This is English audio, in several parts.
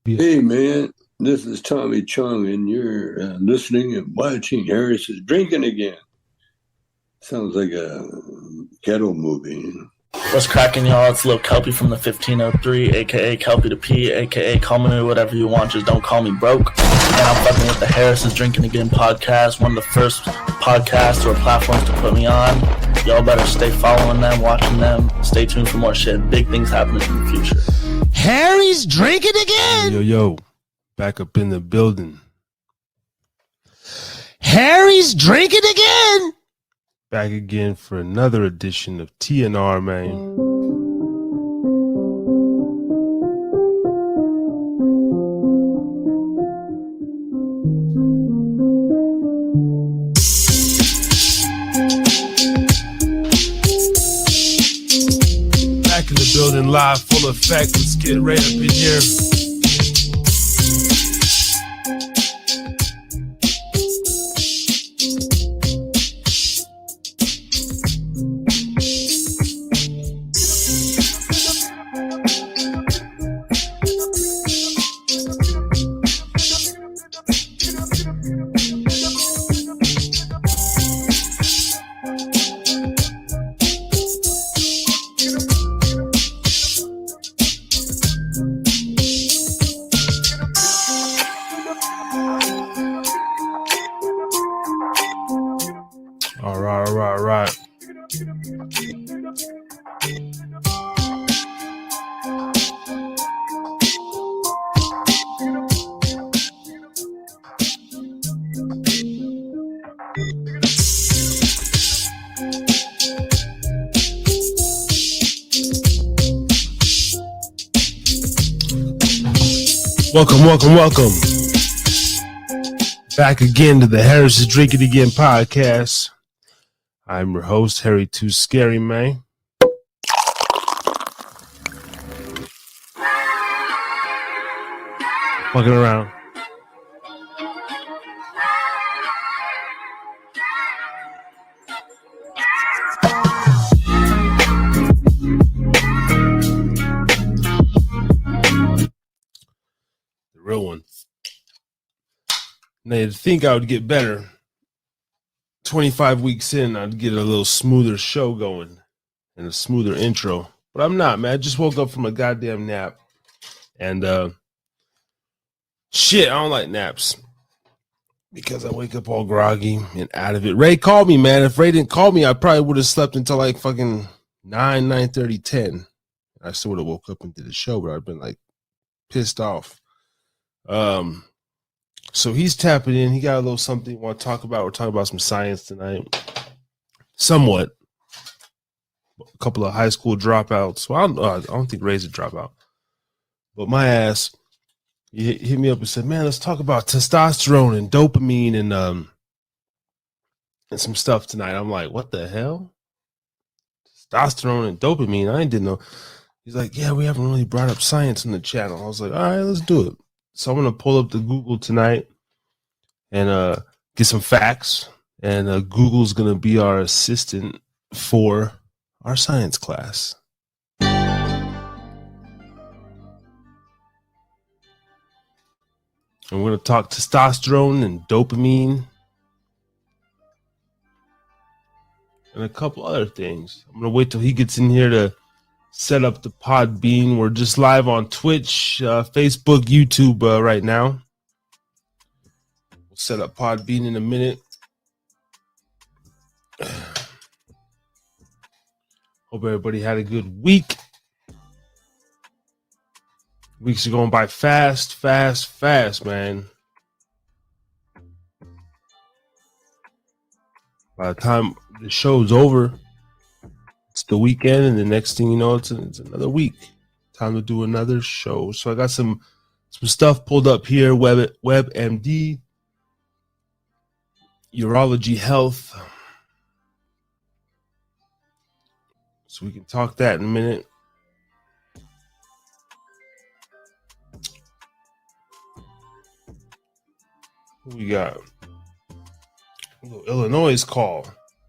Hey man, this is Tommy Chung, and you're listening and watching Harris is Drinking Again. Sounds like a ghetto movie. What's cracking, y'all? It's Lil Kelpie from the 1503, aka Kelpie the P, aka call me whatever you want, just don't call me broke. And I'm fucking with the Harris is Drinking Again podcast, one of the first podcasts or platforms to put me on. Y'all better stay following them, watching them. Stay tuned for more shit. Big things happening in the future. Harry's drinking again. Yo, back up in the building. Harry's drinking again. Back again for another edition of TNR, man. Back in the building, live, full effect. Let's get right up in here. All right. Welcome. Back again to the Harris is Drinking Again podcast. I'm your host, Harry Too Scary, man. Fucking around. The real one. Now, you'd think I would get better. 25 weeks in, I'd get a little smoother show going and a smoother intro. But I'm not, man. I just woke up from a goddamn nap. And shit, I don't like naps. Because I wake up all groggy and out of it. Ray called me, man. If Ray didn't call me, I probably would have slept until like fucking 9:30, 10. I still would have woke up and did the show, but I'd been like pissed off. So he's tapping in. He got a little something he want to talk about. We're talking about some science tonight. Somewhat. A couple of high school dropouts. Well, I don't think Ray's a dropout. But my ass, he hit me up and said, man, let's talk about testosterone and dopamine and some stuff tonight. I'm like, what the hell? Testosterone and dopamine? I didn't know. He's like, yeah, we haven't really brought up science on the channel. I was like, all right, let's do it. So I'm going to pull up the Google tonight and get some facts. And Google's going to be our assistant for our science class. And we're going to talk testosterone and dopamine and a couple other things. I'm going to wait till he gets in here to set up the Podbean. We're just live on Twitch, Facebook, YouTube right now. We'll set up Podbean in a minute. Hope everybody had a good week. Weeks are going by fast, man. By the time the show's over, it's the weekend, and the next thing you know, it's another week. Time to do another show. So I got some stuff pulled up here. WebMD, Urology Health. So we can talk that in a minute. What we got? A little Illinois call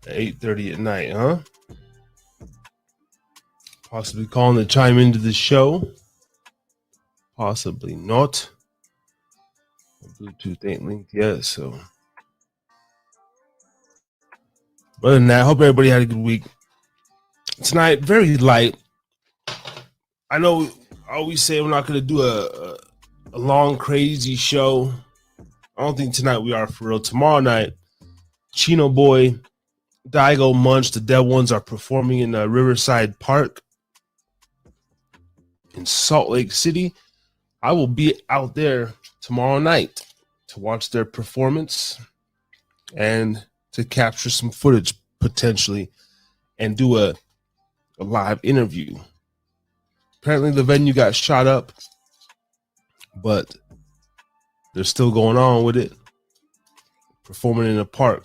at 8:30 at night, huh? Possibly calling to chime into the show. Possibly not. Bluetooth ain't linked yet, so. Other than that, I hope everybody had a good week. Tonight, very light. I know I always say we're not going to do a long, crazy show. I don't think tonight we are for real. Tomorrow night, Chino Boy, Daigo Munch, the Dead Ones are performing in Riverside Park in Salt Lake City. I will be out there tomorrow night to watch their performance and to capture some footage potentially and do a live interview. Apparently the venue got shot up, but they're still going on with it, performing in a park.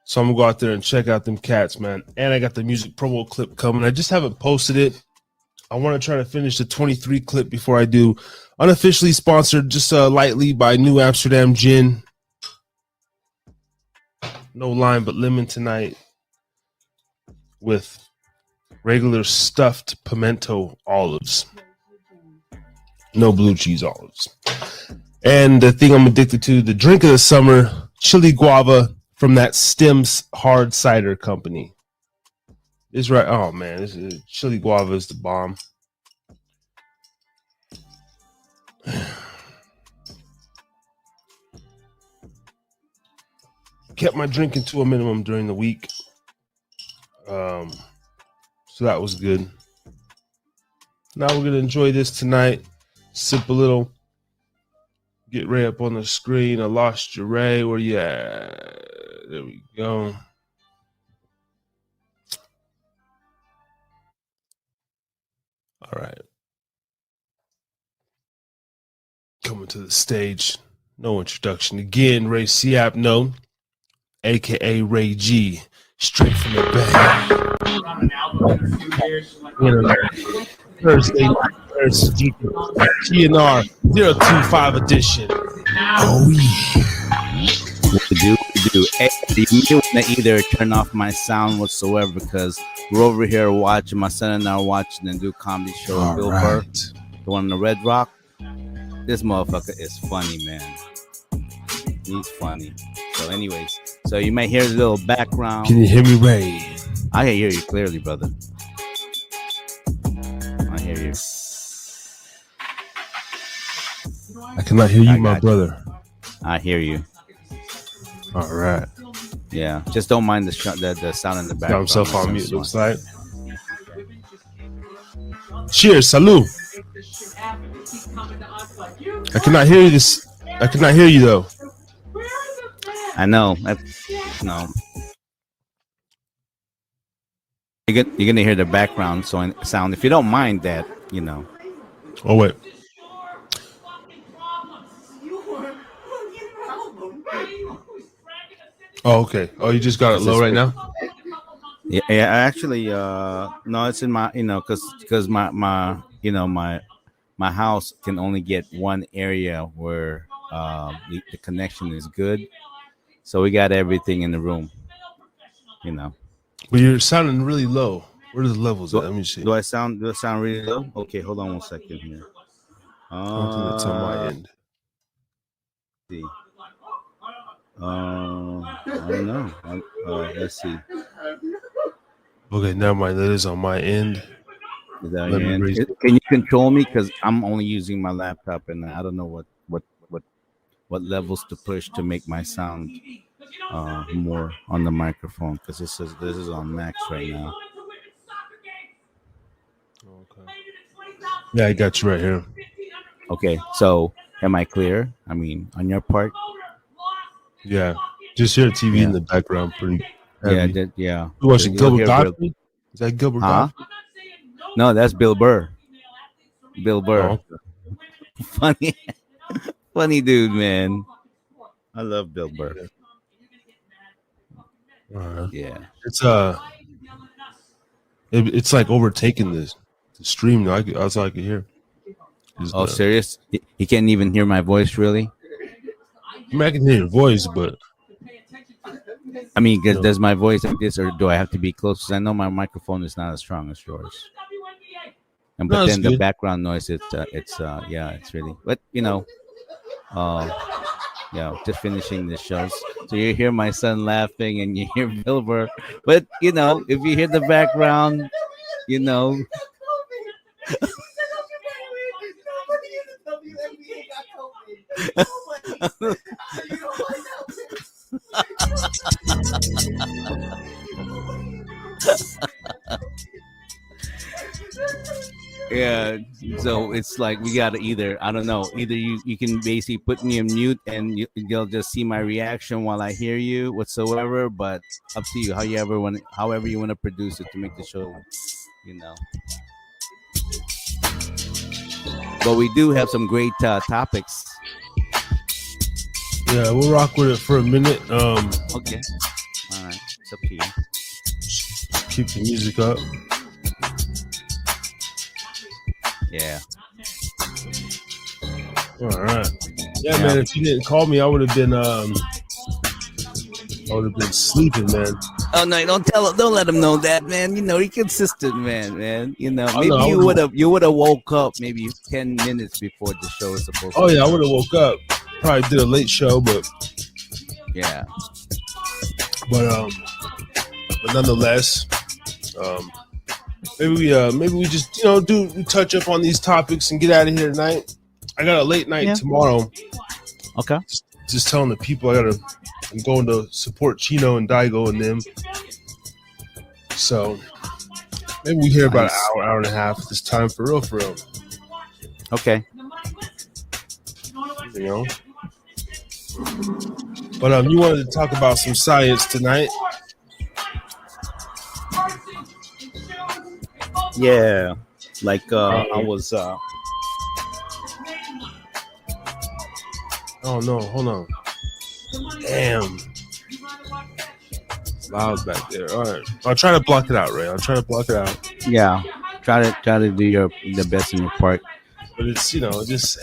So I'm gonna go out there and check out them cats, man. And I got the music promo clip coming. I just haven't posted it. I want to try to finish the 23 clip before I do. Unofficially sponsored just lightly by New Amsterdam Gin. No lime but lemon tonight with regular stuffed pimento olives. No blue cheese olives. And the thing I'm addicted to, the drink of the summer, chili guava from that Stems Hard Cider Company. It's right. Oh man, this is, chili guava is the bomb. Kept my drinking to a minimum during the week. So that was good. Now we're gonna enjoy this tonight. Sip a little. Get Ray up on the screen. I lost you, Ray. Where you at? There we go. All right. Coming to the stage. No introduction again. Ray Siapno, aka Ray G, straight from the bay. Thursday GNR 025 edition. Oh yeah. What to do? Hey, you may want to either turn off my sound whatsoever because we're over here watching. My son and I are watching the new comedy show with Bill Burr, the one on the Red Rock. This motherfucker is funny, man. He's funny. So, anyways, so you may hear a little background. Can you hear me, Ray? I can hear you clearly, brother. I hear you. I cannot hear you, my brother. I hear you. All right. Yeah, just don't mind the sound in the background. Got himself on mute, looks like. Cheers, salud. I cannot hear you. I cannot hear you though. I know. No. You're gonna hear the background sound. If you don't mind that, you know. Oh wait. Oh, okay. Oh, you just got it low right now? Yeah, actually, no, it's in my, because my house can only get one area where the connection is good. So we got everything in the room, But you're sounding really low. Where are the levels at? Let me see. Do I sound really low? Okay, hold on 1 second here. I don't think that's on my end. See. I don't know. Let's see. Okay, never mind. That is on my end. Is that your end? Can you control me? Because I'm only using my laptop, and I don't know what levels to push to make my sound more on the microphone. Because this is on max right now. Okay. Yeah, I got you right here. Okay, so am I clear? I mean, on your part. Yeah, just hear TV in the background, pretty heavy. Yeah. You watching Gilbert Gottfried? Is that Gilbert Gottfried? No, that's Bill Burr. Bill Burr. Oh, okay. Funny dude, man. I love Bill Burr. Yeah. It's like overtaking the stream. That's all I could hear. Oh, serious? He can't even hear my voice, really? I mean, I can hear your voice, but I mean, does my voice like this, or do I have to be close? Because I know my microphone is not as strong as yours. And No, but it's then the good. background noise, it's really. But uh, just finishing the shows. So you hear my son laughing and you hear Wilbur. But if you hear the background, you know, yeah. So it's like we gotta either I don't know. Either you can basically put me on mute and you'll just see my reaction while I hear you whatsoever. But up to you. However you want to produce it to make the show. You know. But we do have some great topics. Yeah, we'll rock with it for a minute. Okay. All right. It's up to you. Keep the music up. Yeah. All right. Yeah, man. If you didn't call me, I would have been sleeping, man. Oh no! Don't let him know that, man. He consistent, man. Maybe no, you would have woke up maybe 10 minutes before the show is supposed to. Oh yeah, I would have woke up. Probably did a late show, but yeah. But nonetheless, maybe we just do touch up on these topics and get out of here tonight. I got a late night tomorrow. Okay. Just telling the people I'm going to support Chino and Daigo and them. So maybe we hear about an hour and a half this time for real. Okay. But you wanted to talk about some science tonight. Yeah. Like I was Oh no, hold on. Damn. It's loud back there. All right. I'll try to block it out, Ray. I'll try to block it out. Yeah. Try to do the best in your part. But it's just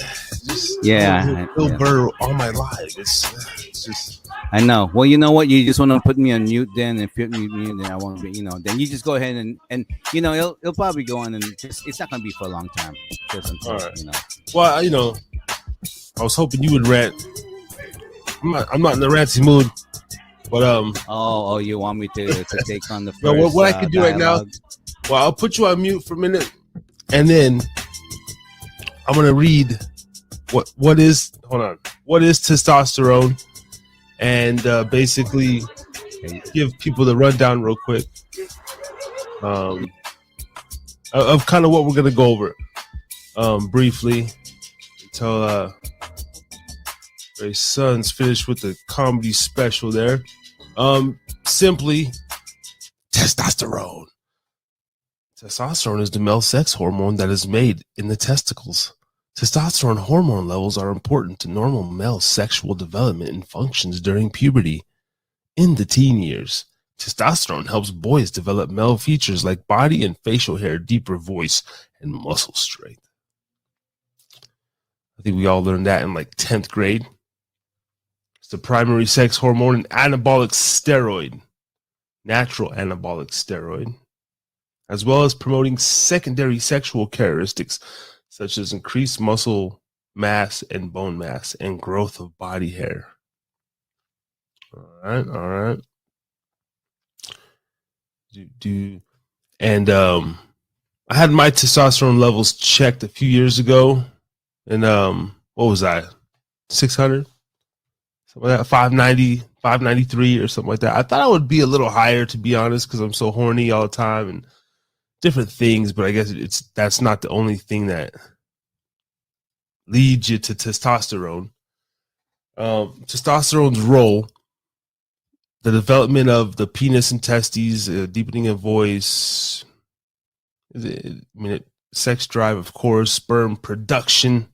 Bill Burr all my life. It's just I know. Well, you know what? You just want to put me on mute then, and put me on mute, then I won't be. Then you just go ahead and he'll probably go on and it's not gonna be for a long time. Just until, all right. Well, I was hoping you would rant. I'm not in the ranty mood, but Oh, you want me to take on the first? No, what I can do right now? Well, I'll put you on mute for a minute, and then I'm gonna read what is testosterone, and basically give people the rundown real quick of kind of what we're gonna go over briefly until Ray's son's finished with the comedy special there. Simply testosterone. Testosterone is the male sex hormone that is made in the testicles. Testosterone hormone levels are important to normal male sexual development and functions during puberty. In the teen years, testosterone helps boys develop male features like body and facial hair, deeper voice, and muscle strength. I think we all learned that in like 10th grade. It's the primary sex hormone and anabolic steroid, natural anabolic steroid, as well as promoting secondary sexual characteristics such as increased muscle mass and bone mass and growth of body hair. All right. And I had my testosterone levels checked a few years ago, and what was I? 600? Something like that, 590, 593 or something like that. I thought I would be a little higher, to be honest, because I'm so horny all the time and different things, but I guess that's not the only thing that leads you to testosterone. Testosterone's role: the development of the penis and testes, deepening of voice, sex drive, of course, sperm production.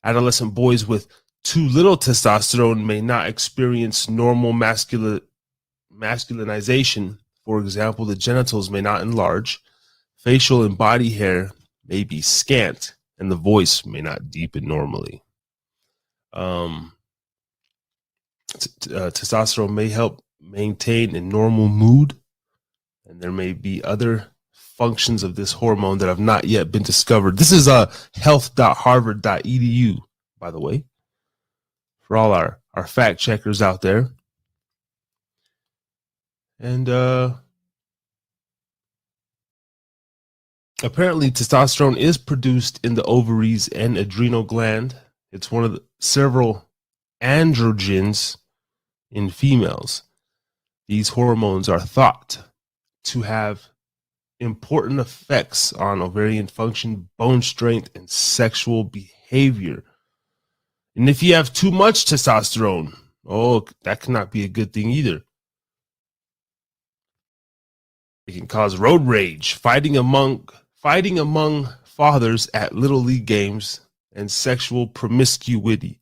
Adolescent boys with too little testosterone may not experience normal masculinization. For example, the genitals may not enlarge, facial and body hair may be scant, and the voice may not deepen normally. Testosterone may help maintain a normal mood, and there may be other functions of this hormone that have not yet been discovered. This is health.harvard.edu, by the way, for all our fact checkers out there. And apparently testosterone is produced in the ovaries and adrenal gland. It's one of the several androgens in females. These hormones are thought to have important effects on ovarian function, bone strength, and sexual behavior. And if you have too much testosterone, that cannot be a good thing either. It can cause road rage, fighting among fathers at little league games, and sexual promiscuity.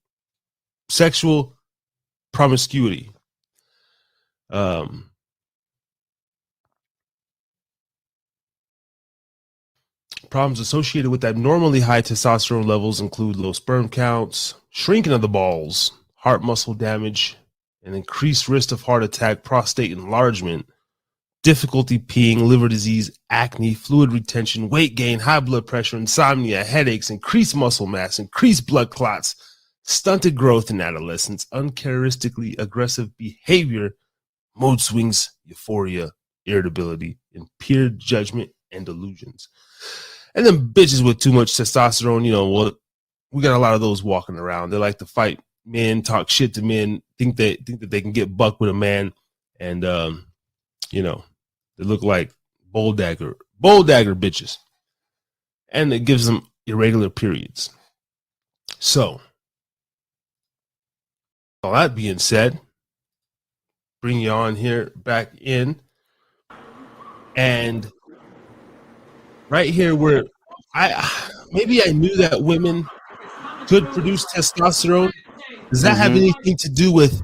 Problems associated with abnormally high testosterone levels include low sperm counts, shrinking of the balls, heart muscle damage, an increased risk of heart attack, prostate enlargement, difficulty peeing, liver disease, acne, fluid retention, weight gain, high blood pressure, insomnia, headaches, increased muscle mass, increased blood clots, stunted growth in adolescence, uncharacteristically aggressive behavior, mood swings, euphoria, irritability, impaired judgment, and delusions. And then bitches with too much testosterone, we got a lot of those walking around. They like to fight men, talk shit to men, think that they can get buck with a man, and they look like bowl dagger bitches, and it gives them irregular periods. So, all that being said, bring you on here back in, and right here where maybe I knew that women could produce testosterone. Does that have anything to do with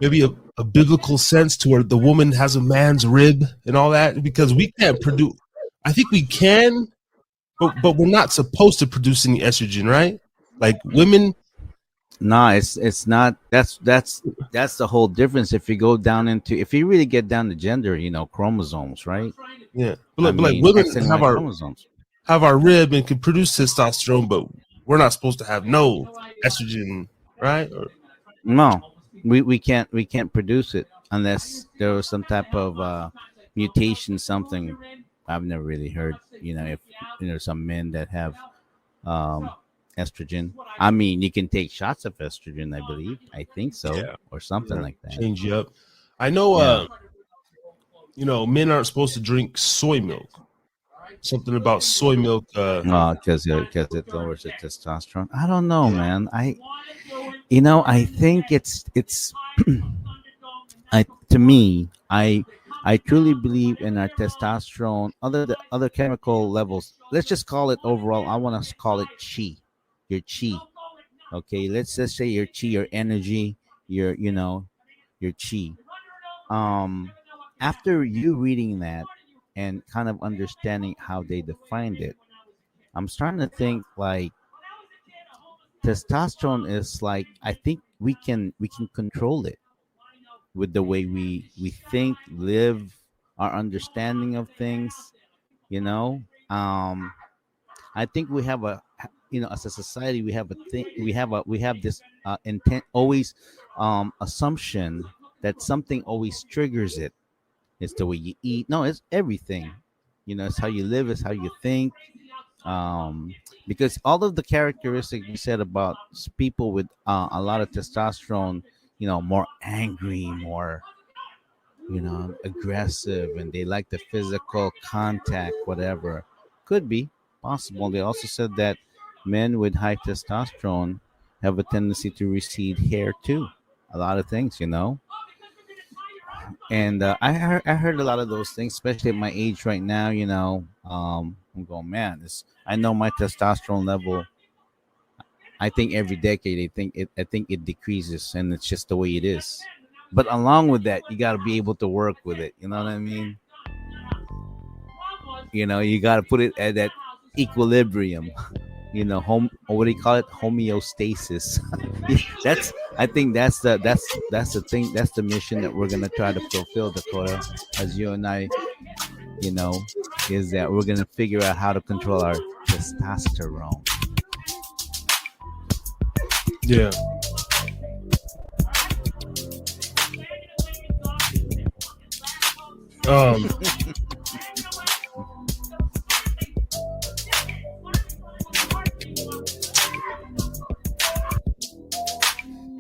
maybe a biblical sense to where the woman has a man's rib and all that? Because we can't produce. I think we can, but we're not supposed to produce any estrogen, right? Like women. No, it's not. That's the whole difference. If you really get down to gender, chromosomes, right? Yeah, but like women have our rib and can produce testosterone, but we're not supposed to have no estrogen, right? No, we can't produce it unless there was some type of mutation, something. I've never really heard. If some men that have estrogen. I mean, you can take shots of estrogen, I think so, or something like that. Change you up. I know, men aren't supposed to drink soy milk. Something about soy milk. Because it lowers the testosterone. I don't know, man. I think it's to me, I truly believe in our testosterone. Other chemical levels. Let's just call it overall. I want to call it chi. Your chi. Okay, let's just say your chi, your energy, your chi. After you reading that and kind of understanding how they defined it, I'm starting to think like testosterone is like, I think we can control it with the way we think, live, our understanding of things. I think we have as a society, we have this intent, always assumption that something always triggers it. It's the way you eat. No, it's everything. It's how you live. It's how you think. Because all of the characteristics you said about people with a lot of testosterone, more angry, more, aggressive, and they like the physical contact, whatever, could be possible. They also said that men with high testosterone have a tendency to recede hair too. A lot of things, And I heard a lot of those things, especially at my age right now. I'm going, man. I know my testosterone level. I think every decade, I think it decreases, and it's just the way it is. But along with that, you got to be able to work with it. You know what I mean? You got to put it at that equilibrium. What do you call it? Homeostasis. I think that's the thing. That's the mission that we're gonna try to fulfill, Dakota, as you and I, is that we're gonna figure out how to control our testosterone. Yeah.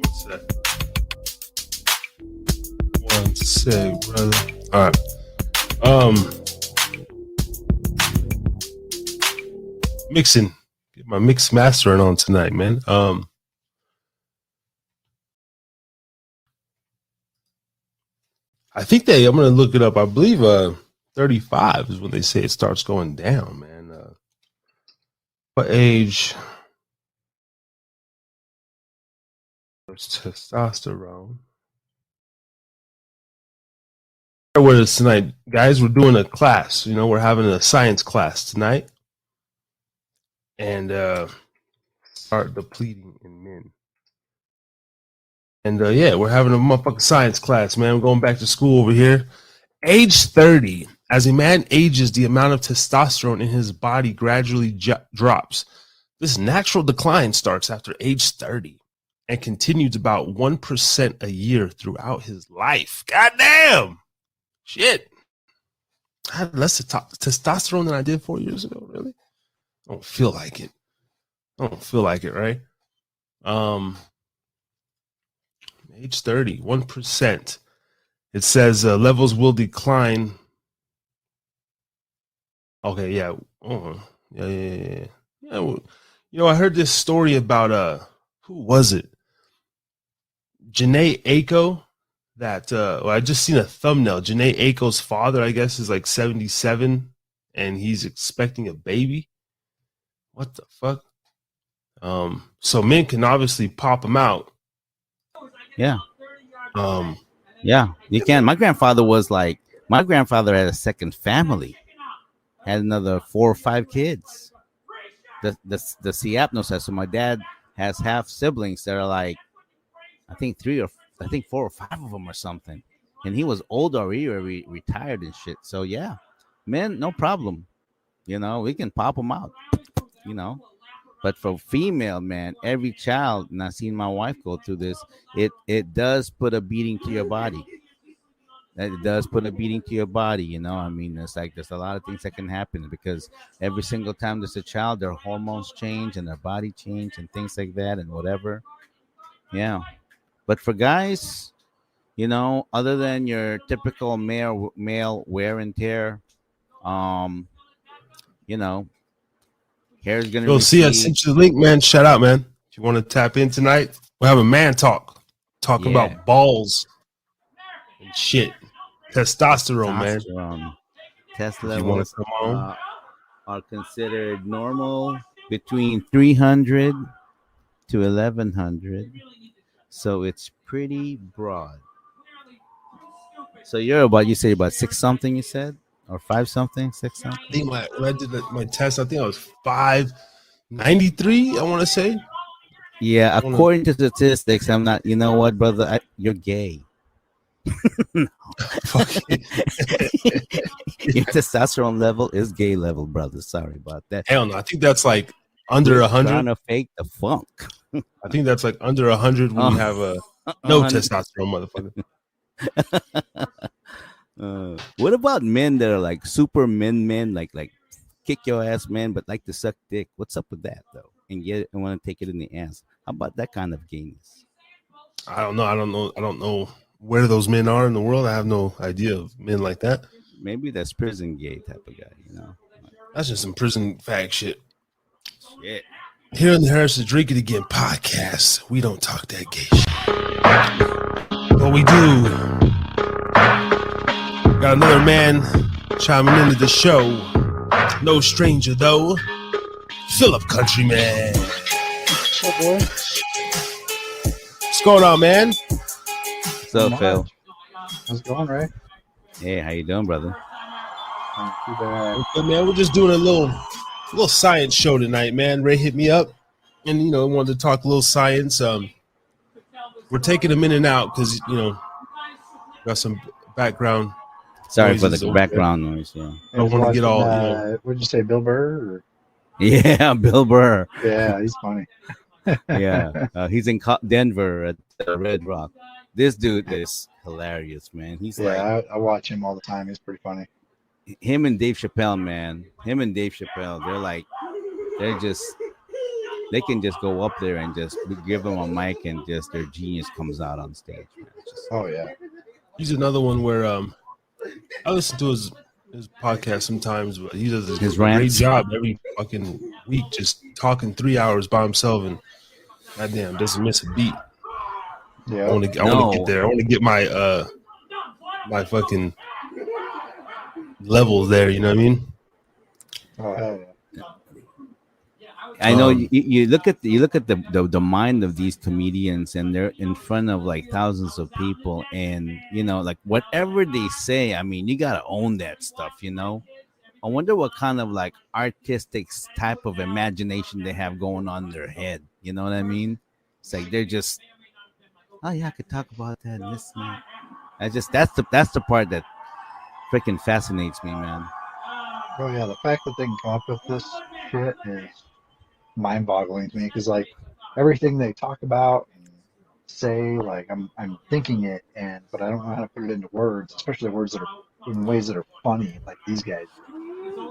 What's that? One sec, brother. All right. Mixing. Get my mix mastering on tonight, man. I think I'm gonna look it up. I believe 35 is when they say it starts going down, man. What age? Testosterone. With us tonight, guys. We're doing a class. We're having a science class tonight, and start depleting in men. And yeah, we're having a motherfucking science class, man. We're going back to school over here. Age 30. As a man ages, the amount of testosterone in his body gradually drops. This natural decline starts after age 30 and continues about 1% a year throughout his life. God damn! Shit. I had less testosterone than I did 4 years ago, really? I don't feel like it. Right? Age 30, 1%. It says levels will decline. Okay, yeah. Yeah. I heard this story about who was it? Janae Aiko. That I just seen a thumbnail. Janae Aiko's father, I guess, is like 77, and he's expecting a baby. What the fuck? So men can obviously pop them out. Yeah. Yeah, you can. My grandfather had a second family, had another 4 or 5 kids. The Siapno says so. My dad has half siblings that are like, I think 4 or 5 of them or something, and he was old already, retired and shit. So yeah, men, no problem. We can pop them out. But for female, man, every child, and I've seen my wife go through this, it does put a beating to your body. It does put a beating to your body. I mean, it's like there's a lot of things that can happen because every single time there's a child, their hormones change and their body change and things like that and whatever. Yeah. But for guys, other than your typical male wear and tear, hair's gonna. Yo, see, I sent you the link, man. Shout out, man. If you want to tap in tonight, we'll have a man talk about balls and shit. Testosterone, man. Test levels are considered normal between 300 to 1100, so it's pretty broad. So you say about 6 something, you said, or 5 something, 6 something. I think when I did my test, I think I was 593. I want to say. Yeah, according to statistics, I'm not. You know what, brother? You're gay. Your testosterone level is gay level, brother. Sorry about that. Hell no, I think that's like under 100. Trying to fake the funk. I think that's like under 100 when you have no testosterone, motherfucker. What about men that are like super men, like kick your ass, man, but like to suck dick? What's up with that though? And want to take it in the ass? How about that kind of gayness? I don't know where those men are in the world. I have no idea of men like that. Maybe that's prison gay type of guy, That's just some prison fag shit. Shit. Here on the Harris is Drinkin Again podcast, we don't talk that gay shit. But we do. Got another man chiming into the show. No stranger though. Philip Countryman. Oh boy. What's going on, man? What's up, Phil? How's it going, Ray? Hey, how you doing, brother? Not too bad. Okay, man, we're just doing a little science show tonight, man. Ray hit me up and wanted to talk a little science. We're taking him in and out because got some background Sorry for noises the over there. background noise. Yeah. I don't want to get all, What'd you say, Bill Burr? Yeah, Bill Burr. Yeah, he's funny. Yeah, he's in Denver at Red Rock. This dude is hilarious, man. He's like Yeah, I watch him all the time. He's pretty funny. him and Dave Chappelle, man. Him and Dave Chappelle, they're just they can just go up there and just give them a mic and just their genius comes out on stage, man. Oh yeah. he's another one where I listen to his podcast sometimes, but he does His a great rants. job every fucking week just talking 3 hours by himself and goddamn doesn't miss a beat. Yeah. I want to get there. I want to get my my fucking level there. You know what I mean? Oh hell yeah. I know you look at the mind of these comedians, and they're in front of like thousands of people, and like whatever they say, I mean, you gotta own that stuff. I wonder what kind of like artistic type of imagination they have going on in their head. You know what I mean? It's like they're just, oh yeah, I could talk about that and this and that. That's the part that freaking fascinates me, man. Oh yeah. The fact that they can come up with this shit is mind-boggling to me because like everything they talk about and say, like I'm thinking it, but I don't know how to put it into words, especially words that are in ways that are funny, like these guys.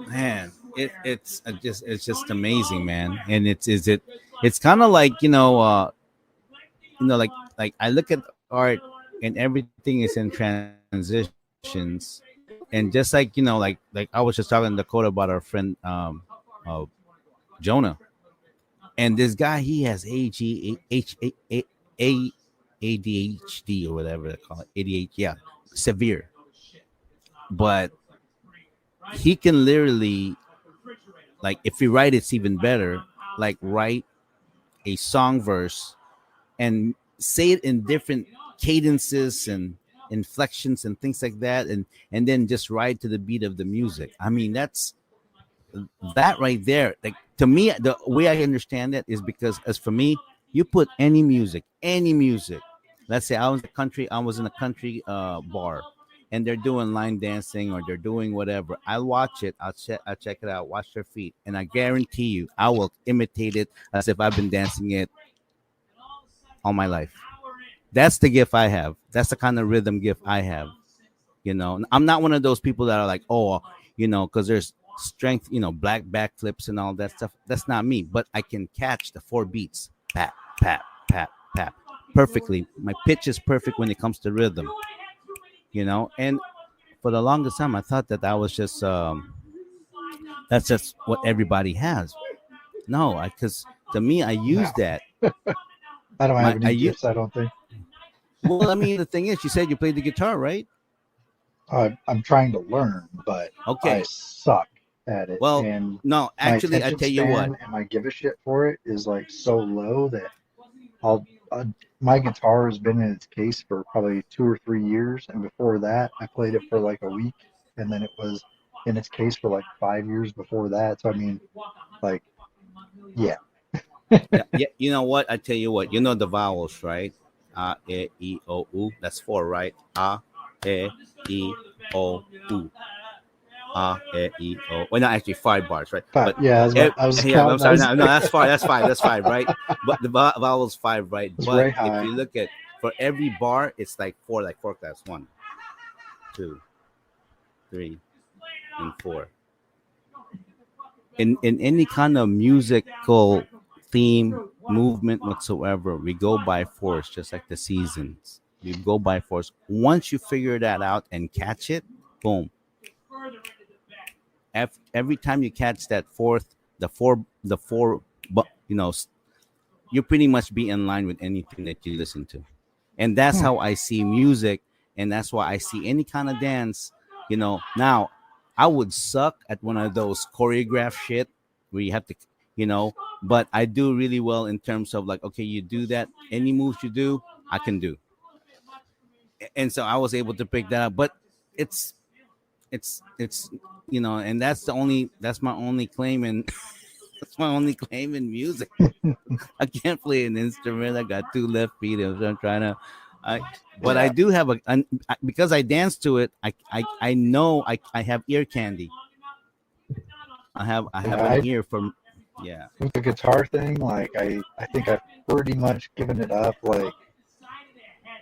Man, it's just amazing, man. And it's kind of like like I look at art and everything is in transitions, and just like like I was just talking to Dakota about our friend Jonah, and this guy, he has ADHD or whatever they call it, ADHD, yeah, severe, but he can literally, like, if he write, it's even better, like write a song verse and say it in different cadences and inflections and things like that, and then just ride to the beat of the music. I mean, that right there, like, to me, the way I understand it is because, as for me, you put any music, let's say I was in a country bar, and they're doing line dancing or they're doing whatever. I'll watch it, I'll check it out, watch their feet, and I guarantee you I will imitate it as if I've been dancing it all my life. That's the gift I have. That's the kind of rhythm gift I have. I'm not one of those people that are like, oh, because there's strength, black backflips and all that stuff. That's not me. But I can catch the 4 beats, pat, pat, pat, pat, perfectly. My pitch is perfect when it comes to rhythm. And for the longest time, I thought that was just that's just what everybody has. No, because to me, I use that. I don't have any gifts, I don't think. Well, I mean, the thing is, you said you played the guitar, right? I'm trying to learn, but Okay. I suck at it. Well, and no, actually, I tell you what. and my give a shit for it is like so low that my guitar has been in its case for probably 2 or 3 years, and before that, I played it for like a week, and then it was in its case for like 5 years before that. So I mean, like, yeah. Yeah, you know what? I tell you what. You know the vowels, right? A, E, O, U. That's 4, right? A, E, O, U. A, E, O. Well, not actually 5 bars, right? But yeah, I was yeah. I'm sorry. No, that's 5. That's 5. That's 5, right? But the vowel's 5, right? It's But very if high. you look at, for every bar, it's like 4, like 4 class. 1, 2, 3, and 4. In any kind of musical theme, movement whatsoever, we go by force, just like the seasons. We go by force. Once you figure that out and catch it, boom. Every time you catch that the four, but you pretty much be in line with anything that you listen to, and that's how I see music, and that's why I see any kind of dance. Now I would suck at one of those choreographed shit where you have to, but I do really well in terms of like, okay, you do that, any moves you do, I can do. And so I was able to pick that up. But it's and that's my only claim in that's my only claim in music. I can't play an instrument. I got 2 left feet. I'm trying to But I do have because I dance to it. I know I have ear candy. I have an ear from. Yeah. With the guitar thing, like I think I've pretty much given it up. Like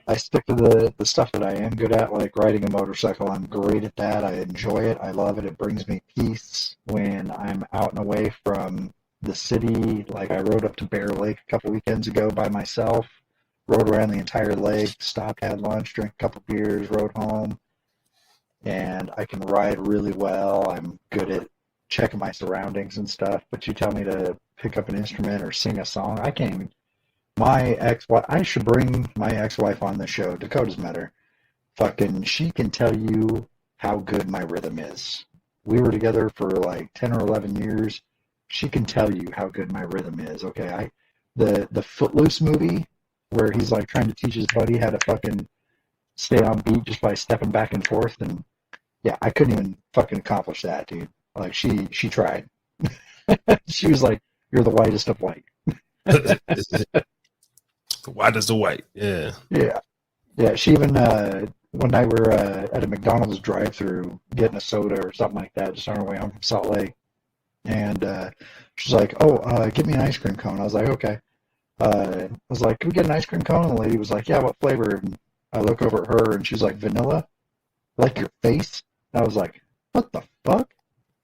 I stick to the stuff that I am good at, like riding a motorcycle. I'm great at that. I enjoy it. I love it. It brings me peace when I'm out and away from the city. Like I rode up to Bear Lake a couple weekends ago by myself, rode around the entire lake, stopped, had lunch, drank a couple beers, rode home. And I can ride really well. I'm good at checking my surroundings and stuff. But you tell me to pick up an instrument or sing a song, I can't even. My ex-wife, I should bring my ex-wife on the show. Dakota's met her. Fucking, she can tell you how good my rhythm is. We were together for like 10 or 11 years. She can tell you how good my rhythm is. Okay, the Footloose movie where he's like trying to teach his buddy how to fucking stay on beat just by stepping back and forth, and yeah, I couldn't even fucking accomplish that, dude. Like she tried. She was like, "You're the whitest of white." White as the white. Yeah. Yeah. She even one night we were at a McDonald's drive-through getting a soda or something like that, just on our way home from Salt Lake, and she's like, "Oh, get me an ice cream cone." I was like, "Okay." I was like, "Can we get an ice cream cone?" And the lady was like, "Yeah, what flavor?" And I look over at her, and she's like, "Vanilla, like your face." And I was like, "What the fuck?"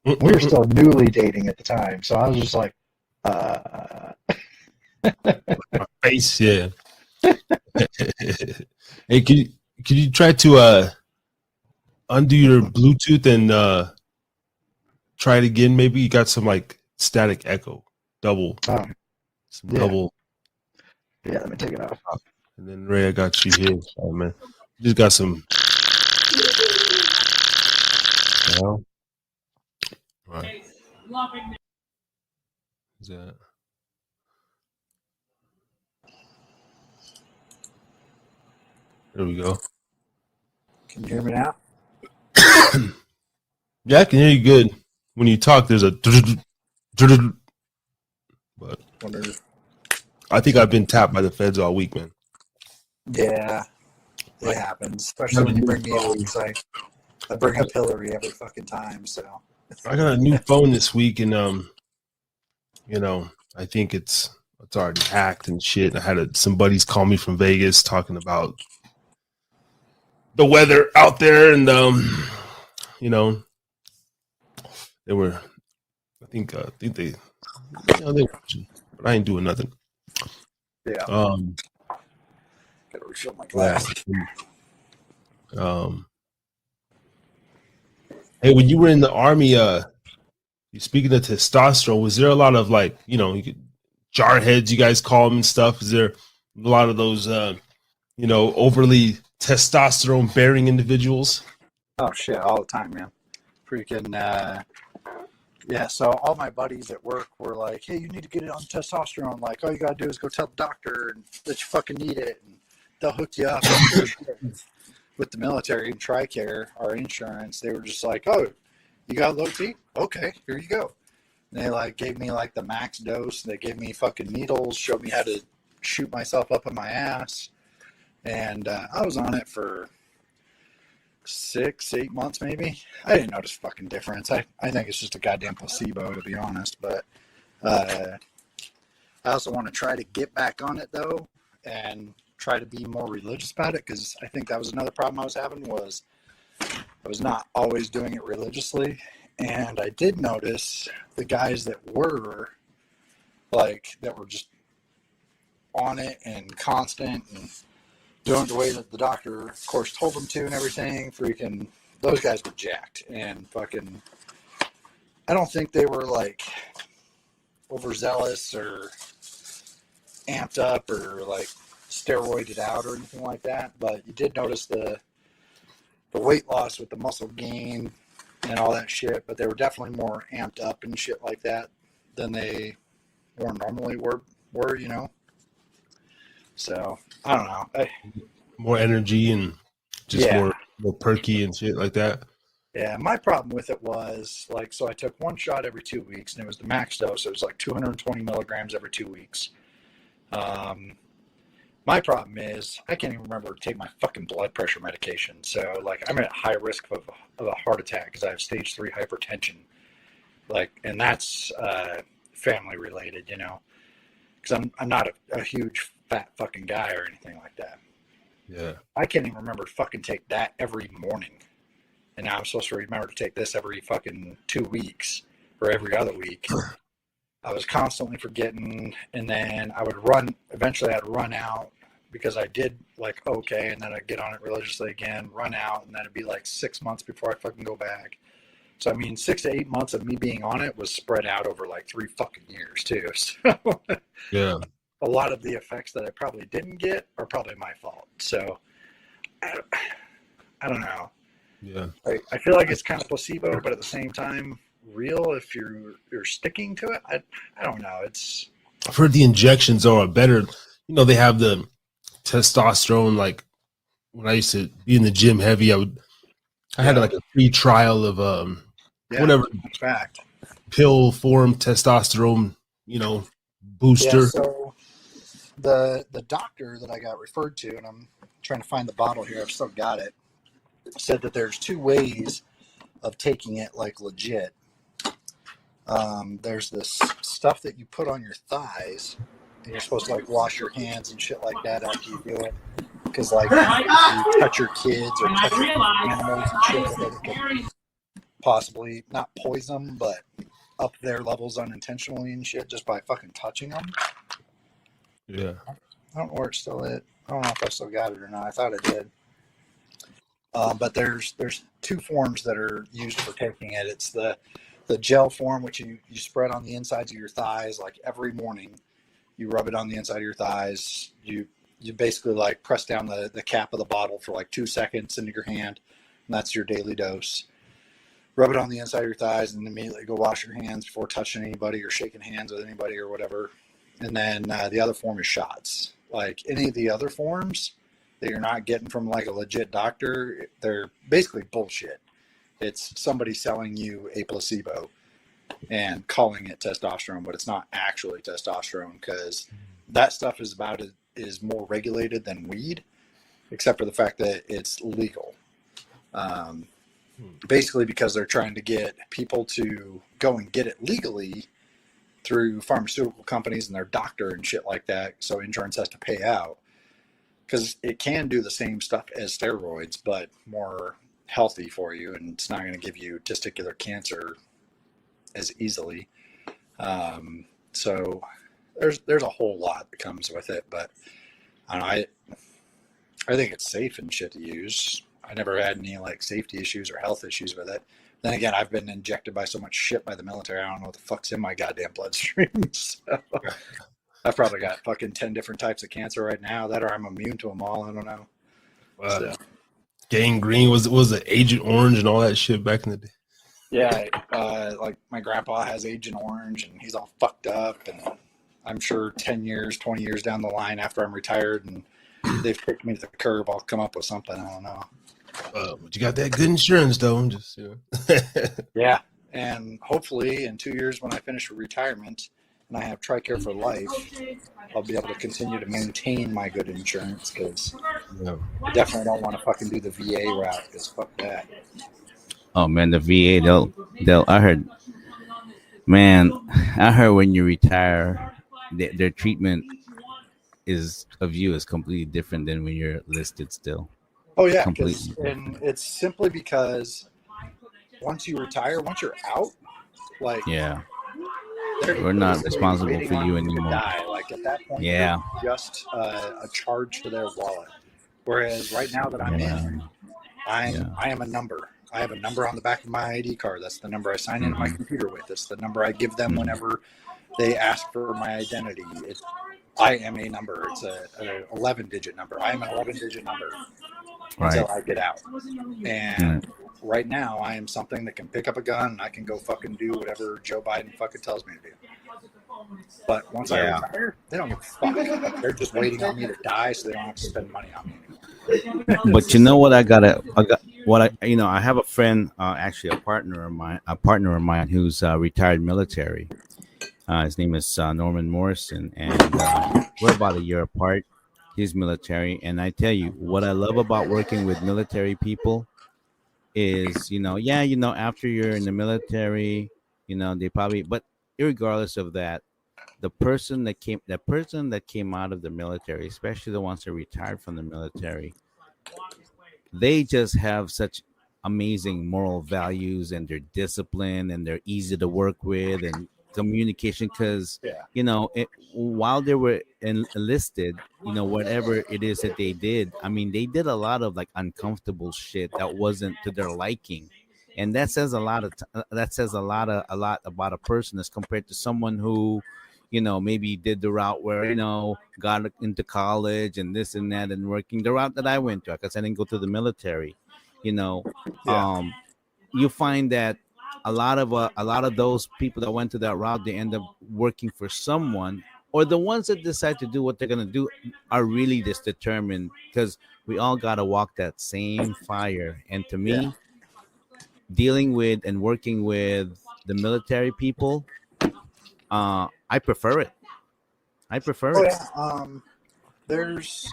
We were still newly dating at the time, so I was just like, My face, yeah. Hey, can you try to undo your Bluetooth and try it again? Maybe you got some like static echo, double. Yeah. Let me take it off. And then Ray, I got you here. Oh man, you just got some. All right. Is that? There we go. Can you hear me now? Yeah, I can hear you good. When you talk, there's a. But I think I've been tapped by the feds all week, man. Yeah, it happens. Especially when you bring me up. It's like I bring up Hillary every fucking time. So I got a new phone this week, and I think it's already hacked and shit. I had some buddies call me from Vegas talking about the weather out there, and they were. I think they were watching, but I ain't doing nothing. yeah, gotta refill my glass. Hey, when you were in the army, you speaking of testosterone, was there a lot of like, jarheads, you guys call them and stuff? Is there a lot of those, overly testosterone bearing individuals? Oh shit, all the time, man. Freaking yeah. So all my buddies at work were like, "Hey, you need to get it on testosterone. Like, all you gotta do is go tell the doctor that you fucking need it, and they'll hook you up." With the military and TRICARE, our insurance, they were just like, "Oh, you got low T? Okay, here you go." And they like gave me like the max dose. They gave me fucking needles, showed me how to shoot myself up in my ass, and I was on it for 6-8 months maybe. I didn't notice fucking difference. I think it's just a goddamn placebo, to be honest. But I also want to try to get back on it though, and try to be more religious about it, because I think that was another problem I was having, was I was not always doing it religiously. And I did notice the guys that were just on it and constant and doing it the way that the doctor, of course, told them to and everything, freaking, those guys were jacked and fucking, I don't think they were like overzealous or amped up or like steroided out or anything like that, but you did notice the weight loss with the muscle gain and all that shit, but they were definitely more amped up and shit like that than they more normally were, So I don't know. More energy and just more perky and shit like that. Yeah, my problem with it was like, so I took one shot every 2 weeks, and it was the max dose. It was like 220 milligrams every 2 weeks. My problem is I can't even remember to take my fucking blood pressure medication. So like I'm at high risk of a heart attack because I have stage 3 hypertension. Like, and that's family related, you know, because I'm not a huge fat fucking guy or anything like that. Yeah. I can't even remember to fucking take that every morning. And now I'm supposed to remember to take this every fucking 2 weeks or every other week. I was constantly forgetting, and then I would run. Eventually, I'd run out because I did like okay, and then I'd get on it religiously again, run out, and then it'd be like 6 months before I fucking go back. So I mean, 6 to 8 months of me being on it was spread out over like 3 fucking years too. So Yeah. a lot of the effects that I probably didn't get are probably my fault. So I don't know. Yeah. I feel like it's kind of placebo, but at the same time, real if you're sticking to it. I don't know. It's I've heard the injections are better. You know, they have the testosterone. Like when I used to be in the gym heavy, I had like a free trial of whatever fact pill form testosterone, you know, booster. Yeah, so the doctor that I got referred to, and I'm trying to find the bottle here, I've still got it, said that there's 2 ways of taking it like legit. There's this stuff that you put on your thighs, and you're supposed to like wash your hands and shit like that after you do it. Because like if you touch your kids or touch your animals and shit, that it could possibly not poison them, but up their levels unintentionally and shit just by fucking touching them. Yeah. I don't know where it's still at. I don't know if I still got it or not. I thought I did. But there's 2 forms that are used for taking it. It's the gel form, which you spread on the insides of your thighs like every morning. You rub it on the inside of your thighs. You basically like press down the cap of the bottle for like 2 seconds into your hand, and that's your daily dose. Rub it on the inside of your thighs and immediately go wash your hands before touching anybody or shaking hands with anybody or whatever. And then the other form is shots. Like any of the other forms that you're not getting from like a legit doctor, they're basically bullshit. It's somebody selling you a placebo and calling it testosterone, but it's not actually testosterone because that stuff is more regulated than weed, except for the fact that it's legal. Basically because they're trying to get people to go and get it legally through pharmaceutical companies and their doctor and shit like that, so insurance has to pay out. Because it can do the same stuff as steroids, but more healthy for you, and it's not going to give you testicular cancer as easily. So there's a whole lot that comes with it, but I don't know, I think it's safe and shit to use. I never had any like safety issues or health issues with it. Then again, I've been injected by so much shit by the military, I don't know what the fuck's in my goddamn bloodstream. So I've probably got fucking 10 different types of cancer right now, that or I'm immune to them all. I don't know. So. Gangrene was it Agent Orange and all that shit back in the day? Yeah, like my grandpa has Agent Orange and he's all fucked up, and I'm sure 10 years, 20 years down the line after I'm retired and they've kicked me to the curb, I'll come up with something. I don't know. But you got that good insurance though. Just, you know. Yeah, and hopefully in 2 years when I finish retirement and I have TRICARE for life, I'll be able to continue to maintain my good insurance, because I definitely don't want to fucking do the VA route, because fuck that. Oh man, the VA, they'll I heard when you retire, their treatment of you is completely different than when you're listed still. Oh yeah, and it's simply because once you retire, once you're out, like we're not responsible for you anymore. Like at that point, you're just a charge to their wallet. Whereas right now that I'm in, I am a number. I have a number on the back of my ID card. That's the number I sign into my computer with. It's the number I give them whenever they ask for my identity. I am a number. It's an 11-digit number. I am an 11-digit number until I get out. And right now, I am something that can pick up a gun and I can go fucking do whatever Joe Biden fucking tells me to do. But once I retire, they don't give a fuck. They're just waiting on me to die so they don't have to spend money on me. But you know what? I have a friend, actually a partner of mine who's retired military. His name is Norman Morrison, and we're about a year apart. He's military, and I tell you what I love about working with military people is, after you're in the military, they probably, but regardless of that, the person that came out of the military, especially the ones that retired from the military, they just have such amazing moral values, and they're disciplined, and they're easy to work with, and communication, because Yeah. while they were enlisted, whatever it is that they did, I mean, they did a lot of like uncomfortable shit that wasn't to their liking, and that says a lot about a person as compared to someone who maybe did the route where got into college and this and that, and working the route that I went to, because I didn't go to the military. you know Yeah. um you find that a lot of those people that went to that route, they end up working for someone, or the ones that decide to do what they're going to do are really just determined, because we all got to walk that same fire. And to Yeah. me, dealing with and working with the military people, I prefer it. I prefer Oh it. yeah. There's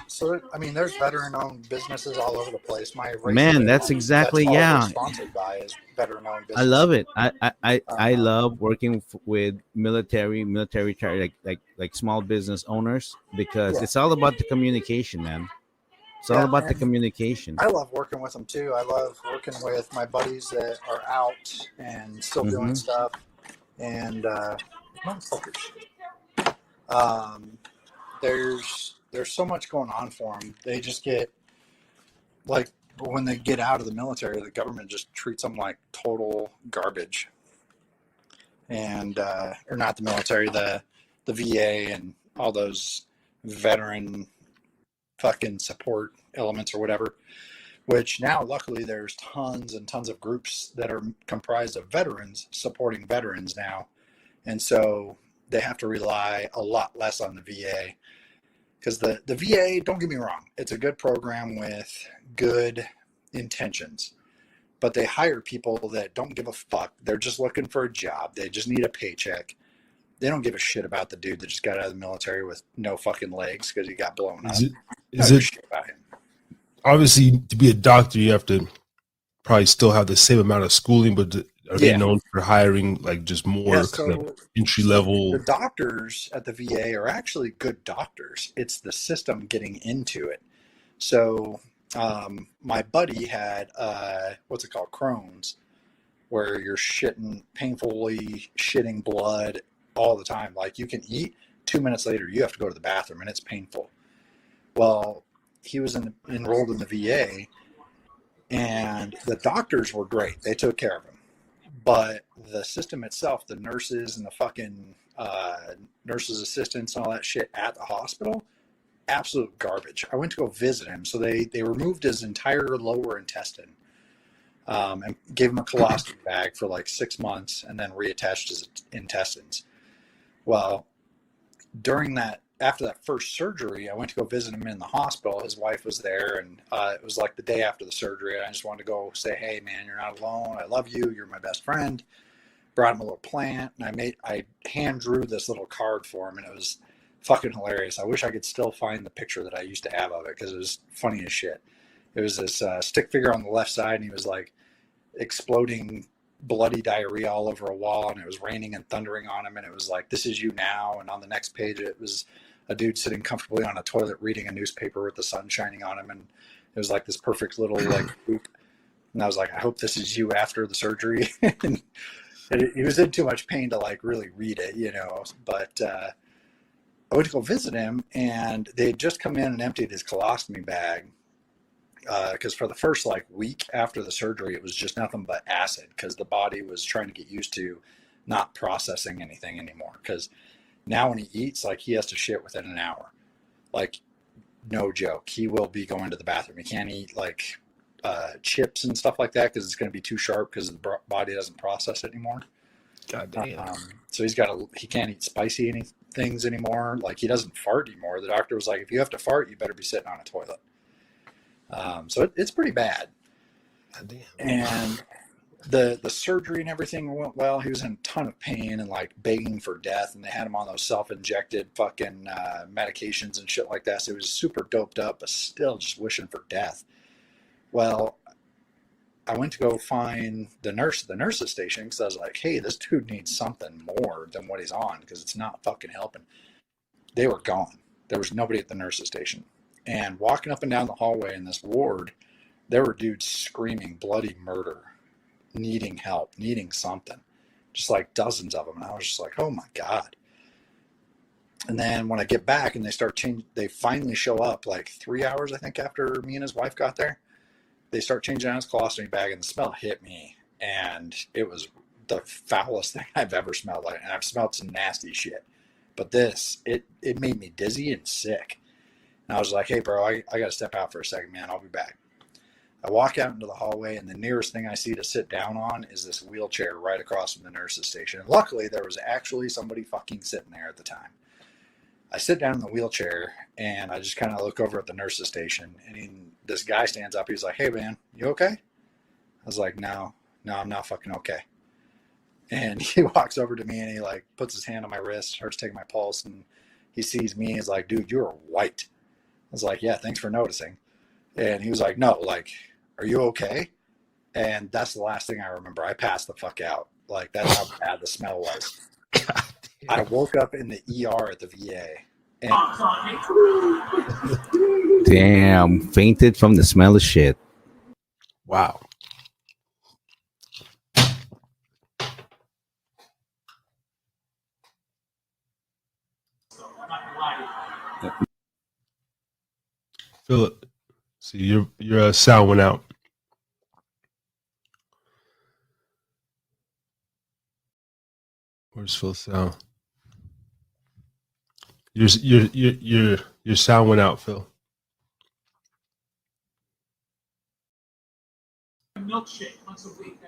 veteran-owned businesses all over the place. My racing Man, that's business, that's exactly, all we're yeah. sponsored by, is veteran-owned I businesses. love it. I Uh, love working with military, like small business owners, because yeah, it's all about the communication, man. It's all yeah, about the and communication. I love working with them too. I love working with my buddies that are out and still doing Hmm. stuff. And motherfuckers, um, there's so much going on for them. They just get like when they get out of the military, the government just treats them like total garbage. And or not the military, the VA and all those veteran fucking support elements or whatever. Which now, luckily, there's tons and tons of groups that are comprised of veterans supporting veterans now, and so they have to rely a lot less on the VA. Because the VA, don't get me wrong, it's a good program with good intentions, but they hire people that don't give a fuck. They're just looking for a job. They just need a paycheck. They don't give a shit about the dude that just got out of the military with no fucking legs because he got blown up. Is it? They don't Is give a it shit about him. obviously to be a doctor? You have to probably still have the same amount of schooling, but are they Yeah. known for hiring like just more Yeah, kind of so entry the level? doctors at the VA are actually good doctors. It's the system getting into it. So my buddy had what's it called, Crohn's, where you're painfully shitting blood all the time. Like you can eat, 2 minutes later you have to go to the bathroom and it's painful. Well, he was enrolled in the VA, and the doctors were great. They took care of him. But the system itself, the nurses and the fucking nurses' assistants and all that shit at the hospital, absolute garbage. I went to go visit him. So they removed his entire lower intestine and gave him a colostomy bag for like 6 months and then reattached his intestines. Well, after that first surgery, I went to go visit him in the hospital. His wife was there, and it was like the day after the surgery. And I just wanted to go say, "Hey, man, you're not alone. I love you. You're my best friend." Brought him a little plant, and I hand drew this little card for him, and it was fucking hilarious. I wish I could still find the picture that I used to have of it because it was funny as shit. It was this stick figure on the left side, and he was like exploding bloody diarrhea all over a wall, and it was raining and thundering on him, and it was like, "This is you now." And on the next page it was a dude sitting comfortably on a toilet reading a newspaper with the sun shining on him, and it was like this perfect little like poop. And I was like, "I hope this is you after the surgery." And he was in too much pain to like really read it, but I went to go visit him, and they had just come in and emptied his colostomy bag, because for the first like week after the surgery, it was just nothing but acid, because the body was trying to get used to not processing anything anymore. Because now when he eats, like he has to shit within an hour. Like, no joke. He will be going to the bathroom. He can't eat like chips and stuff like that because it's going to be too sharp because the body doesn't process it anymore. God damn. So he can't eat spicy things anymore. Like he doesn't fart anymore. The doctor was like, "If you have to fart, you better be sitting on a toilet." So it's pretty bad. God damn. And the surgery and everything went well. He was in a ton of pain and like begging for death, and they had him on those self-injected fucking medications and shit like that. So he was super doped up, but still just wishing for death. Well, I went to go find the nurse at the nurse's station because I was like, hey, this dude needs something more than what he's on because it's not fucking helping. They were gone. There was nobody at the nurse's station. And walking up and down the hallway in this ward, there were dudes screaming bloody murder, needing help, needing something. Just like dozens of them. And I was just like, oh my God. And then when I get back and they start changing, they finally show up like 3 hours, I think, after me and his wife got there. They start changing out his colostomy bag and the smell hit me. And it was the foulest thing I've ever smelled. Like, and I've smelled some nasty shit. But this, it made me dizzy and sick. And I was like, hey, bro, I got to step out for a second, man. I'll be back. I walk out into the hallway, and the nearest thing I see to sit down on is this wheelchair right across from the nurse's station. And luckily, there was actually somebody fucking sitting there at the time. I sit down in the wheelchair, and I just kind of look over at the nurse's station. And this guy stands up. He's like, hey, man, you okay? I was like, no, I'm not fucking okay. And he walks over to me, and he like puts his hand on my wrist, starts taking my pulse, and he sees me. He's like, dude, you're white. I was like, yeah, thanks for noticing. And he was like, no, like, are you okay? And that's the last thing I remember. I passed the fuck out. Like, that's how bad the smell was. I woke up in the ER at the VA. And Damn, fainted from the smell of shit. Wow. Philip, see your sound went out. Where's Phil's sound? Your sound went out, Phil.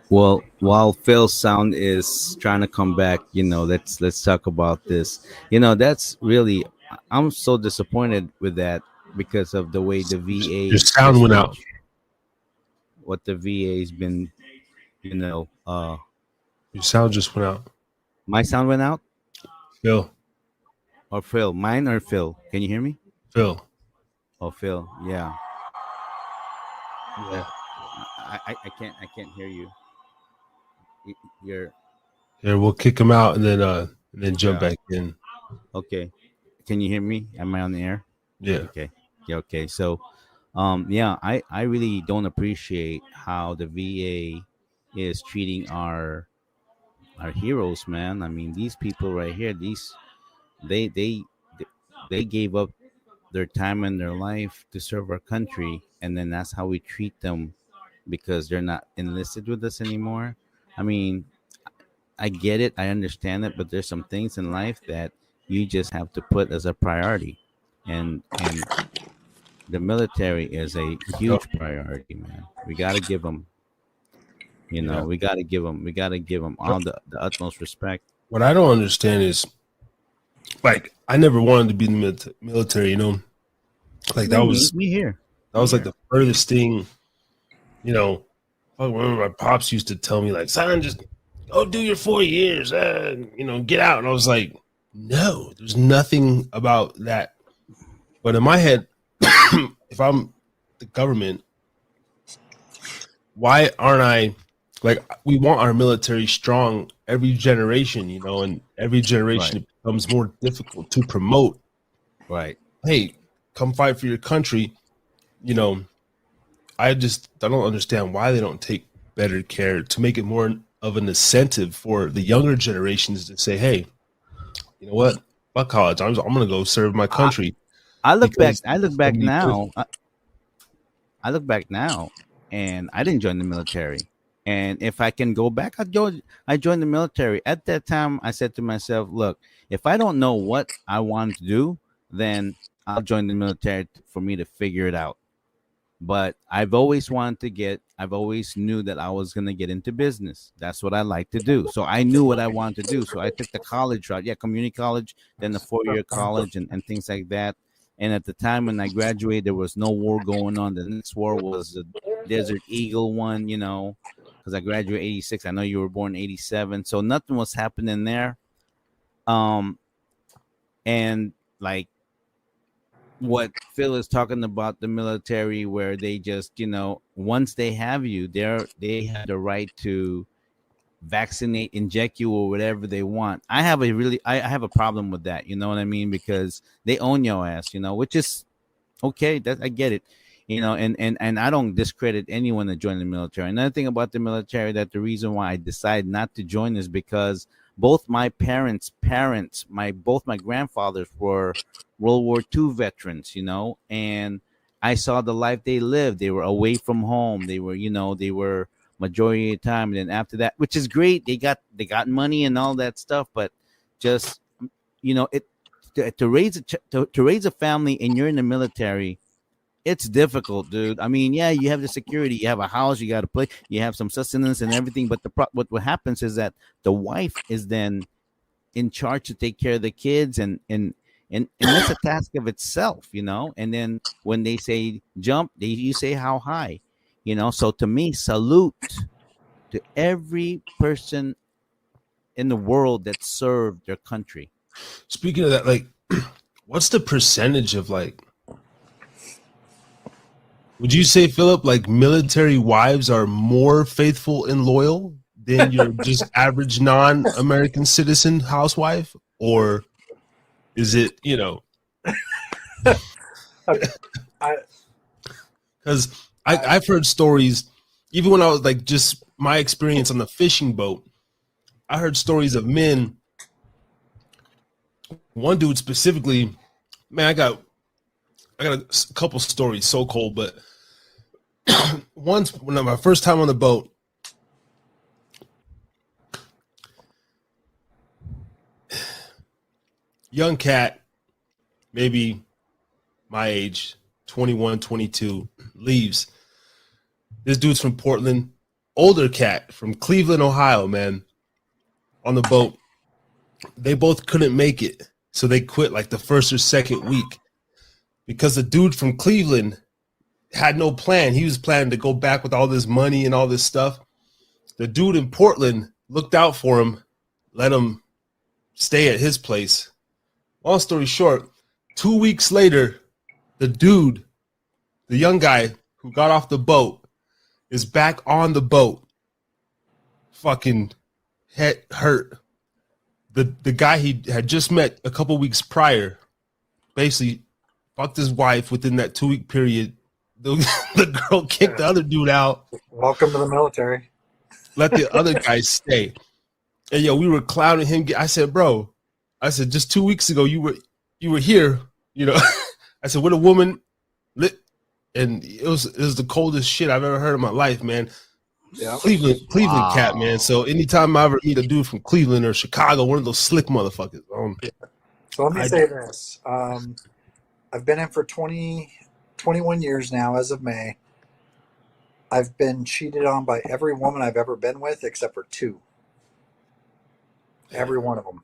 Well, while Phil's sound is trying to come back, let's talk about this. That's really, I'm so disappointed with that because of the way the VA. Your sound went out. What the VA's been, Your sound just went out. My sound went out? Phil. Or Phil? Mine or Phil? Can you hear me? Phil. Oh, Phil. Yeah. Yeah. I can't hear you. You're. Here, we'll kick him out and then jump back in. Okay. Can you hear me? Am I on the air? Yeah. Okay. Yeah. Okay. So, I really don't appreciate how the VA is treating our heroes, man. I mean, these people right here, they gave up their time and their life to serve our country, and then that's how we treat them because they're not enlisted with us anymore. I mean, I get it, I understand it, but there's some things in life that you just have to put as a priority, and the military is a huge priority, man. We got to give them, we got to give them all the utmost respect. What I don't understand is, like, I never wanted to be in the military, like that was me here. That was like the furthest thing, I remember my pops used to tell me, like, son, just go do your 4 years, get out. And I was like, no, there's nothing about that. But in my head, if I'm the government, why aren't I, like, we want our military strong every generation, and every generation it becomes more difficult to promote. Right. Hey, come fight for your country. I don't understand why they don't take better care to make it more of an incentive for the younger generations to say, hey, you know what? Fuck college. I'm going to go serve my country. I look back now, and I didn't join the military. And if I can go back, I joined the military. At that time, I said to myself, look, if I don't know what I want to do, then I'll join the military for me to figure it out. But I've always knew that I was going to get into business. That's what I like to do. So I knew what I wanted to do. So I took the college route. Yeah, community college, then the 4-year college and things like that. And at the time when I graduated, there was no war going on. The next war was the Desert Eagle one, because I graduated 86. I know you were born 87. So nothing was happening there. And like what Phil is talking about, the military, where they just, once they have you, they have the right to vaccinate, inject you, or whatever they want. I have a problem with that. You know what I mean? Because they own your ass, which is okay. That I get it. And I don't discredit anyone that joined the military. Another thing about the military, that the reason why I decided not to join is because both my parents, both my grandfathers were World War II veterans, and I saw the life they lived. They were away from home. They were majority of the time. And then after that, which is great, they got money and all that stuff, but just, to raise a family and you're in the military, it's difficult, dude. I mean, yeah, you have the security, you have a house, you got to play, you have some sustenance and everything. But what happens is that the wife is then in charge to take care of the kids, and that's a task of itself, And then when they say jump, you say how high, So to me, salute to every person in the world that served their country. Speaking of that, like, what's the percentage of like? Would you say, Philip, like military wives are more faithful and loyal than your just average non-American citizen housewife? Or is it, because I've heard stories, even when I was like just my experience on the fishing boat, I heard stories of men. One dude specifically, man, I got a couple stories, so cold, but once when my first time on the boat, young cat, maybe my age, 21, 22, leaves. This dude's from Portland, older cat from Cleveland, Ohio, man, on the boat. They both couldn't make it, so they quit like the first or second week because the dude from Cleveland had no plan. He was planning to go back with all this money and all this stuff. The dude in Portland looked out for him, let him stay at his place. Long story short, 2 weeks later, the young guy who got off the boat, is back on the boat, fucking head hurt. The guy he had just met a couple weeks prior basically fucked his wife within that 2 week period. The girl kicked the other dude out. Welcome to the military. Let the other guy stay. And we were clowning him. I said, bro, just 2 weeks ago you were here, I said, with a woman lit, and it was the coldest shit I've ever heard in my life, man. Yeah. Cleveland wow. Cat, man. So anytime I ever meet a dude from Cleveland or Chicago, one of those slick motherfuckers. So let me say this. I've been in for 21 years now as of May. I've been cheated on by every woman I've ever been with except for two. Every one of them.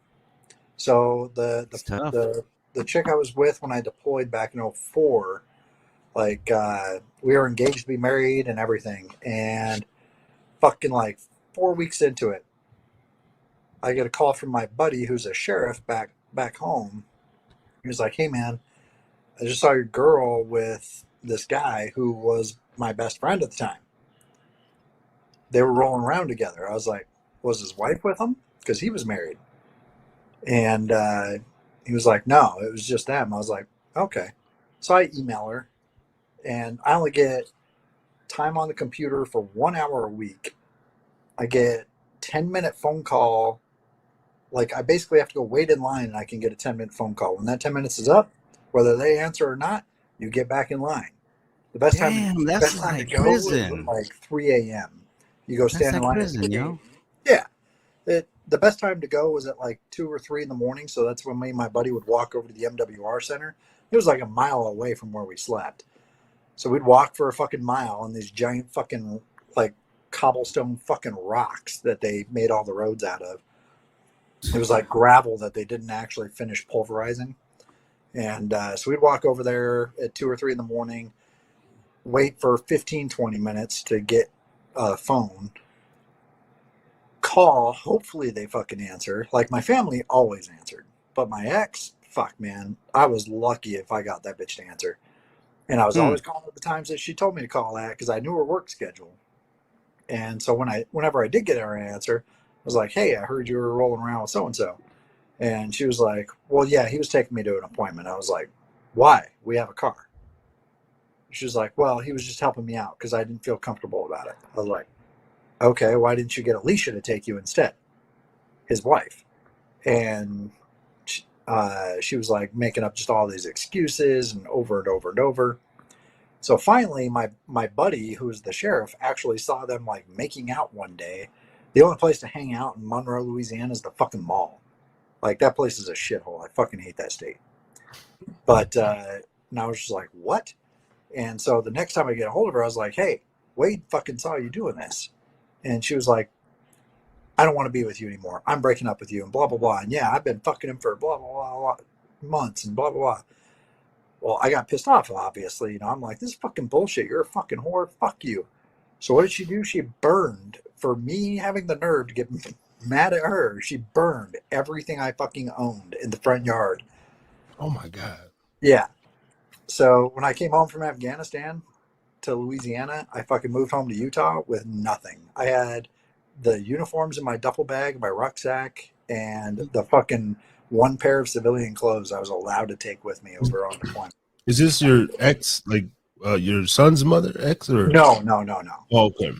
So the chick I was with when I deployed back in 2004, like we were engaged to be married and everything, and fucking like 4 weeks into it, I get a call from my buddy who's a sheriff back home. He was like, "Hey man, I just saw your girl with this guy who was my best friend at the time. They were rolling around together." I was like, "Was his wife with him?" Because he was married. And he was like, "No, it was just them." I was like, "Okay." So I email her, and I only get time on the computer for 1 hour a week. I get 10-minute phone call. Like, I basically have to go wait in line, and I can get a 10-minute phone call. When that 10 minutes is up, whether they answer or not, you get back in line. The best time to go is like 3 a.m. You go stand in line. Prison, yeah. The best time to go was at like 2 or 3 in the morning. So that's when me and my buddy would walk over to the MWR center. It was like a mile away from where we slept. So we'd walk for a fucking mile on these giant fucking like cobblestone fucking rocks that they made all the roads out of. It was like gravel that they didn't actually finish pulverizing. And so we'd walk over there at 2 or 3 in the morning, wait for 15, 20 minutes to get a phone. call. Hopefully they fucking answer. Like my family always answered, but my ex, fuck man, I was lucky if I got that bitch to answer. And I was always calling at the times that she told me to call at because I knew her work schedule. And so whenever I did get her answer, I was like, "Hey, I heard you were rolling around with so and so," and she was like, "Well, yeah, he was taking me to an appointment." I was like, "Why? We have a car." She was like, "Well, he was just helping me out because I didn't feel comfortable about it." I was like, "Okay, why didn't you get Alicia to take you instead?" His wife. And she was like making up just all these excuses and over and over and over. So finally, my buddy, who was the sheriff, actually saw them like making out one day. The only place to hang out in Monroe, Louisiana is the fucking mall. Like, that place is a shithole. I fucking hate that state. But, and I was just like, what? And so the next time I get a hold of her, I was like, hey, Wade fucking saw you doing this. And she was like, I don't want to be with you anymore. I'm breaking up with you and blah, blah, blah. And yeah, I've been fucking him for blah, blah, blah, blah months and blah, blah, blah. Well, I got pissed off, obviously. You know, I'm like, this is fucking bullshit. You're a fucking whore. Fuck you. So what did she do? She burned, for me having the nerve to get mad at her, she burned everything I fucking owned in the front yard. Oh my God. Yeah. So when I came home from Afghanistan to Louisiana, I fucking moved home to Utah with nothing. I had the uniforms in my duffel bag, my rucksack, and the fucking one pair of civilian clothes I was allowed to take with me over on deployment. Is this your ex, like your son's mother, ex, or No. Oh, okay.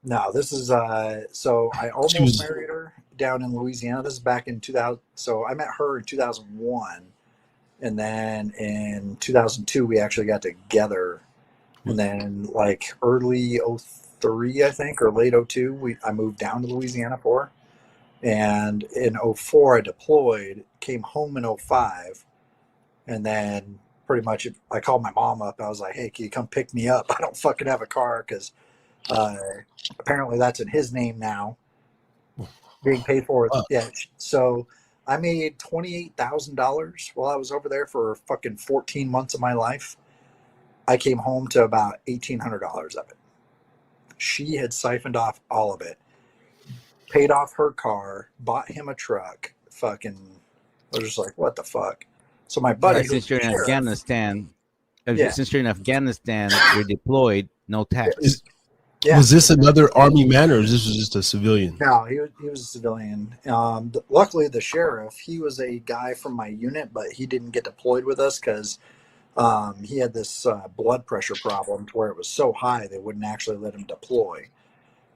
No, this is so I almost married her down in Louisiana. This is back in 2000. So I met her in 2001, and then in 2002 we actually got together, and then like early 03, I think, or late 02, I moved down to Louisiana for her. And in 04 I deployed, came home in 05, and then pretty much I called my mom up. I was like, hey, can you come pick me up? I don't fucking have a car because apparently that's in his name now, being paid for. Yeah. So I made $28,000 while I was over there for fucking 14 months of my life. I came home to about $1,800 of it. She had siphoned off all of it, paid off her car, bought him a truck. Fucking, I was just like, what the fuck? So my buddy, since you're in Afghanistan, Yeah. since you're in Afghanistan, you're deployed, no tax. Yeah. Was this another army man, or is this just a civilian? No, he was a civilian. Luckily, the sheriff, he was a guy from my unit, but he didn't get deployed with us because he had this blood pressure problem to where it was so high they wouldn't actually let him deploy.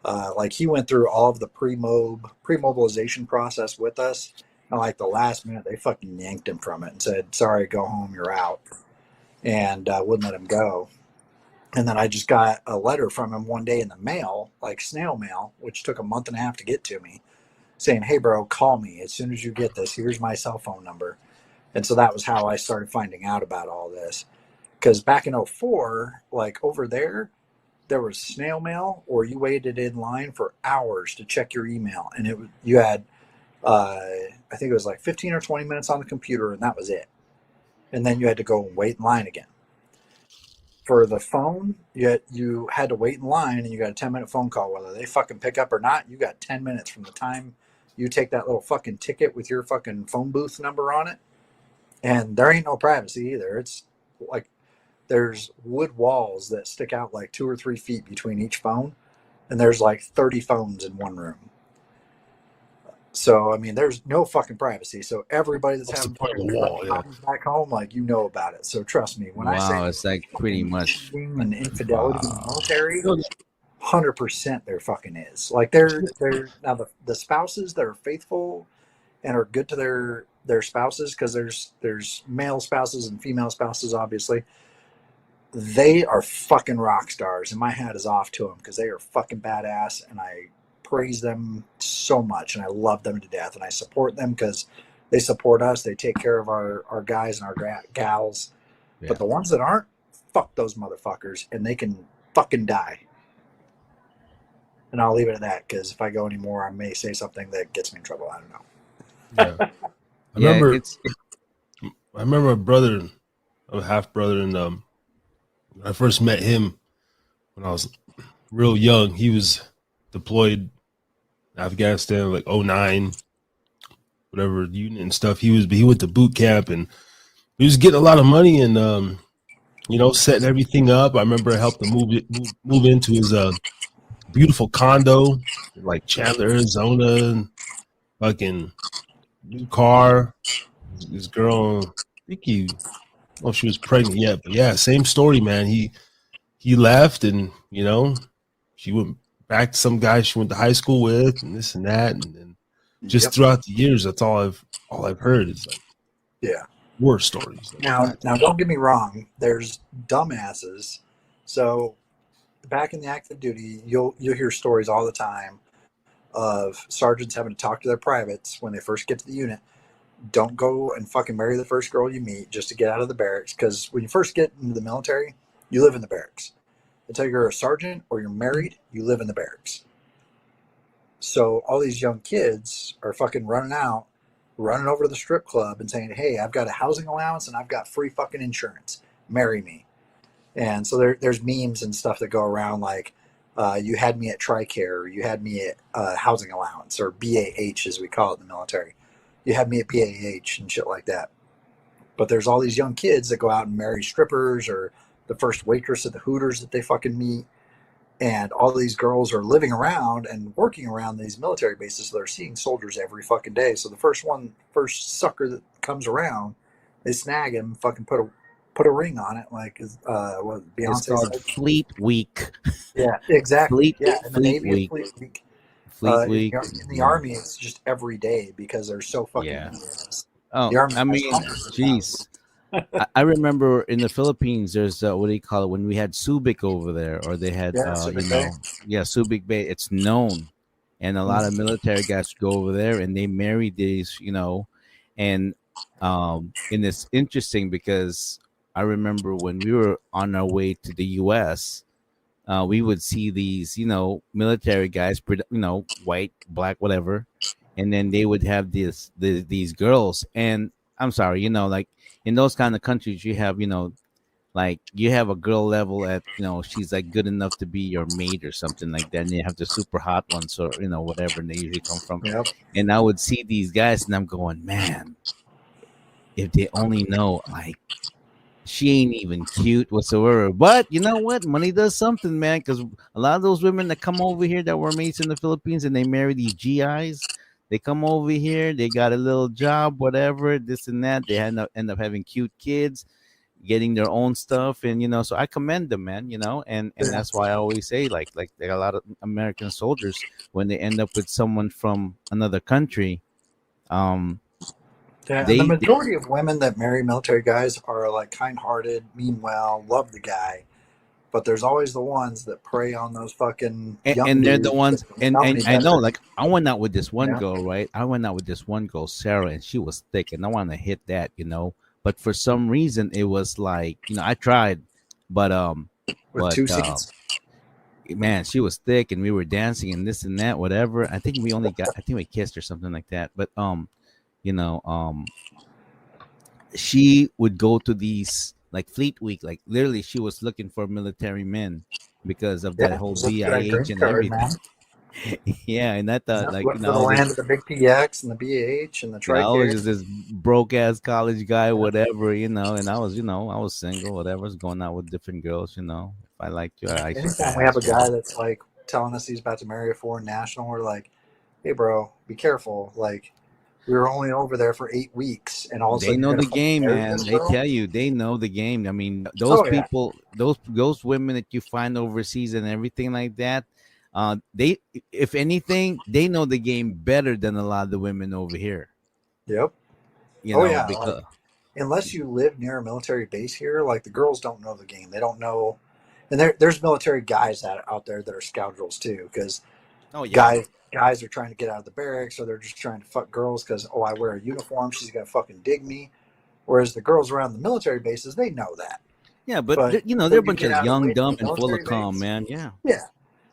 Like, he went through all of the pre-mobilization process with us, and like the last minute they fucking yanked him from it and said, sorry, go home, you're out, and wouldn't let him go. And then I just got a letter from him one day in the mail, like snail mail, which took a month and a half to get to me, saying, hey bro, call me as soon as you get this, here's my cell phone number. And so that was how I started finding out about all this, because back in 04, like over there was snail mail, or you waited in line for hours to check your email, and you had I think it was like 15 or 20 minutes on the computer, and that was it. And then you had to go and wait in line again. For the phone, you had to wait in line, and you got a 10-minute phone call. Whether they fucking pick up or not, you got 10 minutes from the time you take that little fucking ticket with your fucking phone booth number on it. And there ain't no privacy either. It's like there's wood walls that stick out like 2 or 3 feet between each phone, and there's like 30 phones in one room. So I mean, there's no fucking privacy. So everybody that's having problems back home, like, you know about it. So trust me when I say it's like pretty much and infidelity in the military, 100% there fucking is. Like, they're now the spouses that are faithful and are good to their spouses, because there's male spouses and female spouses, obviously. They are fucking rock stars, and my hat is off to them because they are fucking badass, and I praise them so much, and I love them to death, and I support them because they support us. They take care of our guys and our gals. Yeah. But the ones that aren't, fuck those motherfuckers, and they can fucking die. And I'll leave it at that, because if I go anymore, I may say something that gets me in trouble. I don't know. Yeah. I remember a brother, a half brother, and I first met him when I was real young. He was deployed Afghanistan, like 09, whatever unit and stuff. He went to boot camp and he was getting a lot of money and setting everything up. I remember I helped him move into his beautiful condo in like Chandler, Arizona, and fucking new car. His girl, I think I don't know if she was pregnant yet, but yeah, same story, man. He left and she went back to some guy she went to high school with and this and that and just throughout the years, that's all I've heard is like war stories. Now don't get me wrong, there's dumbasses. So back in the active duty, you'll hear stories all the time of sergeants having to talk to their privates when they first get to the unit. Don't go and fucking marry the first girl you meet just to get out of the barracks, because when you first get into the military, you live in the barracks. Until you're a sergeant or you're married, you live in the barracks. So all these young kids are fucking running over to the strip club and saying, hey, I've got a housing allowance and I've got free fucking insurance. Marry me. And so there's memes and stuff that go around like, you had me at TRICARE, or you had me at housing allowance, or BAH as we call it in the military. You had me at BAH and shit like that. But there's all these young kids that go out and marry strippers or the first waitress at the Hooters that they fucking meet. And all these girls are living around and working around these military bases. So they're seeing soldiers every fucking day. So the first sucker that comes around, they snag him, fucking put a ring on it, like what Beyonce It's called said. Fleet Week. Yeah, exactly. Fleet In the Navy, Week. Fleet Week. Fleet Week. In the Army, it's just every day because they're so fucking idiots. Oh, I mean, jeez. I remember in the Philippines, there's what do you call it when we had Subic over there, or they had Subic Bay. It's known, and a lot of military guys go over there and they marry these, and it's interesting because I remember when we were on our way to the U.S., we would see these, military guys, white, black, whatever, and then they would have these girls, and I'm sorry, like. In those kind of countries, you have, like you have a girl level at, she's like good enough to be your maid or something like that. And you have the super hot ones or, whatever. And they usually come from. Yep. And I would see these guys and I'm going, man, if they only know, like, she ain't even cute whatsoever. But you know what? Money does something, man. Because a lot of those women that come over here that were mates in the Philippines and they marry these GIs, they come over here, they got a little job, whatever, this and that. They end up having cute kids, getting their own stuff, and so I commend them, man. And that's why I always say, like a lot of American soldiers, when they end up with someone from another country, the majority of women that marry military guys are like kind-hearted, mean well, love the guy. But there's always the ones that prey on those fucking and they're the ones and I know, like I went out with this one girl, right? I went out with this one girl, Sarah, and she was thick, and I want to hit that, But for some reason, it was like, I tried, but with two seats. Man, she was thick, and we were dancing and this and that, whatever. I think we kissed or something like that. But she would go to these. Like Fleet Week, like literally, she was looking for military men because of that whole BIH and everything. Yeah, and I thought, like, for the land of the big PX and the BAH and the TRICARE. I was just this broke ass college guy, whatever, and I was single, whatever, was going out with different girls, If I liked you, anytime we have a guy that's like telling us he's about to marry a foreign national, we're like, hey, bro, be careful, like. We were only over there for 8 weeks, and all of a sudden they know the game, man. They tell you they know the game. I mean, those people, those women that you find overseas and everything like that, they, if anything, they know the game better than a lot of the women over here. Yep. Because like, unless you live near a military base here, like the girls don't know the game. They don't know, and there's military guys out there that are scoundrels too, because guys are trying to get out of the barracks, or they're just trying to fuck girls because, I wear a uniform, she's gonna fucking dig me. Whereas the girls around the military bases, they know that. Yeah, but they're a bunch of young, dumb, and full of calm, man. Yeah. Yeah.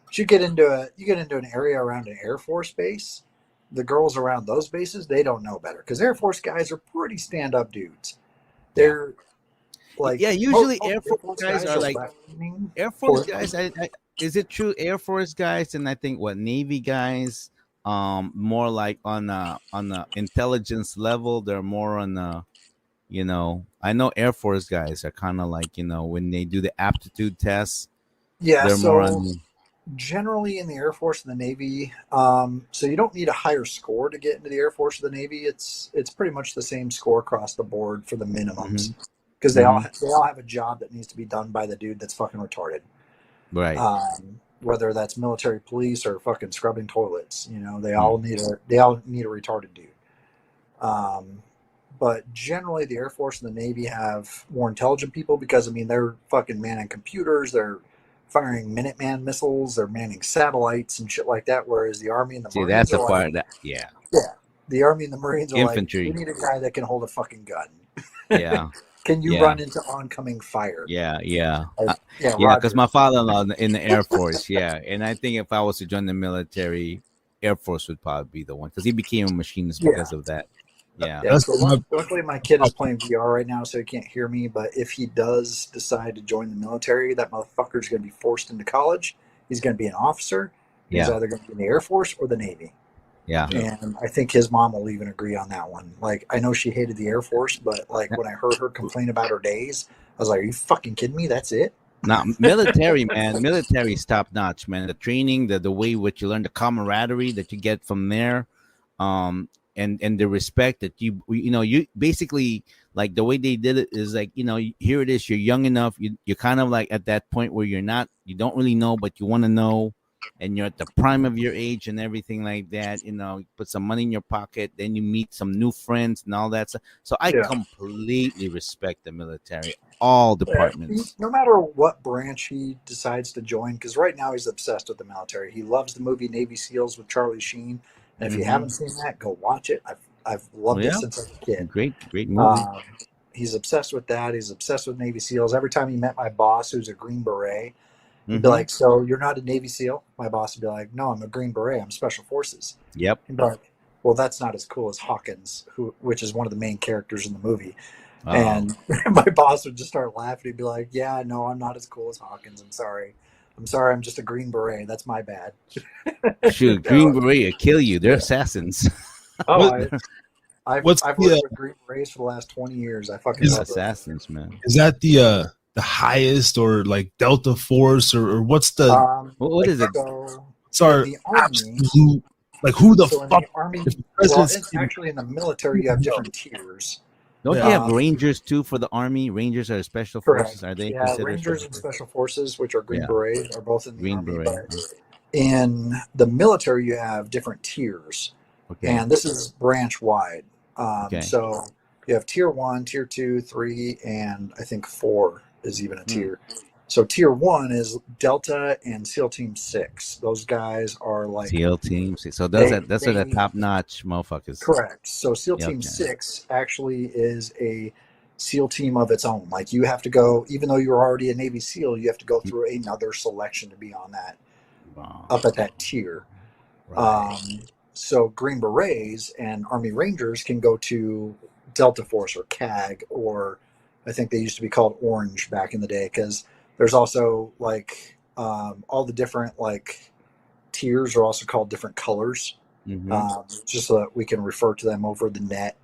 But you get into an area around an Air Force base, the girls around those bases, they don't know better because Air Force guys are pretty stand-up dudes. They're like, usually Air Force guys are like Air Force guys. Is it true? Air Force guys and I think Navy guys, more like on the intelligence level. They're more on the, I know Air Force guys are kind of like, when they do the aptitude tests, Yeah, they're more on so the, generally in the Air Force and the Navy, so you don't need a higher score to get into the Air Force or the Navy. It's pretty much the same score across the board for the minimums, because they all have a job that needs to be done by the dude that's fucking retarded. right. Whether that's military police or fucking scrubbing toilets, they all need a retarded dude. But generally, the Air Force and the Navy have more intelligent people because, I mean, they're fucking manning computers, they're firing Minuteman missiles, they're manning satellites and shit like that. Whereas the Army and the See, Marines that's a are part like, of that. Yeah. the Army and the Marines are like, we Infantry. need a guy that can hold a fucking gun. Yeah. Can you Yeah. run into oncoming fire? Yeah. Yeah, Yeah, Roger. because my father-in-law in the Air Force, yeah, and I think if I was to join the military, Air Force would probably be the one because he became a machinist because of that. Yeah. Yeah, so luckily my kid is playing VR right now, so he can't hear me. But if he does decide to join the military, that motherfucker's going to be forced into college. He's going to be an officer. He's either going to be in the Air Force or the Navy. Yeah. And I think his mom will even agree on that one. Like, I know she hated the Air Force, but like when I heard her complain about her days, I was like, are you fucking kidding me? That's it? Now, military, man, military is top notch, man. The training, the way what you learn, the camaraderie that you get from there, and the respect that you basically, like, the way they did it is like, here it is, you're young enough, you're kind of like at that point where you don't really know, but you want to know, and you're at the prime of your age and everything like that. You put some money in your pocket, then you meet some new friends and all that stuff. So I completely respect the military, all departments. No matter what branch he decides to join, because right now he's obsessed with the military. He loves the movie Navy SEALs with Charlie Sheen. And if you haven't seen that, go watch it. I've loved it since I was a kid. Great movie. He's obsessed with that. He's obsessed with Navy SEAls. Every time he met my boss, who's a Green Beret, he'd be like, so you're not a Navy SEAL? My boss would be like, no, I'm a Green Beret. I'm Special Forces. Yep. He'd be like, well, that's not as cool as Hawkins, which is one of the main characters in the movie. And my boss would just start laughing. He'd be like, yeah, no, I'm not as cool as Hawkins. I'm sorry. I'm just a Green Beret. That's my bad. Shoot, Green Beret will kill you. They're assassins. I've worked with Green Berets for the last 20 years. I fucking love assassins, man. Is that the highest, or like Delta Force, or what's the what is it? Sorry, the Army, absolute, like, who the fuck? In the Army, it's actually in the military, you have different tiers. Don't you have Rangers too for the Army? Rangers are special forces. Are they? Yeah, Rangers and Special Forces, which are Green Berets, are both in the Army. Beret. But in the military, you have different tiers, and this is branch wide. So you have tier 1, tier 2, 3, and I think 4 is even a tier. So tier 1 is Delta and SEAL Team 6. Those guys are like SEAL Team 6. So those are the top notch motherfuckers. Correct. So SEAL Team 6 actually is a SEAL team of its own. Like, you have to go, even though you're already a Navy SEAL, you have to go through another selection to be on that, up at that tier. Right. So Green Berets and Army Rangers can go to Delta Force or CAG, or I think they used to be called Orange back in the day, because there's also like all the different like tiers are also called different colors, just so that we can refer to them over the net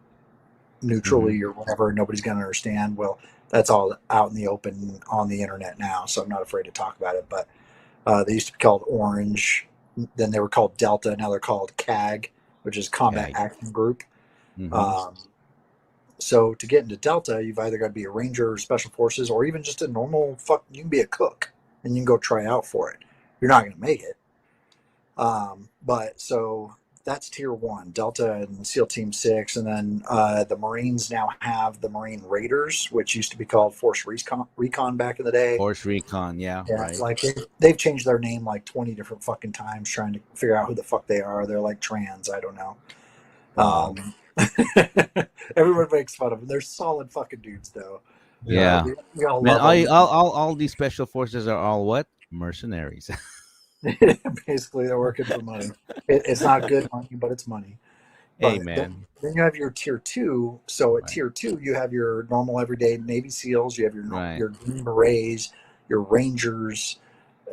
neutrally or whatever. Nobody's going to understand. Well, that's all out in the open on the internet now, so I'm not afraid to talk about it. But they used to be called Orange. Then they were called Delta. Now they're called CAG, which is Combat Action Group. So to get into Delta, you've either got to be a Ranger or Special Forces, or even just a normal you can be a cook and you can go try out for it. You're not going to make it. But so that's tier 1, Delta and SEAL Team 6. And then the Marines now have the Marine Raiders, which used to be called Force Recon back in the day. Force Recon, right. Like they've changed their name like 20 different fucking times trying to figure out who the fuck they are. They're like trans, I don't know. Everyone makes fun of them. They're solid fucking dudes, though. Yeah. We all Man, love them. all these special forces are all what? Mercenaries. Basically, they're working for money. It's not good money, but it's money. Hey, man. Then you have your tier 2. So at tier 2, you have your normal everyday Navy SEALs. You have your Green Berets, your Rangers,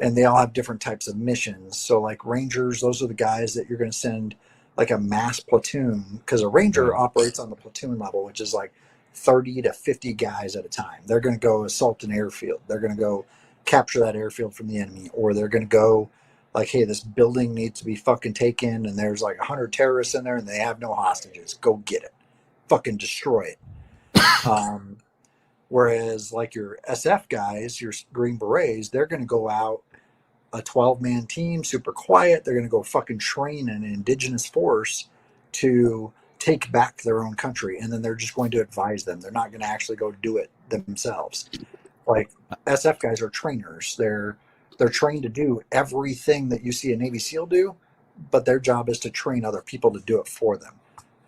and they all have different types of missions. So like Rangers, those are the guys that you're going to send like a mass platoon, because a Ranger operates on the platoon level, which is like 30 to 50 guys at a time. They're going to go assault an airfield. They're going to go capture that airfield from the enemy, or they're going to go like, hey, this building needs to be fucking taken, and there's like 100 terrorists in there, and they have no hostages. Go get it, fucking destroy it. Whereas like your SF guys, your Green Berets, they're going to go out a 12-man team, super quiet. They're going to go fucking train an indigenous force to take back their own country, and then they're just going to advise them. They're not going to actually go do it themselves. Like SF guys are trainers. They're trained to do everything that you see a Navy SEAL do, but their job is to train other people to do it for them.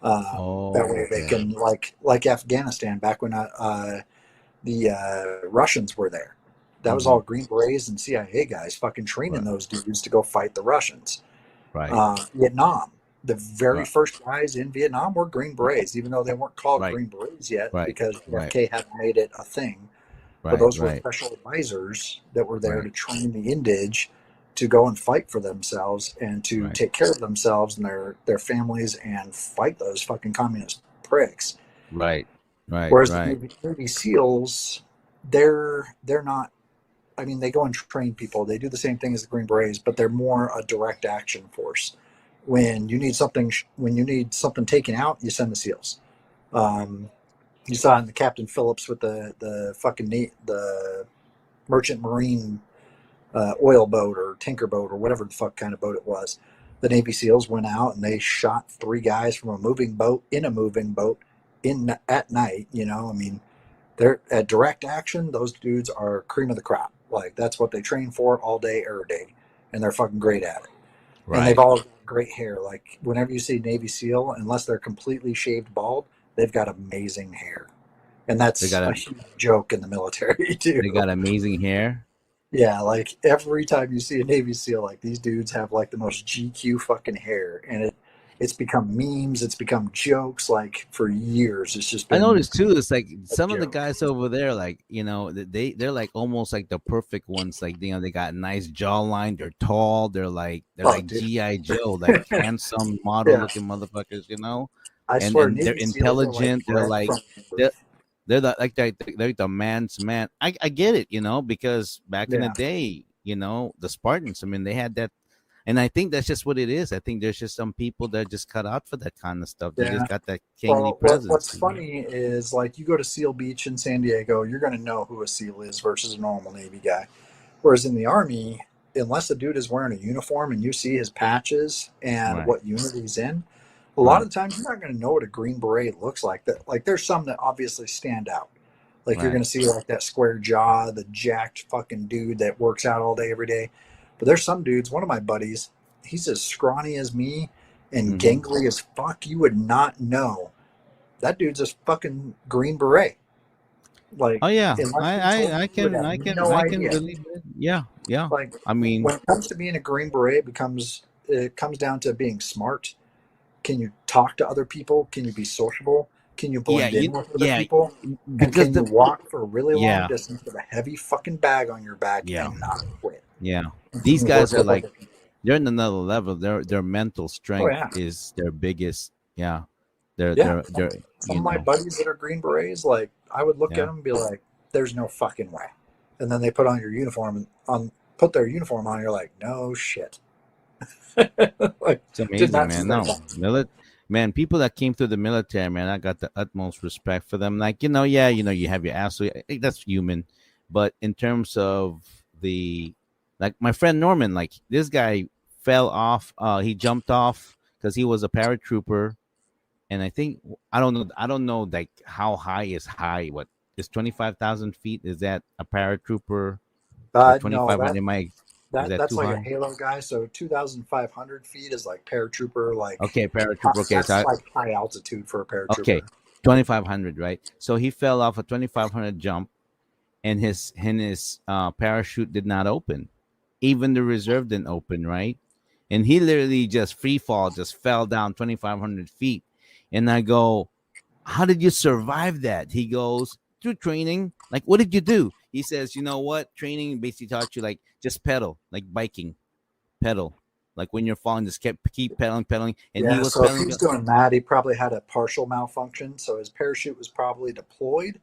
That way they can, like Afghanistan back when the Russians were there. That was all Green Berets and CIA guys fucking training those dudes to go fight the Russians. Vietnam, the very first guys in Vietnam were Green Berets, even though they weren't called Green Berets yet, because FK hadn't made it a thing. But those were special advisors that were there to train the indige to go and fight for themselves and to take care of themselves and their families and fight those fucking communist pricks. Whereas the Navy SEALs, they're not. I mean, they go and train people. They do the same thing as the Green Berets, but they're more a direct action force. When you need something taken out, you send the SEALs. You saw in the Captain Phillips with the fucking the merchant marine oil boat or tanker boat or whatever the fuck kind of boat it was. The Navy SEALs went out and they shot 3 guys from a moving boat at night. You know, I mean, they're at direct action. Those dudes are cream of the crop. Like, that's what they train for all day, every day, and they're fucking great at it. And they've all got great hair. Like, whenever you see Navy SEAL, unless they're completely shaved bald, they've got amazing hair. And that's a huge joke in the military, too. They got amazing hair? Yeah, like, every time you see a Navy SEAL, like, these dudes have, like, the most GQ fucking hair. And it's become memes. It's become jokes, like, for years. It's just been, I noticed, too, it's like some of the guys over there, like, you know, they're like almost like the perfect ones. Like, you know, they got nice jawline. They're tall. They're like G.I. Joe, like handsome model-looking motherfuckers, you know? I swear, and they're intelligent. They're like they're the man's man. I get it, you know, because back in the day, you know, the Spartans, I mean, they had that, and I think that's just what it is. I think there's just some people that just cut out for that kind of stuff. They just got that kingly presence. What's funny is, like, you go to SEAL Beach in San Diego, you're going to know who a SEAL is versus a normal Navy guy. Whereas in the Army, unless the dude is wearing a uniform and you see his patches and what unit he's in, a lot of the times you're not going to know what a Green Beret looks like. That, like, there's some that obviously stand out. Like, you're going to see, like, that square jaw, the jacked fucking dude that works out all day, every day. But there's some dudes, one of my buddies, he's as scrawny as me and gangly as fuck. You would not know. That dude's a fucking Green Beret. Like, oh yeah, I can believe it. Yeah. Like, I mean, when it comes to being a Green Beret, it comes down to being smart. Can you talk to other people? Can you be sociable? Can you blend in with other people? And can you walk for a really long distance with a heavy fucking bag on your back and not quit? Yeah, these guys are like, they're in another level. Their mental strength is their biggest. Yeah, they're some of my buddies that are Green Berets, like, I would look at them and be like, "There's no fucking way." And then they put on your uniform put their uniform on. You're like, "No shit." Like, it's amazing, man. Man, people that came through the military, man, I got the utmost respect for them. Like, you have your asshole. That's human. But in terms of like my friend Norman, like, this guy fell off. He jumped off because he was a paratrooper. And I think, I don't know, like, how high is high? What is 25,000 feet? Is that a paratrooper? 2,500? That's like a Halo guy. So 2,500 feet is like paratrooper. Like, paratrooper. Okay, that's like high altitude for a paratrooper. Okay, 2,500, right? So he fell off a 2,500 jump, and his parachute did not open. Even the reserve didn't open, right? And he literally just fell down 2,500 feet. And I go, "How did you survive that?" He goes, "Through training." Like, what did you do? he says, you know what? Training basically taught you like just pedal, like biking, pedal. Like when you're falling, just keep pedaling, and he Yeah, was so if pedaling. he's doing that, he probably had a partial malfunction. So his parachute was probably deployed,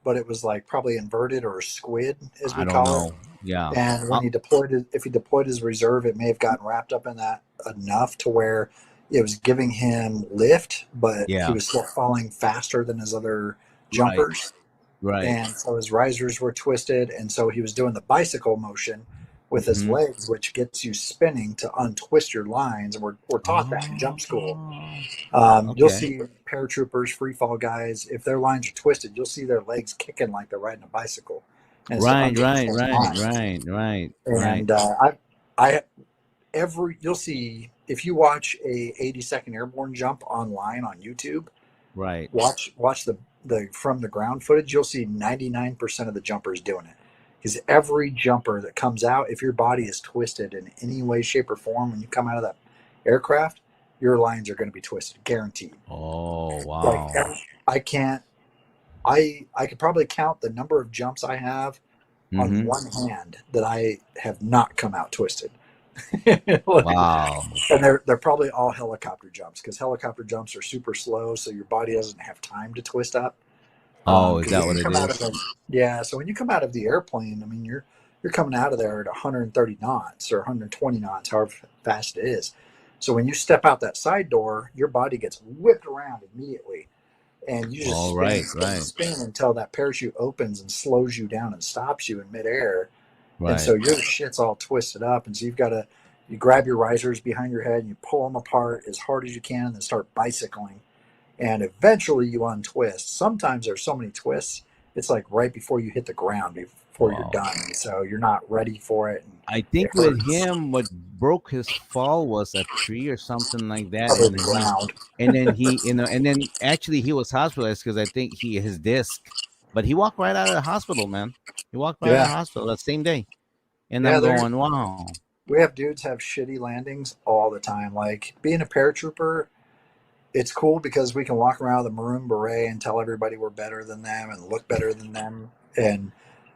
but it was like probably inverted or squid, as we I don't call it. know. Yeah. And when he deployed it, if he deployed his reserve, it may have gotten wrapped up in that enough to where it was giving him lift, but he Yeah. was still falling faster than his other Right. jumpers. Right. And so his risers were twisted, and so he was doing the bicycle motion with his Mhm. legs, which gets you spinning to untwist your lines. And we're taught that in jump school. You'll Okay. see paratroopers, free fall guys, if their lines are twisted, you'll see their legs kicking like they're riding a bicycle. And it's to Right. untwist Right. those Right. lines. Right. Right. And Right. you'll see if you watch a 80-second airborne jump online on YouTube, Right. watch the from the ground footage, you'll see 99% of the jumpers doing it. Because every jumper that comes out, if your body is twisted in any way, shape, or form when you come out of that aircraft, your lines are going to be twisted, guaranteed. Oh wow. Like I could probably count the number of jumps I have on one hand that I have not come out twisted. Wow. And they're probably all helicopter jumps, because helicopter jumps are super slow, so your body doesn't have time to twist up. Oh, is that what it is? Yeah. So when you come out of the airplane, I mean, you're coming out of there at 130 knots or 120 knots, however fast it is. So when you step out that side door, your body gets whipped around immediately, and you just spin until that parachute opens and slows you down and stops you in midair. Right. And so your shit's all twisted up, and so you grab your risers behind your head and you pull them apart as hard as you can, and then start bicycling. And eventually you untwist. Sometimes there's so many twists, it's like right before you hit the ground, before you're done. So you're not ready for it. And I think with him, what broke his fall was a tree or something like that. And then and then actually he was hospitalized because I think his disc, but he walked right out of the hospital, man. He walked right out of the hospital that same day. And I'm going, wow. We have dudes have shitty landings all the time. Like being a paratrooper, it's cool because we can walk around with a maroon beret and tell everybody we're better than them and look better than them. And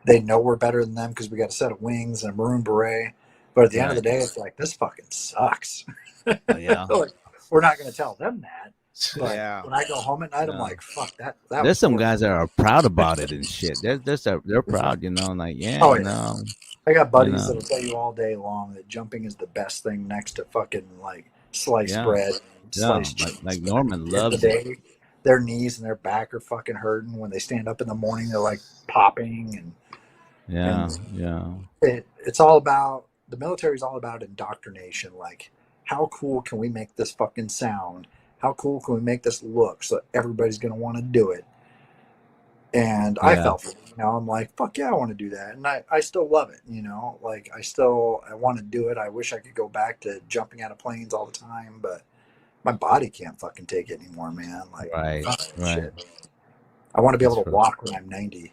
they know we're better than them because we got a set of wings and a maroon beret. But at the end of the day, it's like, this fucking sucks. Yeah. Like, we're not going to tell them that. But when I go home at night, I'm like, fuck that. There's some guys that are proud about it and shit. They're proud, like, no. I got buddies that'll tell you all day long that jumping is the best thing next to fucking like sliced bread. Like Norman loves it. Their knees and their back are fucking hurting when they stand up in the morning. They're like popping it's all about, the military is all about indoctrination. Like, how cool can we make this fucking sound? How cool can we make this look so everybody's gonna want to do it? And I felt for it. I'm like, fuck yeah, I want to do that, and I still love it. Like I want to do it. I wish I could go back to jumping out of planes all the time, but my body can't fucking take it anymore, man. Like, shit. I want to be able to walk when I'm 90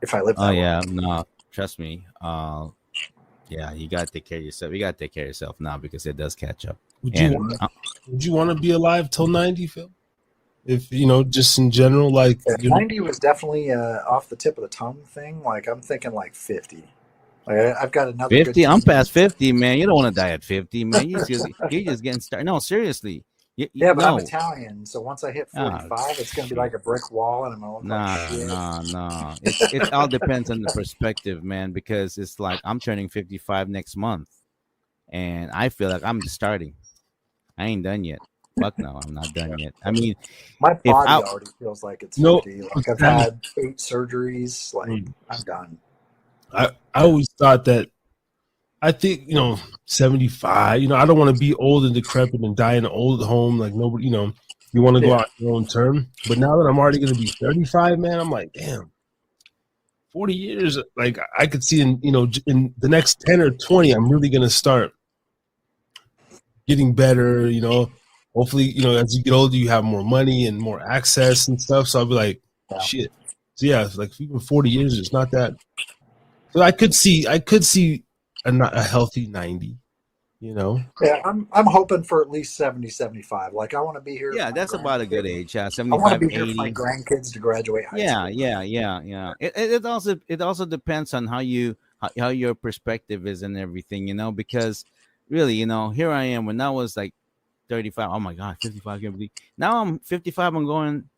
if I live that long. No, trust me. You gotta take care of yourself. You gotta take care of yourself now because it does catch up. Would you want to be alive till 90, Phil? If just in general, like 90 was definitely off the tip of the tongue thing. Like I'm thinking like 50. Like I've got another 50. I'm past 50, man. You don't want to die at 50, man. You're just getting started. No, seriously. But I'm Italian, so once I hit 45, it's gonna be like a brick wall, and I'm gonna look like shit. No. It all depends on the perspective, man. Because it's like I'm turning 55 next month, and I feel like I'm just starting. I ain't done yet. Fuck no, I'm not done yet. I mean, my body already feels like it's 50. Like I've had 8 surgeries. Like I'm done. I always thought that. I think 75. I don't want to be old and decrepit and die in an old home like nobody. You want to go out on your own term. But now that I'm already going to be 35, man, I'm like, damn. 40 years, like I could see in the next 10 or 20, I'm really going to start getting better. Hopefully, as you get older, you have more money and more access and stuff. So I'll be like, shit. So yeah, like even 40 years, it's not that. So I could see a healthy 90. You know, Yeah, I'm hoping for at least 70, 75. Like I want to be here for Yeah, my that's about a good grandkids. age. I want to 75, be here for my 80. grandkids to graduate high Yeah, school. yeah, yeah, yeah. It also depends on how your perspective is and everything, because really, here I am when I was like 35. Oh my god, 55 can be. Now I'm 55, I'm going,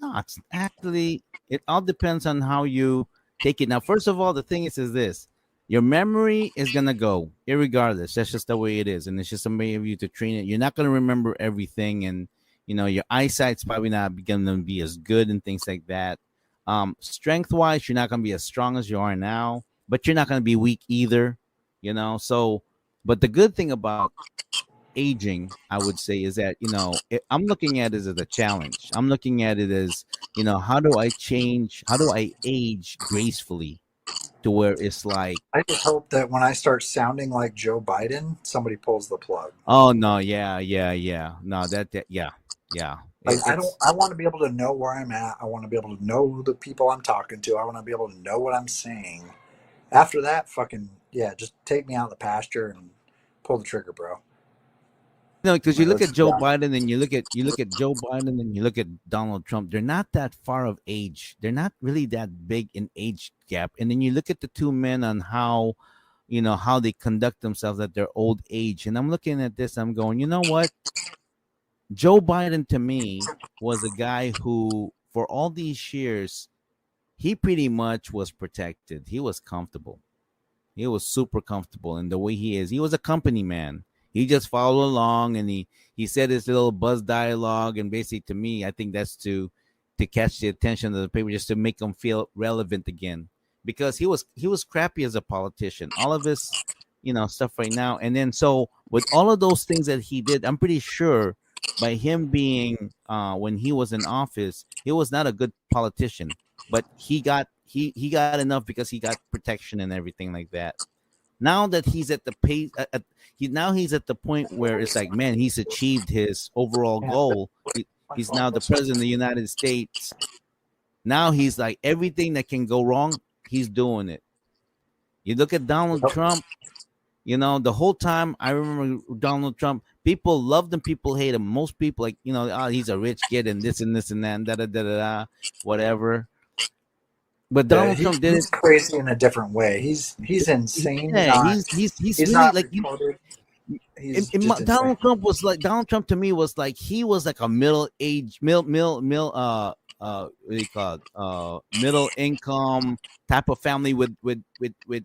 no, it's actually it all depends on how you take it. Now, first of all, the thing is this. Your memory is gonna go, irregardless. That's just the way it is, and it's just a way of you to train it. You're not gonna remember everything, and your eyesight's probably not gonna be as good and things like that. Strength wise, you're not gonna be as strong as you are now, but you're not gonna be weak either. So, but the good thing about aging, I would say, is that I'm looking at it as a challenge. I'm looking at it as how do I change? How do I age gracefully to where it's like, I just hope that when I start sounding like Joe Biden, somebody pulls the plug. oh no, yeah, yeah, yeah, no, yeah, yeah. Like I don't. It's I want to be able to know where I'm at. I want to be able to know the people I'm talking to. I want to be able to know what I'm saying. After that, fucking yeah, just take me out of the pasture and pull the trigger, bro. because you Like, look let's at get Joe done. Biden and you look at Joe Biden and you look at Donald Trump. They're not that far of age. They're not really that big in age gap. And then you look at the two men on how they conduct themselves at their old age. And I'm looking at this, I'm going, you know what? Joe Biden to me was a guy who, for all these years, he pretty much was protected. He was comfortable. He was super comfortable in the way he is. He was a company man. He just followed along and he said his little buzz dialogue. And basically, to me, I think that's to catch the attention of the people, just to make them feel relevant again. Because he was crappy as a politician. All of his stuff right now. And then so with all of those things that he did, I'm pretty sure by him being when he was in office, he was not a good politician, but he got enough because he got protection and everything like that. Now that he's at the pace, he's at the point where it's like, man, he's achieved his overall Yeah, goal. my He's phone now the looks like president of the United States. Now he's like, everything that can go wrong, he's doing it. You look at Donald Trump. The whole time I remember Donald Trump, people loved him, people hate him. Most people like, oh, he's a rich kid and this and this and that and da da da da, da whatever. But yeah, Donald Trump did it. he's crazy in a different way. He's insane. Yeah, Not he's he's really not like retarded. He's just insane. Donald Trump to me was like he was like a middle age what do you call it, middle income type of family with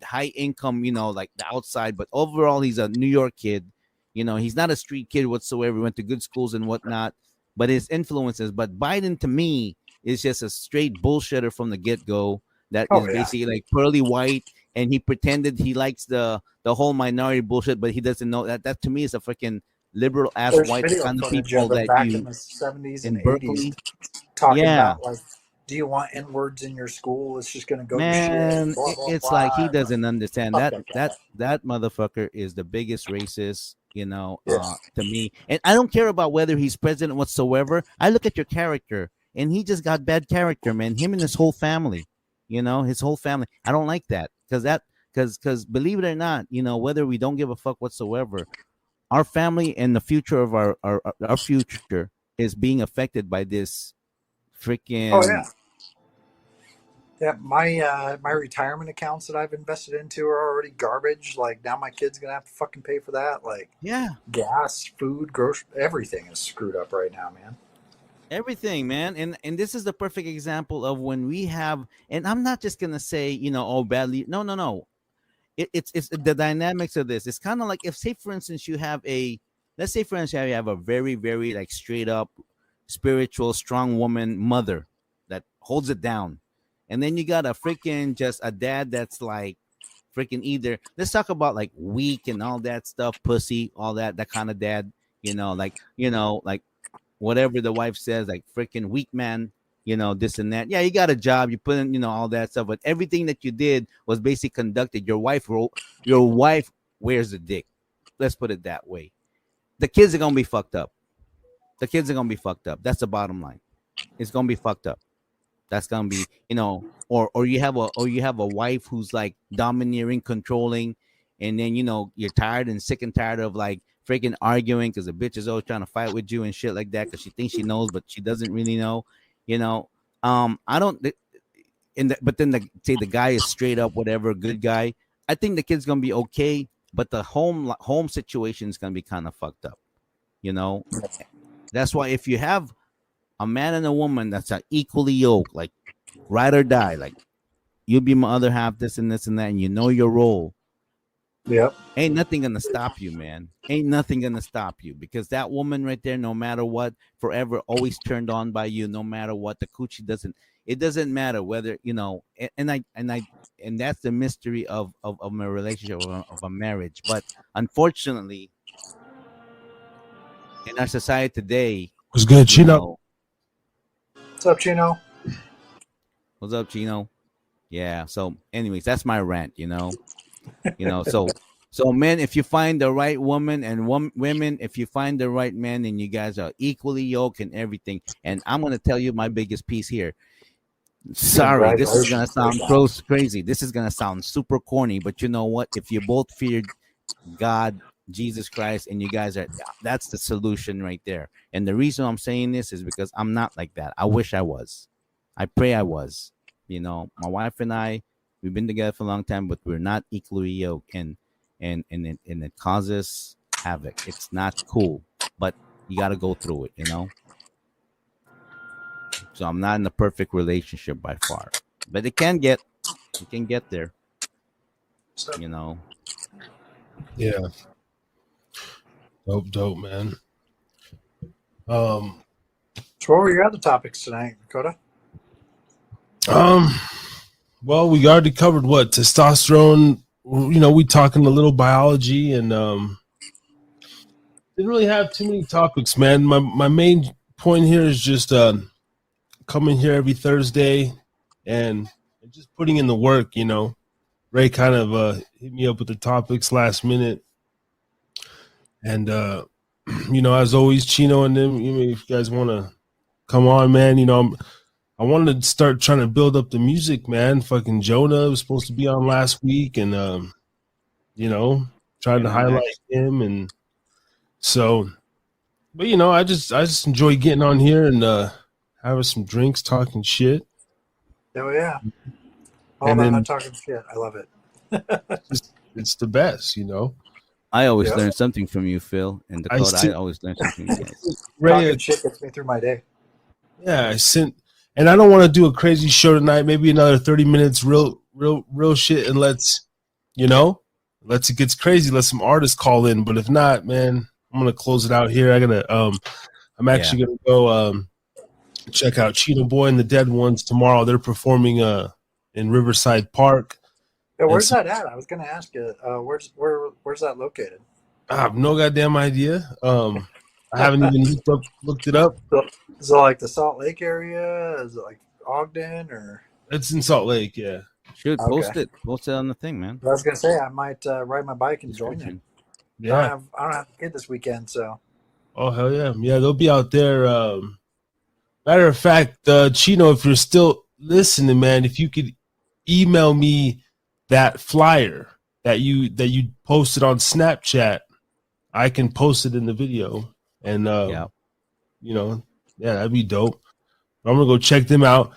high income, like the outside, but overall he's a New York kid. He's not a street kid whatsoever. He went to good schools and whatnot, but his influences. But Biden to me is just a straight bullshitter from the get go. That Oh is yeah, basically like pearly white, and he pretended he likes the whole minority bullshit, but he doesn't know that to me is a freaking liberal ass there's white video kind of footage of people him that back in you the 70s and in 80s Berkeley. talking Yeah, about like, do you want N words in your school? It's just gonna go to shit. man, Blah blah it's like he blah. doesn't understand Fuck that that guy. that motherfucker is the biggest racist, Yes. to me. And I don't care about whether he's president whatsoever. I look at your character, and he just got bad character, man. Him and his whole family, his whole family. I don't like that because believe it or not, whether we don't give a fuck whatsoever, our family and the future of our future is being affected by this Oh freaking. yeah. Yeah, my retirement accounts that I've invested into are already garbage. Like now my kid's gonna have to fucking pay for that. Like Yeah, gas, food, grocery, everything is screwed up right now, man. everything, man. And this is the perfect example of when we have, and I'm not just gonna say, oh, badly. No, no, no. It's the dynamics of this. It's kind of like, if, say for instance, let's say for instance you have a very, very like straight up spiritual strong woman mother that holds it down, and then you got a freaking just a dad that's like freaking, either let's talk about like weak and all that stuff, pussy, all that kind of dad, like whatever the wife says, like freaking weak man, this and that. Yeah, you got a job, you put in, all that stuff, but everything that you did was basically conducted. Your wife wears the dick. Let's put it that way. The kids are gonna be fucked up. The kids are gonna be fucked up. That's the bottom line. It's gonna be fucked up. That's gonna be, or you have a wife who's like domineering, controlling, and then you're tired and sick and tired of like freaking arguing because the bitch is always trying to fight with you and shit like that because she thinks she knows but she doesn't really know. I don't. But then say the guy is straight up whatever good guy. I think the kid's gonna be okay, but the home situation is gonna be kind of fucked up. That's why if you have a man and a woman that's equally yoked, like ride or die, like you'll be my other half, this and this and that, and you know your role. Yep. Ain't nothing gonna stop you, man. Ain't nothing gonna stop you because that woman right there, no matter what, forever always turned on by you, no matter what. The coochie doesn't. It doesn't matter whether and that's the mystery of a relationship of a marriage. But unfortunately, in our society today, What's good, Chino? What's up, Chino? What's up, Chino? Yeah. So, anyways, that's my rant. So men, if you find the right woman, and women, if you find the right man, and you guys are equally yoked and everything. And I'm gonna tell you my biggest piece here. Sorry, this is gonna sound crazy. This is gonna sound super corny, but you know what? If you both fear God, Jesus Christ, and you guys that's the solution right there. And the reason I'm saying this is because I'm not like that. I wish I was. I pray I was. My wife and I, we've been together for a long time, but we're not equally yoked, and it causes havoc. It's not cool, but you got to go through it. So I'm not in a perfect relationship by far, but it can get there. Yeah. Dope, man. So what were your other topics tonight, Dakota? Well, we already covered what testosterone. We talking a little biology and didn't really have too many topics, man. My main point here is just coming here every Thursday and just putting in the work. Ray kind of hit me up with the topics last minute, and as always, Chino and them. If you guys want to come on, man, I wanted to start trying to build up the music, man. Fucking Jonah was supposed to be on last week, and trying to highlight him, and so. But I just enjoy getting on here and having some drinks, talking shit. Oh yeah. And then not talking shit. I love it. It's the best, I always learn something from you, Phil, and Dakota. I always learn something from you guys. Talking shit gets me through my day. Yeah, and I don't want to do a crazy show tonight. Maybe another 30 minutes, real shit, and let's it gets crazy. Let some artists call in. But if not, man, I'm gonna close it out here. I'm actually gonna go check out Cheetah Boy and the Dead Ones tomorrow. They're performing in Riverside Park. Yeah, where's that at? I was gonna ask you. Where's that located? I have no goddamn idea. I haven't even looked it up. Is it like the Salt Lake area? Is it like Ogden or? It's in Salt Lake, yeah. Should post it on the thing, man. I was gonna say I might ride my bike and join you. Yeah, I don't have a kid this weekend, so. Oh hell yeah, they'll be out there. Matter of fact, Chino, if you're still listening, man, if you could email me that flyer that you posted on Snapchat, I can post it in the video, and that'd be dope. I'm gonna go check them out,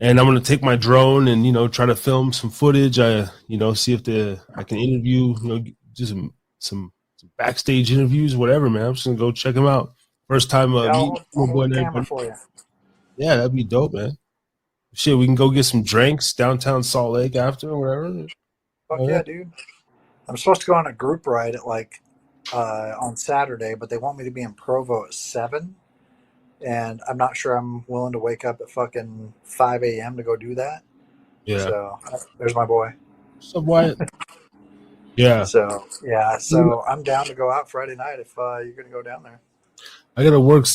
and I'm gonna take my drone and try to film some footage. See if I can interview, do some backstage interviews, whatever, man. I'm just gonna go check them out. First time meeting boy and everybody. For you. Yeah, that'd be dope, man. Shit, we can go get some drinks downtown Salt Lake after or whatever. Fuck yeah, dude. I'm supposed to go on a group ride at on Saturday, but they want me to be in Provo at 7. And I'm not sure I'm willing to wake up at fucking 5 a.m. to go do that. Yeah. So there's my boy. What's up, Wyatt? Yeah. So I'm down to go out Friday night if you're gonna go down there. I gotta work,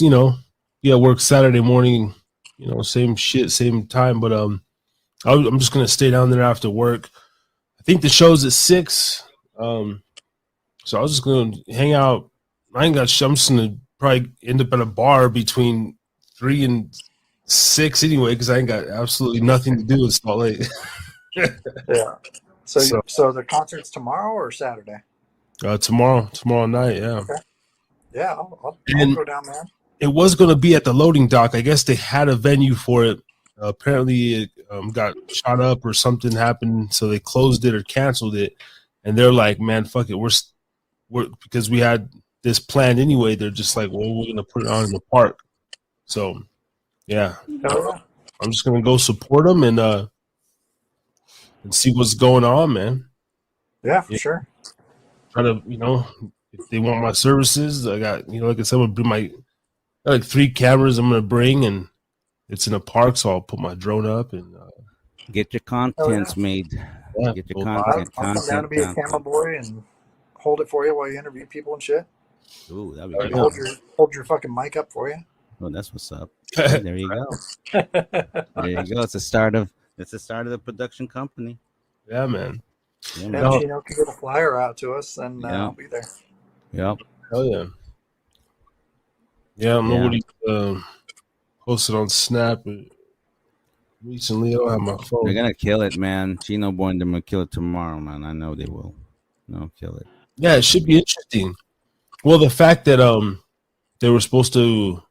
work Saturday morning, same shit, same time. But I'm just gonna stay down there after work. I think the show's at 6. So I was just gonna hang out. I'm just gonna probably end up at a bar between 3 and 6 anyway, because I ain't got absolutely nothing to do with Salt Lake. Yeah. So the concert's tomorrow or Saturday? Tomorrow night, yeah. Okay. Yeah, I'll go down there. It was going to be at the loading dock. I guess they had a venue for it. Apparently, it got shot up or something happened, so they closed it or canceled it. And they're like, "Man, fuck it, we're because we had this planned anyway." They're just like, "Well, we're going to put it on in the park." So, yeah, I'm just going to go support them and see what's going on, man. Yeah, for sure. Try to, if they want my services, I got, like I said, I'm gonna bring like 3 cameras I'm gonna bring, and it's in a park, so I'll put my drone up and get your contents made. Yeah, get your content. I'll come down to be a camera boy and hold it for you while you interview people and shit. Ooh, that'd be good. Hold your fucking mic up for you. Oh, that's what's up. There you go. There you go. It's the start of the production company. Yeah, man. Yeah, man. Chino can get a flyer out to us, and I'll be there. Yep. Hell yeah. Yeah, nobody posted on Snap recently. I don't have my phone. They're gonna kill it, man. Chino Boy and them will kill it tomorrow, man. I know they will. No, kill it. Yeah, it should be interesting. Well, the fact that they were supposed to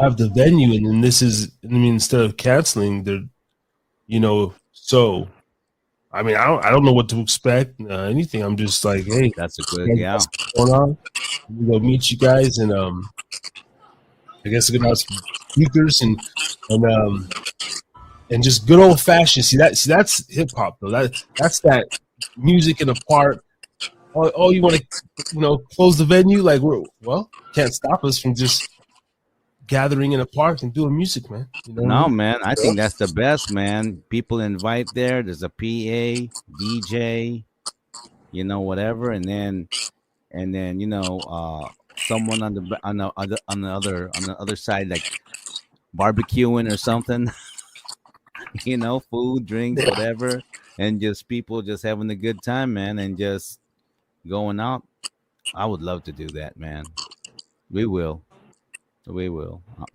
have the venue, and then instead of canceling, they're so. I mean, I don't know what to expect. Anything. I'm just like, hey, that's a good what's going on? We'll go meet you guys, and I guess we're gonna have some speakers and just good old fashioned. See that's hip hop though. That's that music in the park. Oh, you want to close the venue? Like can't stop us from just gathering in a park and doing music, man. No, man, I think that's the best, man. People invite there. There's a PA, DJ, whatever, and then someone on the other side, like barbecuing or something. Food, drinks, whatever, and just people just having a good time, man, and just going out. I would love to do that, man. We will.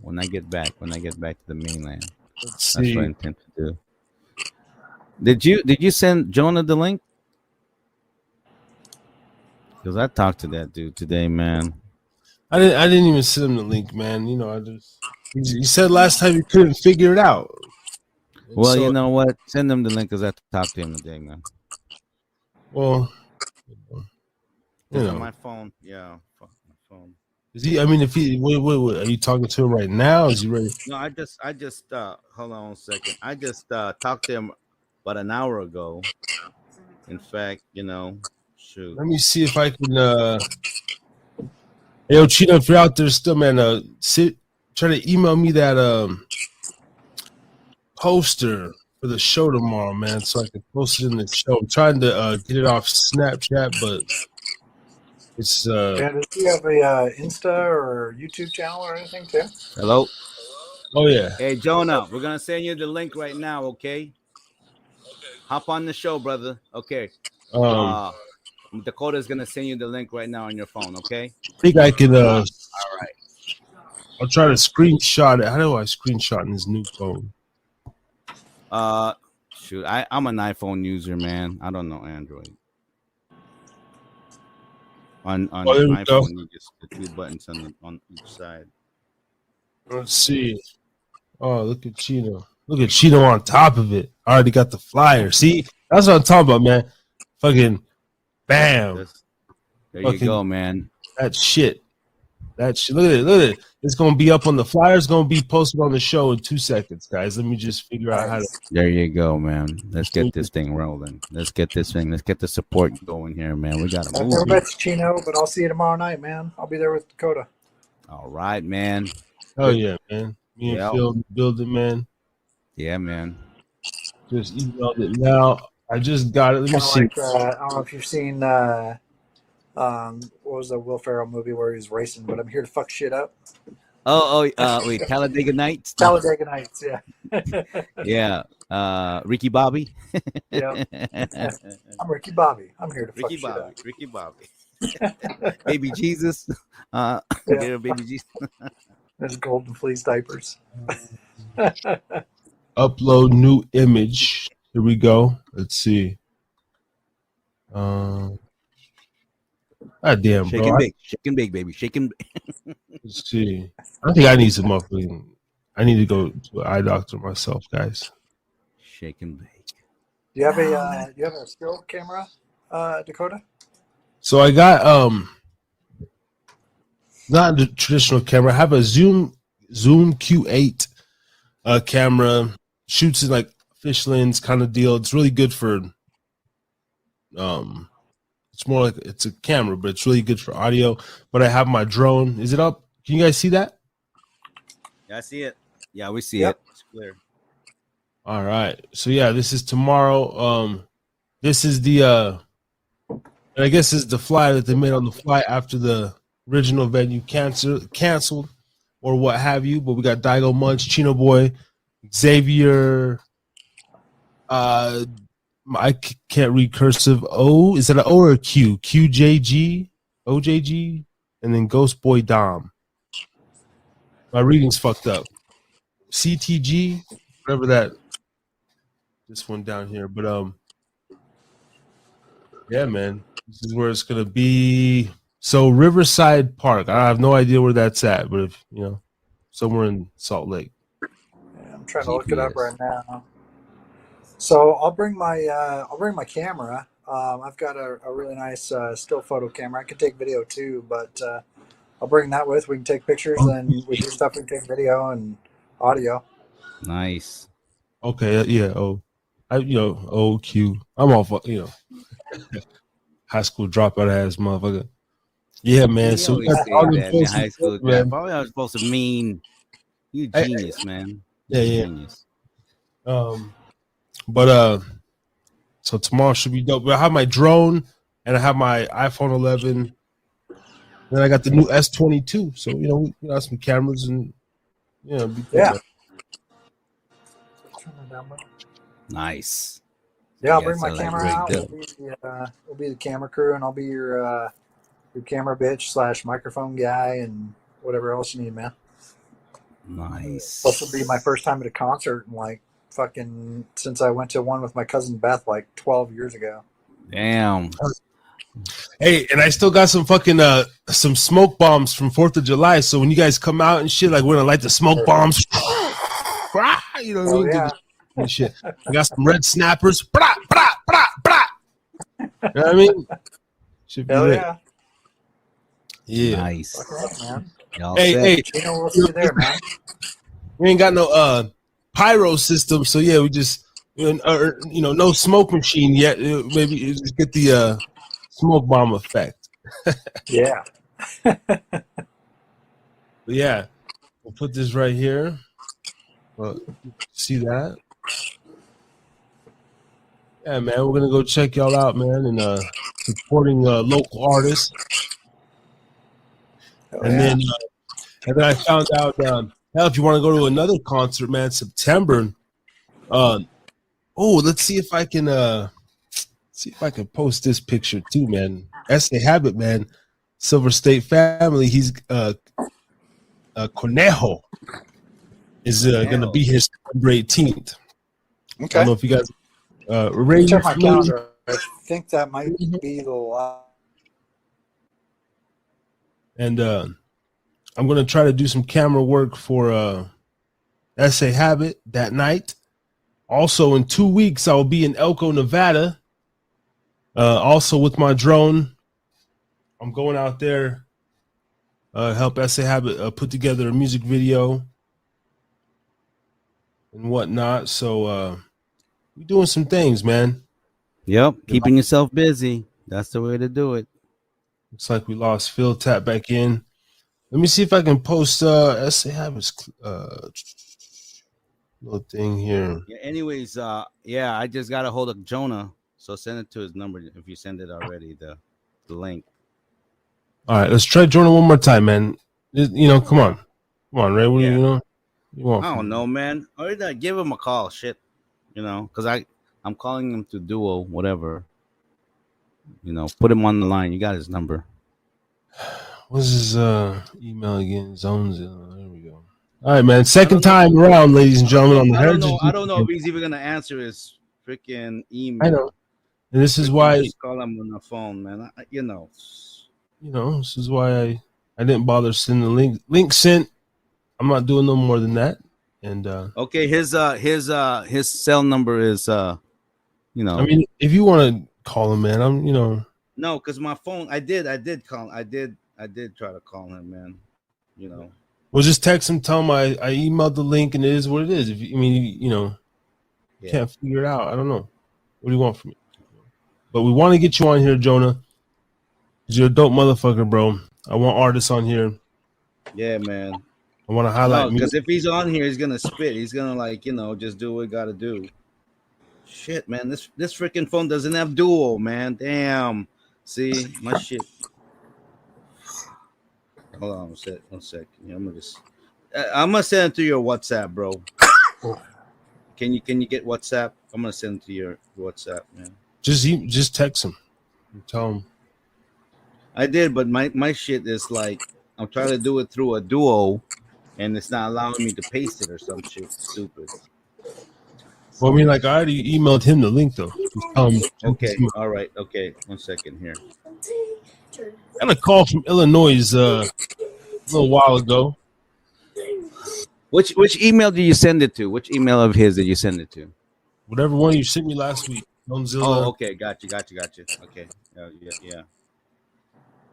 When I get back to the mainland. That's what I intend to do. Did you send Jonah the link? Because I talked to that dude today, man. I didn't even send him the link, man. He said last time he couldn't figure it out. Well, so, you know what? Send him the link because I talked to him today, man. Well, on my phone, yeah, fuck my phone. Is he? I mean, if he, wait, are you talking to him right now? Is he ready? No, I just, hold on a second. I just talked to him about an hour ago. In fact, shoot. Let me see if I can. Yo, Chino, if you're out there still, man, try to email me that poster for the show tomorrow, man, so I can post it in the show. I'm trying to get it off Snapchat, but it's. Does he have a Insta or YouTube channel or anything too? Hello. Oh yeah. Hey Jonah, we're gonna send you the link right now. Okay. Hop on the show, brother. Okay. Dakota's gonna send you the link right now on your phone. Okay. I think I can. All right. I'll try to screenshot it. How do I screenshot in this new phone? Shoot, I'm an iPhone user, man. I don't know Android. On iPhone, you just the 2 buttons on each side. Let's see. Oh, look at Chino. Look at Chino on top of it. I already got the flyer. See, that's what I'm talking about, man. Fucking bam. There you go, man. That shit. Look at it. It's gonna be up on the flyer. It's gonna be posted on the show in 2 seconds, guys. Let me just figure out how to. There you go, man. Let's get this thing rolling. Let's get the support going here, man. We got to move. No bets, Chino, but I'll see you tomorrow night, man. I'll be there with Dakota. All right, man. Oh yeah, man. Me and Phil building, man. Yeah, man. Just emailed it now. I just got it. Let me see. I don't know if you've seen what was the Will Ferrell movie where he was racing, but I'm here to fuck shit up. Wait, Talladega Nights? Talladega Nights, yeah. Yeah. Ricky Bobby. Yeah. I'm Ricky Bobby. I'm here to fuck shit up. Ricky Bobby. Baby Jesus. Baby Jesus. There's golden fleece diapers. Upload new image. Here we go. Let's see. God damn, Shake bro. and bake, baby, shake and bake. Let's see. I think I need some motherfucking. I need to go to an eye doctor myself, guys. Shake and bake. Do you have a still camera, Dakota? So I got not the traditional camera. I have a Zoom Q8 camera. Shoots in like fish lens kind of deal. It's really good for it's more like it's a camera, but it's really good for audio. But I have my drone. Is it up? Can you guys see that? Yeah, I see it. Yeah, we see Yep. it. It's clear. All right. So yeah, this is tomorrow. This is the I guess this is the fly that they made on the fly after the original venue canceled or what have you. But we got Daigo Munch, Chino Boy, Xavier. I can't read cursive. O, is it an O or a Q? QJG, OJG, and then Ghost Boy Dom. My reading's fucked up. CTG, whatever that. This one down here, but yeah, man, this is where it's gonna be. So Riverside Park. I have no idea where that's at, but if you know, somewhere in Salt Lake. Yeah, I'm trying to look it up right now. So I'll bring my camera. I've got a really nice still photo camera. I can take video too, but I'll bring that with. We can take pictures, and with your stuff, we can take video and audio. Nice. Okay, yeah. OQ. I'm all high school dropout ass motherfucker. Yeah, man. So we got all that in high school. Man. Probably I was supposed to mean you genius, man. Genius. But so tomorrow should be dope. But I have my drone and I have my iPhone 11. Then I got the new S22. So we got some cameras and Nice. Yeah, I'll bring my camera out. We'll be the camera crew, and I'll be your camera bitch / microphone guy and whatever else you need, man. Nice. This will be my first time at a concert in like fucking since I went to one with my cousin Beth like 12 years ago. Damn. Hey, and I still got some fucking some smoke bombs from 4th of July. So when you guys come out and shit, like we're gonna light the smoke bombs. You know what I mean? Yeah. And shit. I got some red snappers. Blah, blah, blah, blah. You know what I mean? Should be Hell lit. yeah. Yeah. Nice. Man. Hey. We'll see you there, man. We ain't got no pyro system, so yeah, we just no smoke machine yet. Maybe just get the smoke bomb effect. Yeah. But yeah, we'll put this right here. See that? Yeah, man, we're gonna go check y'all out, man, and supporting local artists. And then I found out, hell, if you want to go to another concert, man, September. Let's see if I can post this picture too, man. S.A. Habit, man, Silver State family. He's Conejo is gonna be here September 18th. Okay. I don't know if you guys check my calendar. I think that might be the last. And I'm going to try to do some camera work for S.A. Habit that night. Also, in 2 weeks, I will be in Elko, Nevada. Also, with my drone, I'm going out there, help S.A. Habit put together a music video and whatnot. So we're doing some things, man. Yep, keeping yourself busy. That's the way to do it. Looks like we lost Phil. Tap back in. Let me see if I can post S.A. Habit's little thing here. Yeah, anyways, I just got a hold of Jonah, so send it to his number if you send it already, the link. All right, let's try Jonah one more time, man. Come on, Ray. What do you want? I don't know, man. Or give him a call, shit. Because I'm calling him to Duo, whatever. Put him on the line. You got his number. What's his email again? Zones. There we go. All right, man. Second time around, ladies and gentlemen, on the Heritage. I don't know if he's even gonna answer his freaking email. I know. And this is why, just call him on the phone, man. this is why I didn't bother sending the link. Link sent. I'm not doing no more than that. And okay, his cell number is I mean, if you want to call him, man, no, because my phone. I did call. I did try to call him, man. Well, just text him, tell him I emailed the link, and it is what it is. If you can't figure it out, I don't know. What do you want from me? But we want to get you on here, Jonah, because you're a dope motherfucker, bro. I want artists on here. Yeah, man. I want to highlight because if he's on here, he's gonna spit. He's gonna just do what we gotta do. Shit, man. This freaking phone doesn't have dual, man. Damn. See my shit. Hold on, one sec. I'm gonna send it to your WhatsApp, bro. Can you get WhatsApp? I'm gonna send it to your WhatsApp, man. Just text him. Tell him. I did, but my shit is like I'm trying to do it through a Duo, and it's not allowing me to paste it or some shit stupid. Well, I mean, I already emailed him the link though. Okay, all right, okay. 1 second here. Got a call from Illinois a little while ago. Which email did you send it to? Which email of his did you send it to? Whatever one you sent me last week. Oh, okay, got you. Okay, yeah.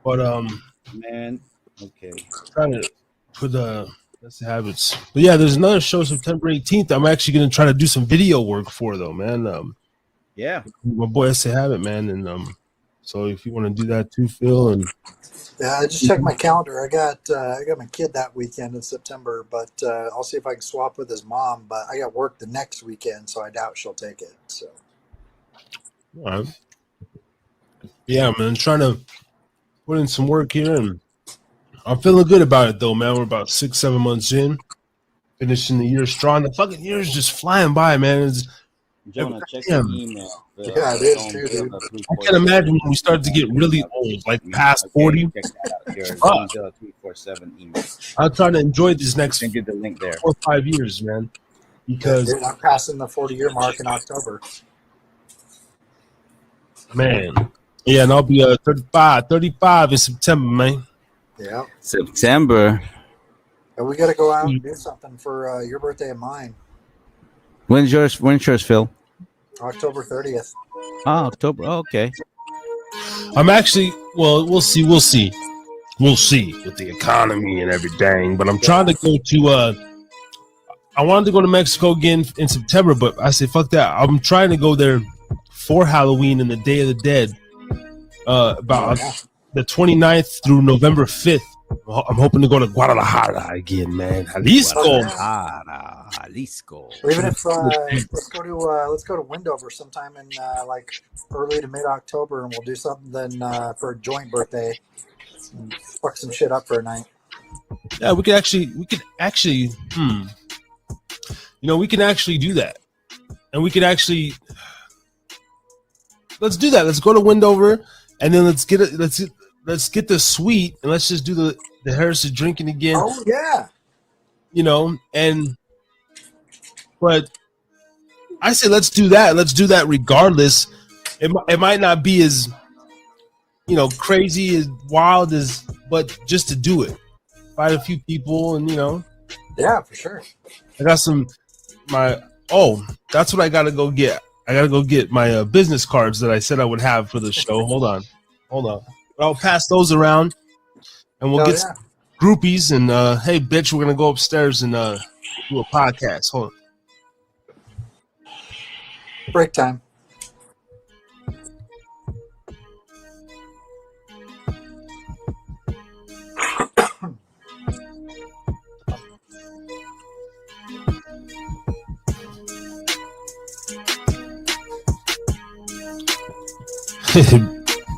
But man, okay. Trying to put that's the habits. But yeah, there's another show September 18th. I'm actually gonna try to do some video work for though, man. Yeah, my boy That's the Habit, man, and so if you want to do that too, Phil, and yeah, I just checked my calendar. I got my kid that weekend in September, but I'll see if I can swap with his mom. But I got work the next weekend, so I doubt she'll take it. So, all right. Yeah, man, trying to put in some work here, and I'm feeling good about it though, man. We're about 6-7 months in, finishing the year strong. The fucking year is just flying by, man. Jonah, check your email. Yeah, it is too, dude. I can imagine when we start to get really old, like past 40. I'll try to enjoy these next get the link there. 4 or 5 years, man. Because dude, I'm passing the 40-year mark in October. Man, yeah, and I'll be 35 in September, man. Yeah, September. And we got to go out and do something for your birthday and mine. When's yours, Phil? October 30th. Oh, October. Oh, okay. I'm actually, we'll see with the economy and everything. But I'm trying to go to. I wanted to go to Mexico again in September, but I said fuck that. I'm trying to go there for Halloween and the Day of the Dead. About the 29th through November 5th. I'm hoping to go to Guadalajara again, man. Jalisco. Jalisco. Even if let's go to Wendover sometime in like early to mid October, and we'll do something for a joint birthday. And fuck some shit up for a night. Yeah, we could actually, we can actually do that, and we could actually let's do that. Let's go to Wendover, and then let's get the suite, and let's just do the Harris is Drinking again. Oh yeah, but I say let's do that. Let's do that regardless. It might not be as crazy as wild as, but just to do it, find a few people, and yeah, for sure. I got that's what I gotta go get. I gotta go get my business cards that I said I would have for the show. Hold on. I'll pass those around, and we'll get some groupies. And hey, bitch, we're gonna go upstairs and do a podcast. Hold on. Break time.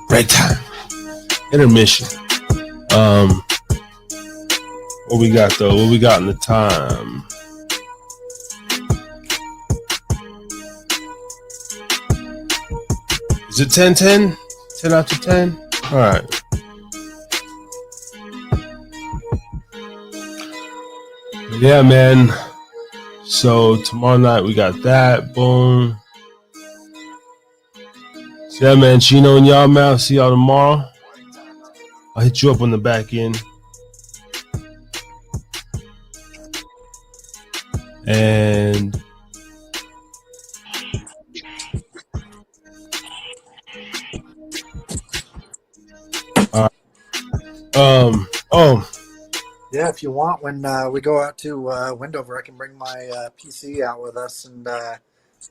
Break time. Intermission. What we got though? What we got in the time? Is it 10-10? 10 after 10? All right. Yeah, man. So tomorrow night we got that. Boom. Yeah, man. Chino and y'all, man. I'll see y'all tomorrow. I'll hit you up on the back end. And Yeah, if you want, when we go out to Wendover, I can bring my PC out with us, and I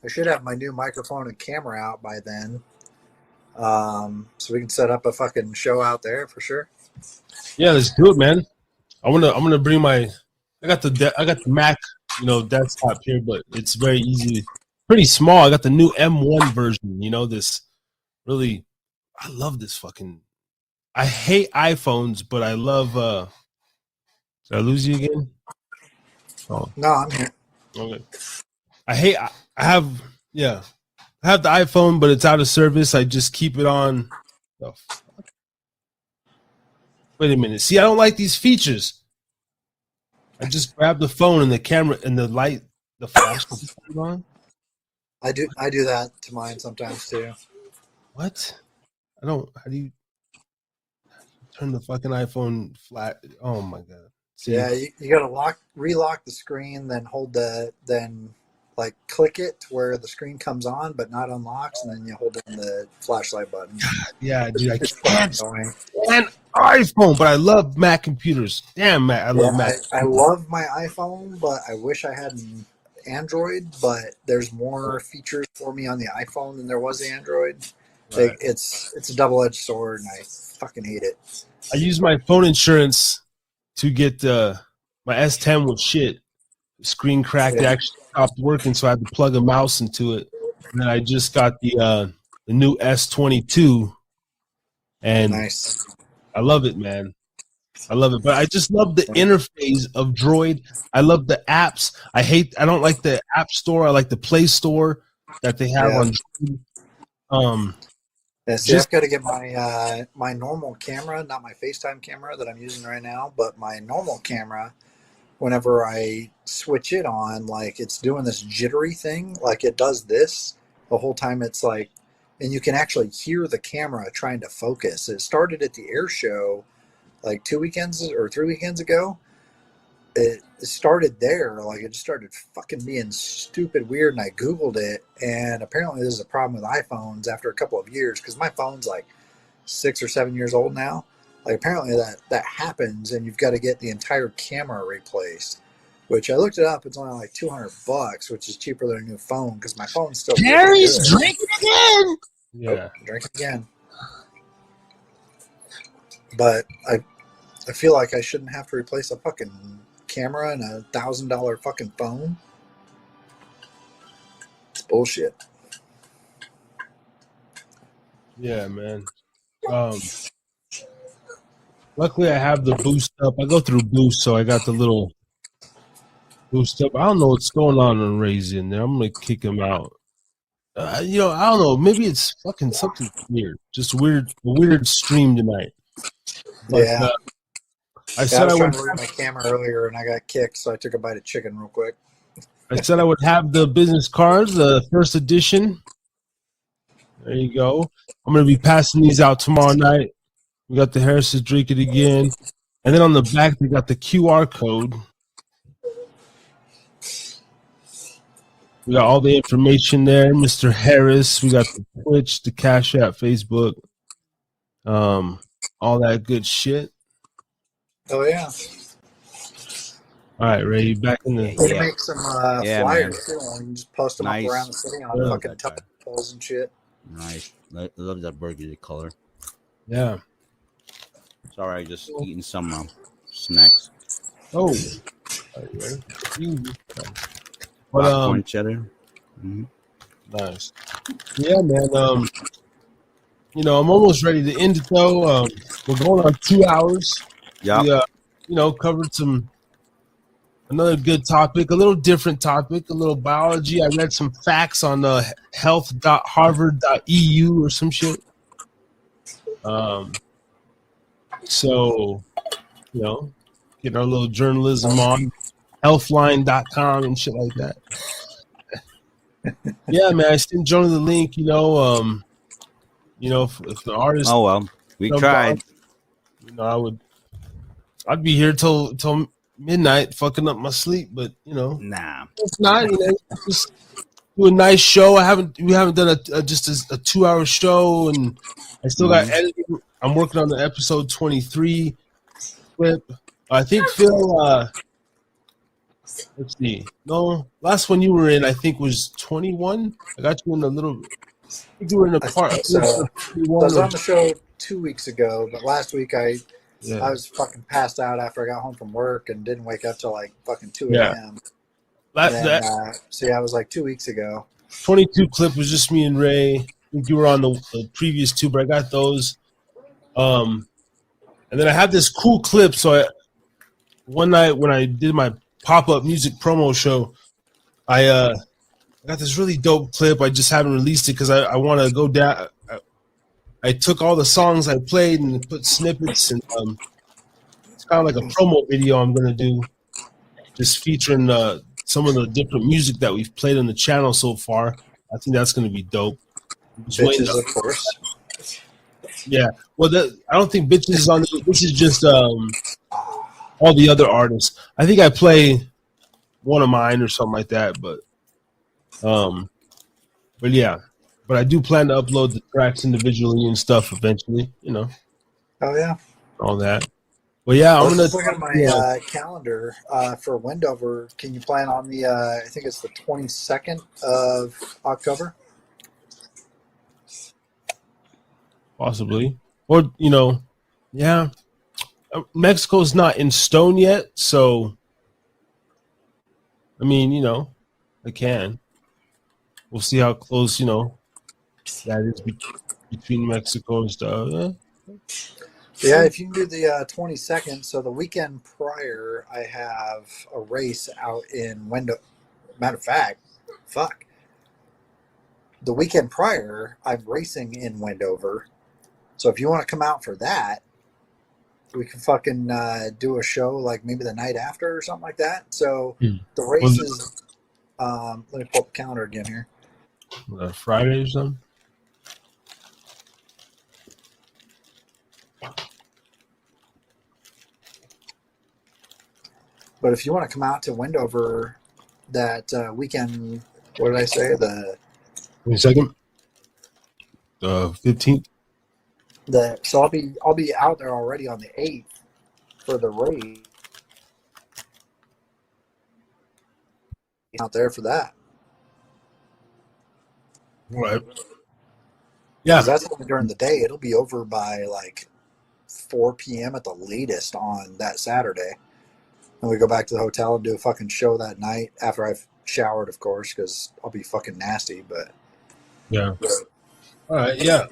should have my new microphone and camera out by then. So we can set up a fucking show out there for sure. yeah, let's do it, man. I'm gonna bring my. I got the Mac, desktop here, but it's very easy, pretty small. I got the new M1 version. This really. I love this fucking. I hate iPhones, but I love. Did I lose you again? Oh, No, I'm here. okay. I have the iPhone, but it's out of service. I just keep it on. Oh, fuck. Wait a minute. See, I don't like these features. I just grab the phone and the camera and the light, the flash on. I do that to mine sometimes too. What? How do you turn the fucking iPhone flat? Oh my god. See? Yeah, you gotta relock the screen, then click it to where the screen comes on but not unlocks, and then you hold down the flashlight button. Yeah, dude, I can't stand iPhone, but I love Mac computers. Damn, Mac, I love Mac. I love my iPhone, but I wish I had an Android. But there's more features for me on the iPhone than there was the Android. Right. It's a double-edged sword, and I fucking hate it. I use my phone insurance to get my S10 was shit. The screen cracked. It actually stopped working, so I had to plug a mouse into it. And then I just got the new S22, and nice. I love it, man. I love it, but I just love the interface of Droid. I love the apps. I don't like the App Store. I like the Play Store that they have on Droid. I've got to get my my normal camera, not my FaceTime camera that I'm using right now, but my normal camera. Whenever I switch it on, like it's doing this jittery thing, like it does this the whole time. It's like, and you can actually hear the camera trying to focus. It started at the air show like 2 weekends or 3 weekends ago. It started there, like it just started fucking being stupid weird, and I Googled it, and apparently this is a problem with iPhones after a couple of years, because my phone's like 6 or 7 years old now. Like apparently that happens, and you've got to get the entire camera replaced. Which I looked it up, it's only like $200, which is cheaper than a new phone, because my phone's still. Harry's drinking again. Yeah, drinking again. But I feel like I shouldn't have to replace a fucking camera and a $1,000 fucking phone. It's bullshit. Yeah, man. Luckily, I have the boost up. I go through boost, so I got the little boost up. I don't know what's going on Ray's in there. I'm gonna kick him out. I don't know. Maybe it's fucking something weird. Just weird stream tonight. But, yeah. I said I was I trying would to read my camera earlier, and I got kicked, so I took a bite of chicken real quick. I said I would have the business cards, the first edition. There you go. I'm gonna be passing these out tomorrow night. We got the Harris's Drink It Again, and then on the back they got the QR code. We got all the information there, Mr. Harris. We got the Twitch, the Cash App, Facebook, all that good shit. Oh yeah. All right, Ray, you back in the. You can make some flyers too, and just post them Nice. up around the city on fucking telephone poles and shit. Nice. I love that burgundy color. Yeah. Sorry, I just eating some snacks. Oh. But, popcorn cheddar. Mm-hmm. Nice. Yeah, man. I'm almost ready to end it though. We're going on 2 hours. Yeah. We, covered another good topic, a little different topic, a little biology. I read some facts on health.harvard.edu or some shit. So, getting our little journalism on healthline.com and shit like that. Yeah, man, I still join the link, You know, if the artist, Oh well, we jumped tried. on, you know, I'd be here till midnight, fucking up my sleep. But you know, Nah. it's not. You know, just do a nice show. We haven't done just a 2-hour show, and I still got editing. I'm working on the episode 23 clip. I think Phil. Let's see. No, last one you were in, I think, was 21. I got you in a little. I think you were in a part. So I was on the show 2 weeks ago, but last week I was fucking passed out after I got home from work and didn't wake up till like fucking 2 a.m. So yeah, it was like 2 weeks ago. 22 clip was just me and Ray. I think you were on the previous two, but I got those. And then I have this cool clip. So one night when I did my pop-up music promo show, I got this really dope clip. I just haven't released it because I want to go down. I took all the songs I played and put snippets, and it's kind of like a promo video I'm going to do, just featuring some of the different music that we've played on the channel so far. I think that's going to be dope. Bitches, of course. Yeah. Well, I don't think Bitches is on this. This is just all the other artists. I think I play one of mine or something like that, but yeah. But I do plan to upload the tracks individually and stuff eventually, you know. Oh yeah. All that. Well, yeah, I'm gonna look at my calendar for Wendover. Can you plan on the? I think it's the 22nd of October. Possibly, or you know, yeah. Mexico's not in stone yet, so I mean, you know, I can. We'll see how close, you know, that is between Mexico and stuff. Yeah, if you can do the 22nd, so the weekend prior, I have a race out in Wendover. Matter of fact, the weekend prior, I'm racing in Wendover. So if you want to come out for that, we can fucking do a show like maybe the night after or something like that. So the race is, let me pull up the calendar again here. Friday or something? But if you want to come out to Wendover that weekend, what did I say? The 22nd? The 15th? So I'll be out there already on the 8th for the race. Out there for that. All right. Yeah. That's only during the day. It'll be over by like 4 p.m. at the latest on that Saturday. And we go back to the hotel and do a fucking show that night after I've showered, of course, because I'll be fucking nasty. But yeah. All right. Yeah.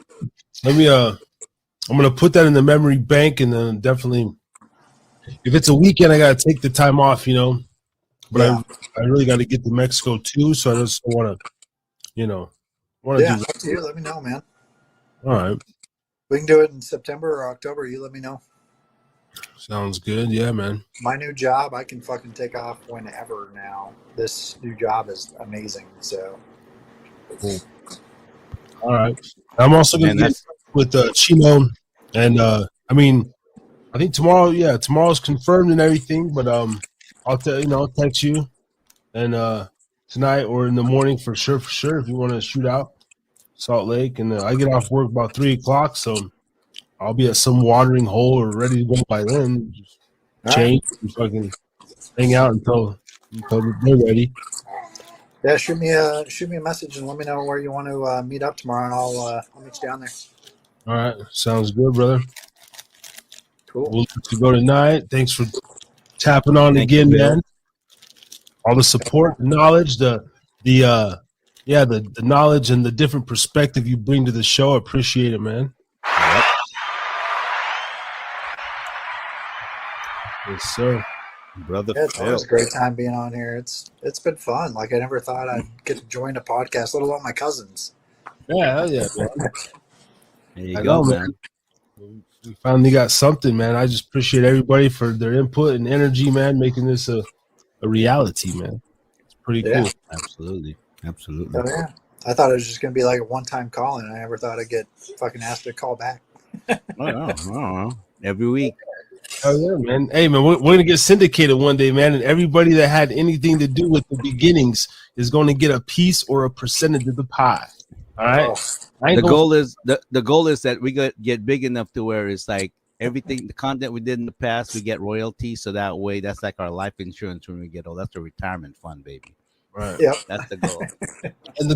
Let me. I'm gonna put that in the memory bank, and then definitely, if it's a weekend, I gotta take the time off, you know. But yeah. I really got to get to Mexico too, so I just want to, you know, do that. Up to you. Let me know, man. All right. We can do it in September or October. You let me know. Sounds good. Yeah, man. My new job, I can fucking take off whenever now. This new job is amazing. So. Cool. All right. I'm also going to get with Chino. And, I mean, I think tomorrow's confirmed and everything. But I'll text you. And tonight or in the morning for sure, if you want to shoot out Salt Lake. And I get off work about 3 o'clock. So I'll be at some watering hole or ready to go by then. Just change and fucking hang out until they're ready. Yeah, shoot me a message and let me know where you want to meet up tomorrow, and I'll meet you down there. All right, sounds good, brother. Cool. We'll let you go tonight. Thanks for tapping on again, man. All the support, the knowledge, the knowledge and the different perspective you bring to the show. I appreciate it, man. Yep. Yes, sir. Brother, it's always a great time being on here. It's been fun. Like I never thought I'd get to join a podcast, let alone my cousins. Yeah, hell yeah, man. There you go, man. We finally got something, man. I just appreciate everybody for their input and energy, man, making this a reality, man. It's pretty cool. Absolutely. Oh, yeah. I thought it was just going to be like a one-time call, and I never thought I'd get fucking asked to call back. I don't know. Every week. Oh yeah, man. Hey, man, we're gonna get syndicated one day, man, and everybody that had anything to do with the beginnings is going to get a piece or a percentage of the pie. All right. Oh. The goal is the goal is that we get big enough to where it's like everything, the content we did in the past, we get royalties. So that way, that's like our life insurance when we get old. That's the retirement fund, baby. Right. Yep. That's the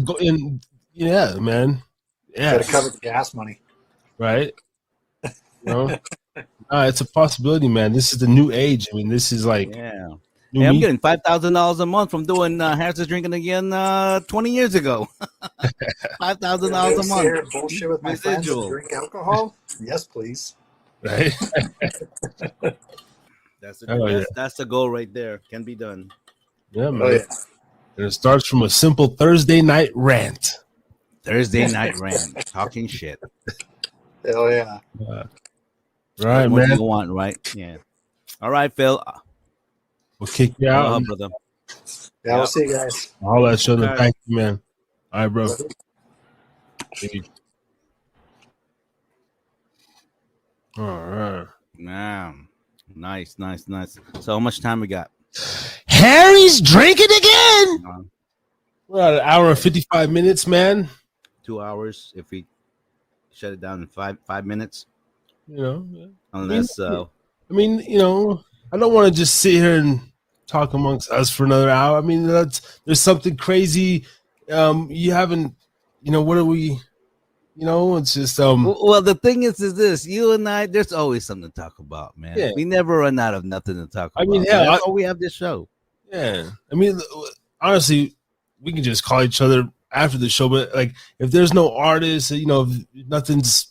goal. And yeah, man. Yeah. Got to cover the gas money. Right. You know? It's a possibility, man. This is the new age. I mean, this is like Yeah. new Hey, I'm meat. getting $5,000 a month from doing Harris's Drinking Again 20 years ago. $5,000 a Sit here month. and bullshit with my friends and Residual. drink alcohol? Yes, please. Right. That's the goal right there. Can be done. Yeah, man. Oh, yeah. And it starts from a simple Thursday night rant. Thursday night rant, talking shit. Hell yeah. Right, What man. you want, right? Yeah. All right, Phil. We'll kick you out. Aloha, brother. Yeah, we'll see you guys. All that shit. Okay. Thank you, man. All right, bro. All right. Man. Nice. So how much time we got? Harry's drinking again. We're at an hour and 55 minutes, man. 2 hours if we shut it down in five minutes. You know, yeah. Unless I mean, you know, I don't want to just sit here and talk amongst us for another hour. I mean, there's something crazy. You haven't, you know, what are we? You know, it's just well, the thing is this: you and I, there's always something to talk about, man. Yeah. We never run out of nothing to talk about. I mean, man. hell, That's why we have this show. Yeah, I mean, honestly, we can just call each other after the show. But like, if there's no artists, you know, if nothing's,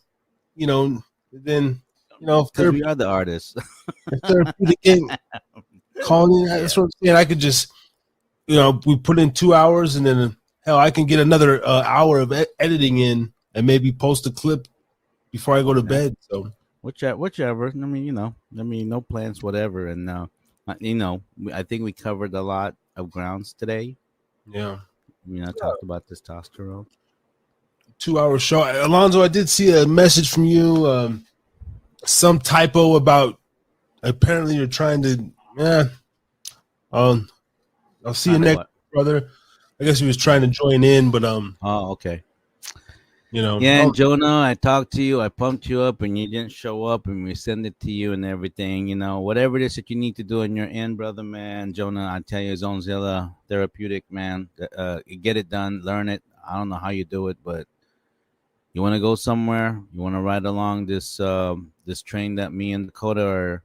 you know, then you know, Because we are the artists. if therapeutic game, calling. That's what I'm saying. I could just, you know, we put in 2 hours, and then hell, I can get another hour of editing in, and maybe post a clip before I go to bed. So Whichever. I mean, you know, no plans, whatever. And you know, I think we covered a lot of grounds today. yeah, You know, talked about testosterone. 2 hour show. Alonzo, I did see a message from you. Some typo about apparently you're trying to. Yeah. I'll see you next, brother. I guess he was trying to join in, but Oh, okay. you know. Yeah, and Jonah, I talked to you, I pumped you up, and you didn't show up, and we send it to you and everything. You know, whatever it is that you need to do in your end, brother, man. Jonah, I tell you, Zonezilla Therapeutic, man. You get it done, learn it. I don't know how you do it, but you want to go somewhere, you want to ride along this this train that me and Dakota are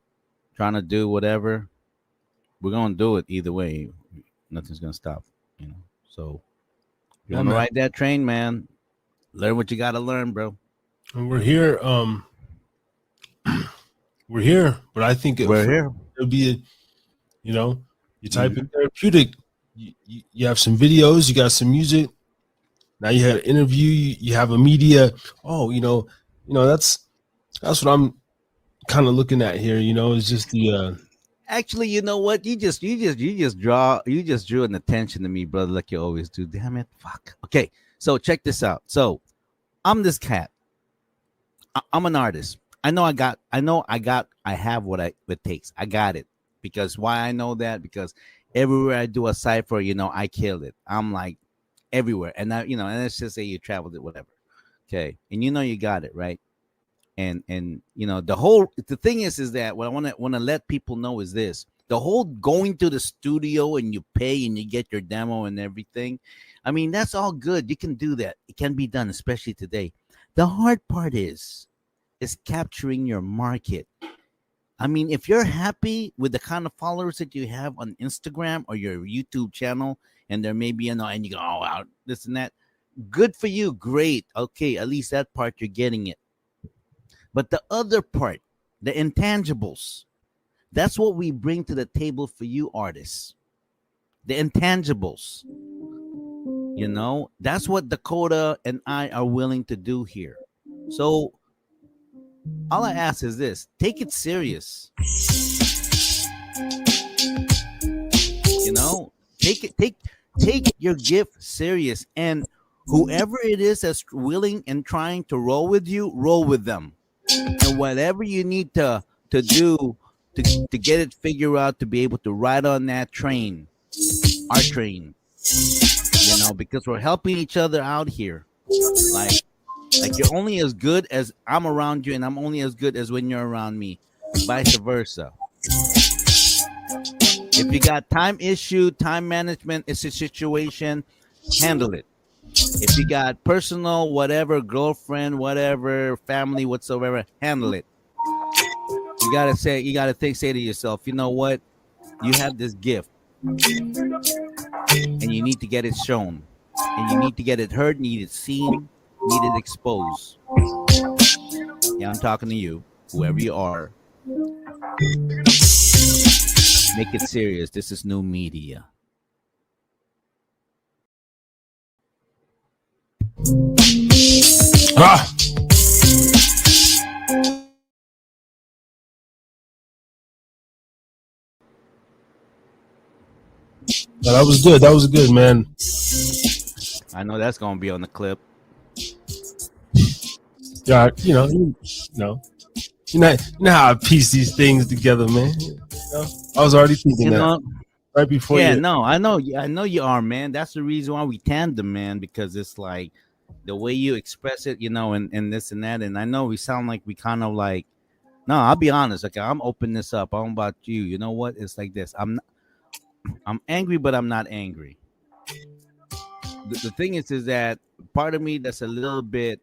trying to do, whatever. We're gonna do it either way. Nothing's gonna stop, you know. So you want to ride that train, man. Learn what you got to learn, bro. And we're here. We're here, but I think We're here. It'll be, you know, you type in therapeutic. You have some videos. You got some music. Now you had an interview. You have a media. Oh, you know, that's what I'm kind of looking at here. You know, it's just the. Actually, you know what? You just drew an attention to me, brother, like you always do. Damn it, fuck. Okay, so check this out. So I'm this cat. I'm an artist. I have what it takes. I got it. Because why I know that? Because everywhere I do a cipher, you know, I kill it. I'm like everywhere. And now, you know, and let's just say you traveled it, whatever. Okay. And you know you got it, right? And you know, the thing is that what I want to let people know is this. The whole going to the studio and you pay and you get your demo and everything. I mean, that's all good. You can do that. It can be done, especially today. The hard part is capturing your market. I mean, if you're happy with the kind of followers that you have on Instagram or your YouTube channel, and there may be, you know, and you go, oh, wow, this and that, good for you. Great. Okay. At least that part, you're getting it. But the other part, the intangibles, that's what we bring to the table for you artists. The intangibles. You know, that's what Dakota and I are willing to do here. So all I ask is this: take it serious. You know, take your gift serious. And Whoever it is that's willing and trying to roll with you, roll with them. And whatever you need to do to get it figured out to be able to ride on that train, our train, because we're helping each other out here. Like you're only as good as I'm around you, and I'm only as good as when you're around me. Vice versa. If you got time issue, time management is a situation, handle it. If you got personal, whatever, girlfriend, whatever, family, whatsoever, handle it. You gotta say to yourself, you know what? You have this gift, and you need to get it shown, and you need to get it heard, need it seen, need it exposed. Yeah, I'm talking to you, whoever you are. Make it serious. This is new media. Ah! No, that was good. That was good, man. I know that's gonna be on the clip. Yeah, you know how I piece these things together, man. I was already thinking that right before. Yeah, no, I know you are, man. That's the reason why we tandem, man, because it's like the way you express it, and this and that. And I know we sound like we kind of like, no, I'll be honest. Okay, I'm open this up. I'm about you. You know what? It's like this. I'm angry, but I'm not angry. The thing is that part of me that's a little bit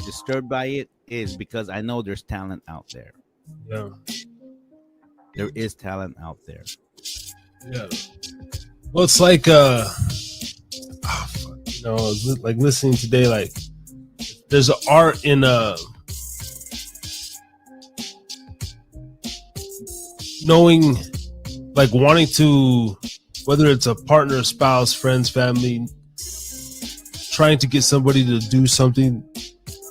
disturbed by it is because I know there's talent out there. Yeah. There is talent out there. Yeah. Well, it's like like listening today, like there's an art in knowing, like wanting to, whether it's a partner, spouse, friends, family, trying to get somebody to do something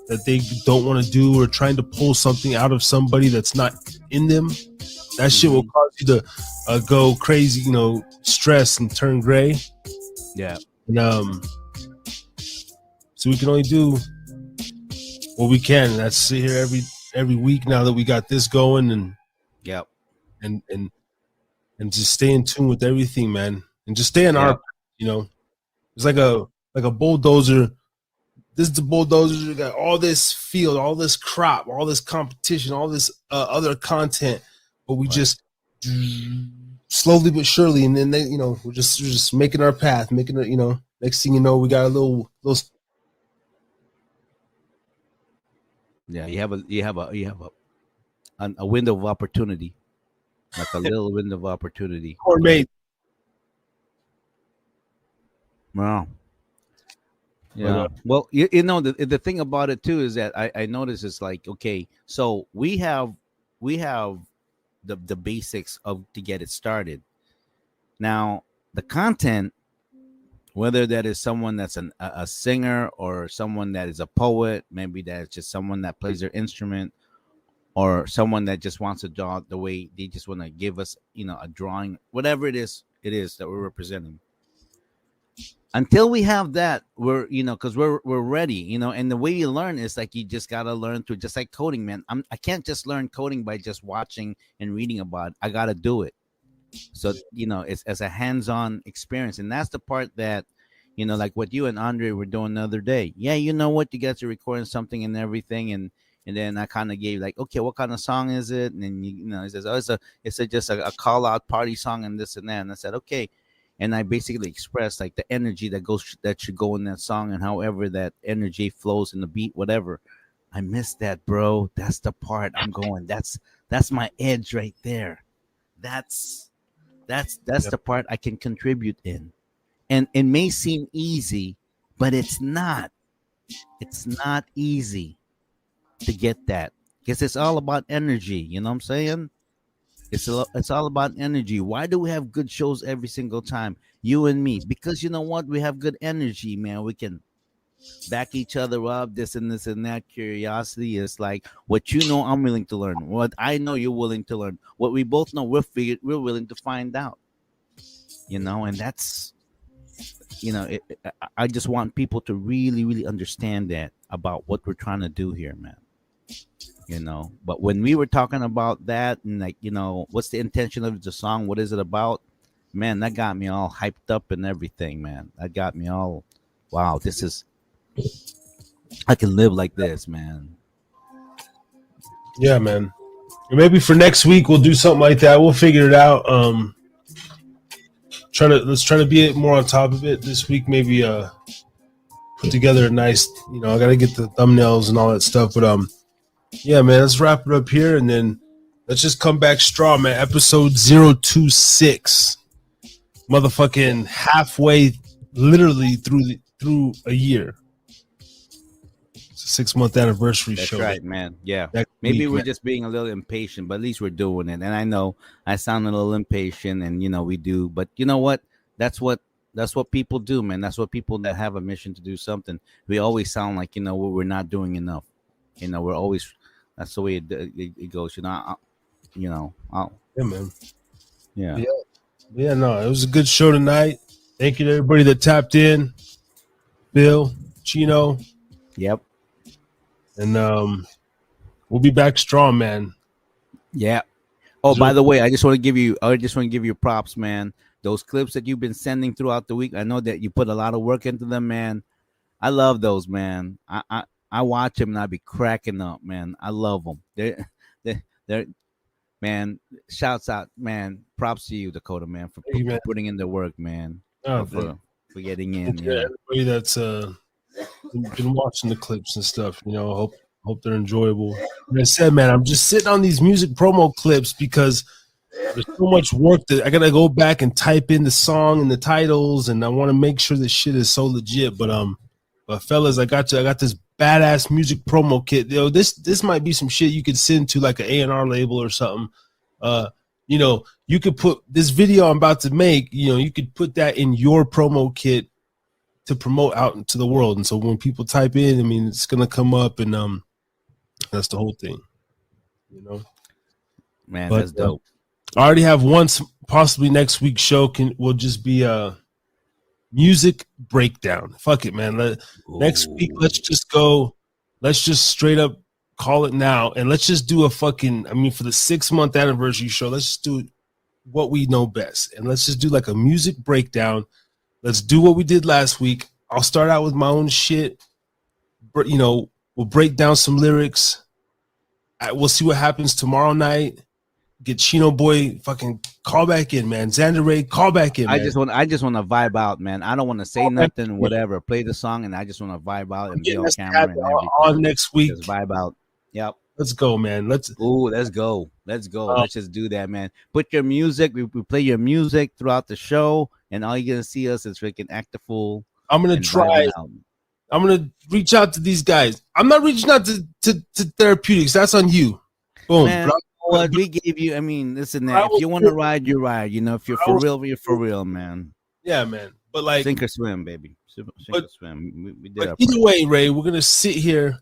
that they don't want to do, or trying to pull something out of somebody that's not in them. That shit will cause you to go crazy, stress and turn gray. Yeah. And, so we can only do what we can. And that's sit here every week now that we got this going, and yep, and just stay in tune with everything, man, and just stay in our, it's like a bulldozer. This is the bulldozers. We got all this field, all this crop, all this competition, all this other content, but we just slowly but surely, and then we're just making our path, making it. Next thing you know, we got a little. Yeah, you have a window of opportunity, like a little window of opportunity. Or mate. Wow. Yeah. Well, the thing about it too is that I notice it's like, okay, so we have the basics of to get it started. Now the content, whether that is someone that's a singer, or someone that is a poet, maybe that's just someone that plays their instrument, or someone that just wants to draw the way they just want to give us, a drawing, whatever it is that we're representing. Until we have that, we're, because we're ready, and the way you learn is like, you just got to learn through, just like coding, man. I can't just learn coding by just watching and reading about it. I got to do it. So, it's as a hands-on experience. And that's the part that, like what you and Andre were doing the other day. Yeah, you know what? You guys are recording something and everything. And then I kind of gave like, okay, what kind of song is it? And then, he says, oh, it's just a call-out party song and this and that. And I said, okay. And I basically expressed like the energy that should go in that song, and however that energy flows in the beat, whatever. I missed that, bro. That's the part I'm going. That's my edge right there. That's the part I can contribute in. And it may seem easy, but it's not. It's not easy to get that, because it's all about energy. You know what I'm saying? It's all about energy. Why do we have good shows every single time? You and me. Because you know what? We have good energy, man. We can back each other up, this and that. Curiosity is like, what I'm willing to learn. What I know you're willing to learn. What we both know we're willing to find out. And that's I just want people to really, really understand that about what we're trying to do here, man. But when we were talking about that and like, what's the intention of the song? What is it about? Man, that got me all hyped up and everything, man. That got me all, wow, I can live like this, man. Yeah, man. And maybe for next week we'll do something like that. We'll figure it out. Let's try to be more on top of it this week. Maybe put together a nice, I gotta get the thumbnails and all that stuff. But yeah, man, let's wrap it up here and then let's just come back strong, man. Episode 026. Motherfucking halfway, literally through a year. It's a 6-month anniversary That's show. That's right, man. Yeah. Next Maybe week, we're man. just being a little impatient, but at least we're doing it. And I know I sound a little impatient, and we do. But you know what? That's what people do, man. That's what people that have a mission to do something. We always sound like we're not doing enough. We're always. That's the way it goes. Yeah, man. Yeah. Yeah, no, it was a good show tonight. Thank you to everybody that tapped in. Bill, Chino. Yep. And we'll be back strong, man. Yeah. Oh, by the way, I just want to give you props, man. Those clips that you've been sending throughout the week, I know that you put a lot of work into them, man. I love those, man. I watch them and I be cracking up, man. I love them. They're man. Shouts out, man. Props to you, Dakota, man, for putting in the work, man. For getting in. Yeah, everybody that's been watching the clips and stuff, hope they're enjoyable. Like I said, man, I'm just sitting on these music promo clips because there's so much work that I gotta go back and type in the song and the titles, and I want to make sure this shit is so legit. But fellas, I got this badass music promo kit. This might be some shit you could send to like an A&R label or something. You could put this video I'm about to make. You could put that in your promo kit to promote out into the world. And so when people type in, it's gonna come up, and that's the whole thing. Man, that's dope. I already have one, possibly next week's show will just be a music breakdown. Fuck it, man. Next week, let's just straight up call it now, and let's just do for the 6-month anniversary show, let's just do what we know best, and let's just do like a music breakdown. Let's do what we did last week. I'll start out with my own shit. We'll break down some lyrics. We'll see what happens tomorrow night. Get Chino Boy fucking call back in, man. Xander Ray, call back in, man. I just want to vibe out, man. I don't want to say nothing, whatever. Play the song, and I just want to vibe out and be on camera and everything. On next week. Just vibe out. Yep. Let's go, man. Let's go. Let's just do that, man. Put your music. We play your music throughout the show, and all you're gonna see us is freaking act a fool. I'm gonna try. I'm gonna reach out to these guys. I'm not reaching out to Therapeutics. That's on you. Boom. Man, what we gave you. Listen, man. If you want to ride, you ride. If you're for real, you're for real, man. Yeah, man. But like, sink or swim, baby. Sink or swim. We did. Either way, Ray, we're gonna sit here,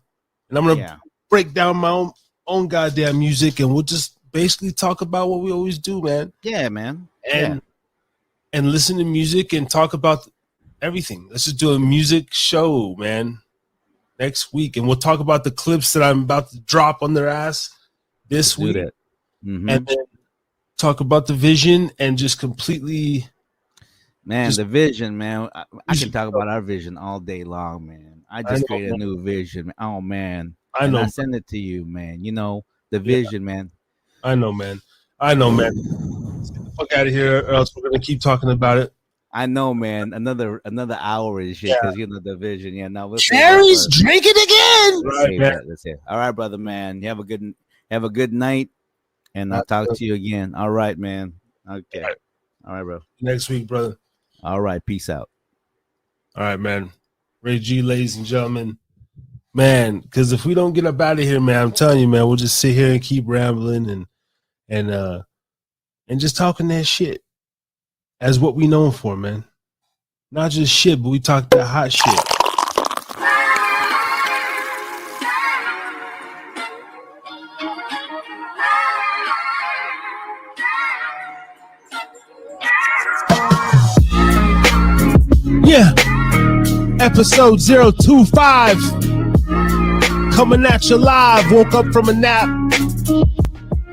and I'm gonna break down my own goddamn music, and we'll just basically talk about what we always do, man. Yeah, man. And listen to music and talk about everything. Let's just do a music show, man, next week, and we'll talk about the clips that I'm about to drop on their ass this week, and then talk about the vision and just completely. Man, the vision, man. I can talk about our vision all day long, man. I just created a new vision. Oh, man. I know. I send it to you, man. The vision, man. I know, man. Let's get the fuck out of here, or else we're gonna keep talking about it. I know, man. Another hour and shit, because the vision. Yeah, no. Harry's drinking again. Right, man. Let's say. All right, brother, man. You have a good night, and I'll talk to you again. All right, man. Okay. All right, bro. Next week, brother. All right. Peace out. All right, man. Ray G, ladies and gentlemen. Man, because if we don't get up out of here, man, I'm telling you, man, we'll just sit here and keep rambling and just talking that shit as what we known for, man. Not just shit, but we talk that hot shit. Episode 025. Coming at you live. Woke up from a nap.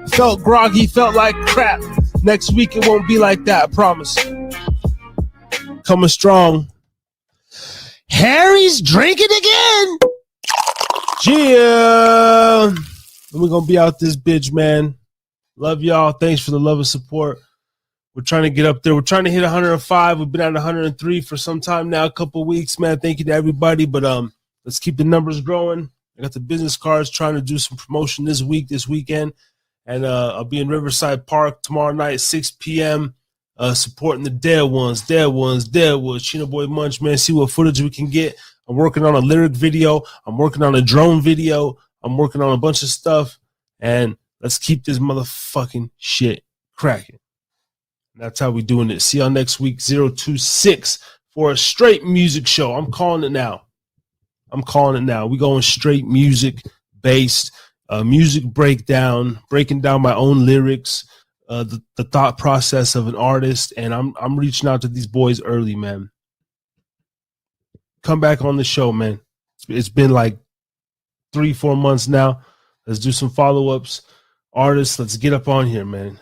Felt groggy, felt like crap. Next week it won't be like that, I promise. Coming strong. Harry's drinking again. Yeah. We're going to be out this bitch, man. Love y'all. Thanks for the love and support. We're trying to get up there. We're trying to hit 105. We've been at 103 for some time now, a couple of weeks, man. Thank you to everybody. But let's keep the numbers growing. I got the business cards trying to do some promotion this weekend. And I'll be in Riverside Park tomorrow night, 6 p.m., supporting the Dead Ones. Chino Boy Munch, man. See what footage we can get. I'm working on a lyric video. I'm working on a drone video. I'm working on a bunch of stuff. And let's keep this motherfucking shit cracking. That's how we doing it. See y'all next week, 026, for a straight music show. I'm calling it now. We going straight music-based, music breakdown, breaking down my own lyrics, the thought process of an artist, and I'm reaching out to these boys early, man. Come back on the show, man. It's been like 3-4 months now. Let's do some follow-ups. Artists, let's get up on here, man.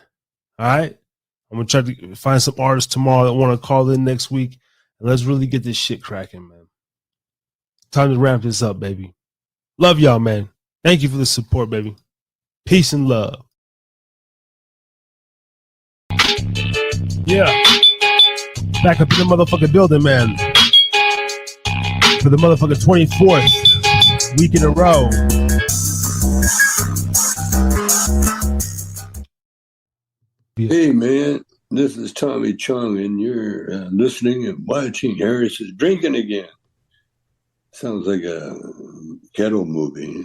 All right? I'm going to try to find some artists tomorrow that want to call in next week, and let's really get this shit cracking, man. Time to ramp this up, baby. Love y'all, man. Thank you for the support, baby. Peace and love. Yeah. Back up in the motherfucking building, man. For the motherfucking 24th week in a row. Hey, man, this is Tommy Chung, and you're listening and watching Harris's Drinking Again. Sounds like a ghetto movie.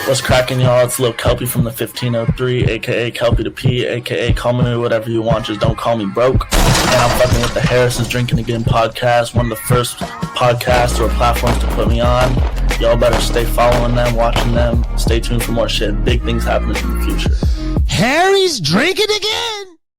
What's cracking, y'all? It's Lil Kelpie from the 1503, a.k.a. Kelpie to P, a.k.a. call me whatever you want, just don't call me broke. And I'm fucking with the Harris's Drinking Again podcast, one of the first podcasts or platforms to put me on. Y'all better stay following them, watching them. Stay tuned for more shit. Big things happening in the future. Harry's drinking again.